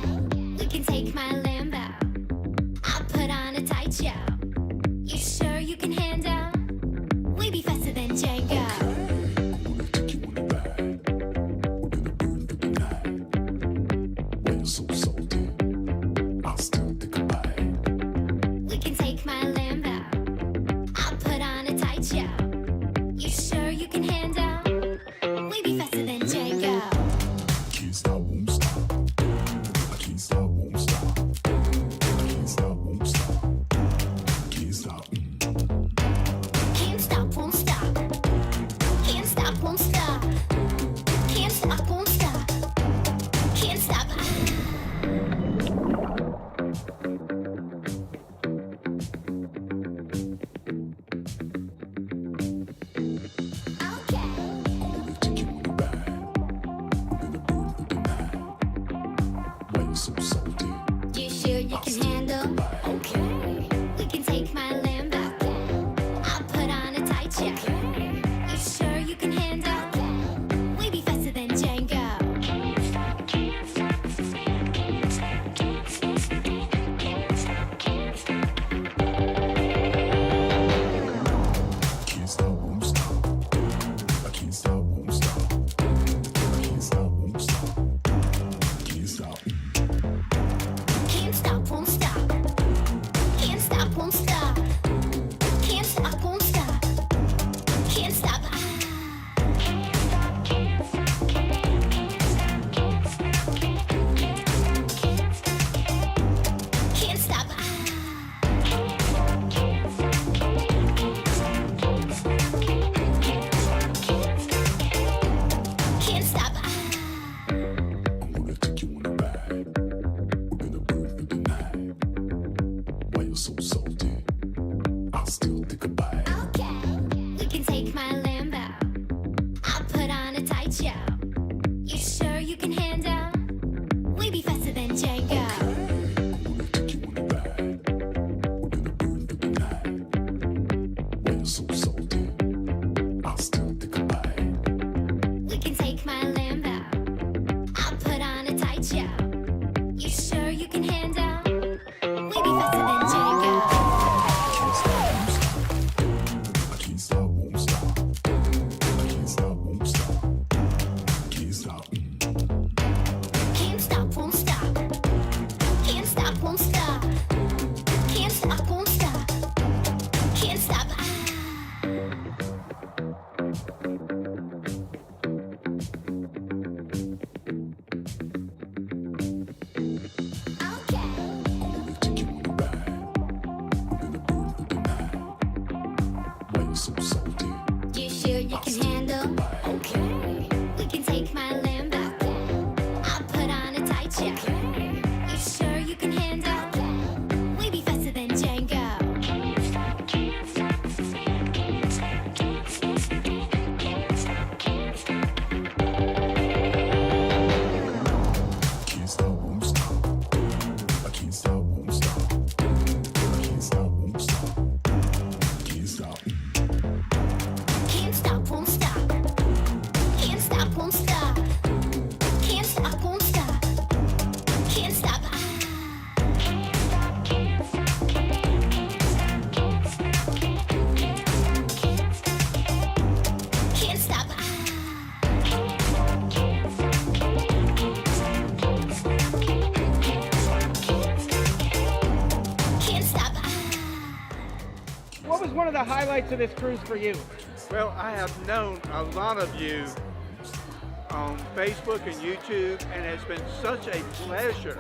We can take my Lambo. I'll put on a tight show. You sure you can handle? We be faster than Django. I'm gonna take you on a ride. We're gonna burn through the night. Why you're so salty? I'll still take a bite. We can take my Lambo. I'll put on a tight show. You sure you can handle? We be faster than Django. Can't stop, won't stop. I can't stop, won't stop. I can't stop, won't stop. Can't stop. Can't stop, won't stop. Can't stop, won't stop. Can't stop, won't stop. Can't stop. Okay. I'm gonna take you on a ride. We're gonna burn through the night. Why you so salty? You sure you can handle? Okay. We can take my Lambo. I'll put on a tight show. You sure you can handle? We be faster than Django. Can't stop, won't stop. I can't stop, won't stop. I can't stop, won't stop. Can't stop. Can't stop, won't stop. Can't stop, won't stop. Can't stop, won't stop. Can't stop. Can't stop. Can't stop. I'm gonna take you on a ride. We're gonna burn through the night. Why you so salty? I'll still take a bite. Okay. We can take my Lambo. I'll put on a tight show. You sure you can handle? We be faster than Django. I'm gonna take you on a ride. We're gonna burn through the night. Why you so salty? I'll still take a bite. We can take my Lambo. I'll put on a tight show. You sure you can handle? We be faster than Django. Can't stop, won't stop. I can't stop, won't stop. I can't stop, won't stop. Can't stop. Can't stop, won't stop. Can't stop, won't stop. Can't stop, won't stop. Can't stop. the highlights of this cruise for you? Well, I have known a lot of you on Facebook and YouTube, and it's been such a pleasure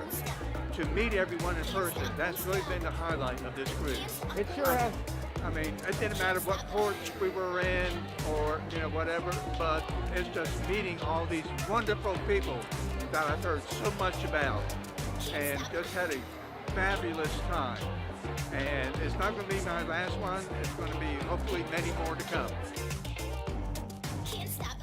to meet everyone in person. That's really been the highlight of this cruise. It sure has. I mean, it didn't matter what ports we were in or, whatever, but it's just meeting all these wonderful people that I've heard so much about and just had a fabulous time. And it's not going to be my last one. It's going to be hopefully many more to come. Can't stop.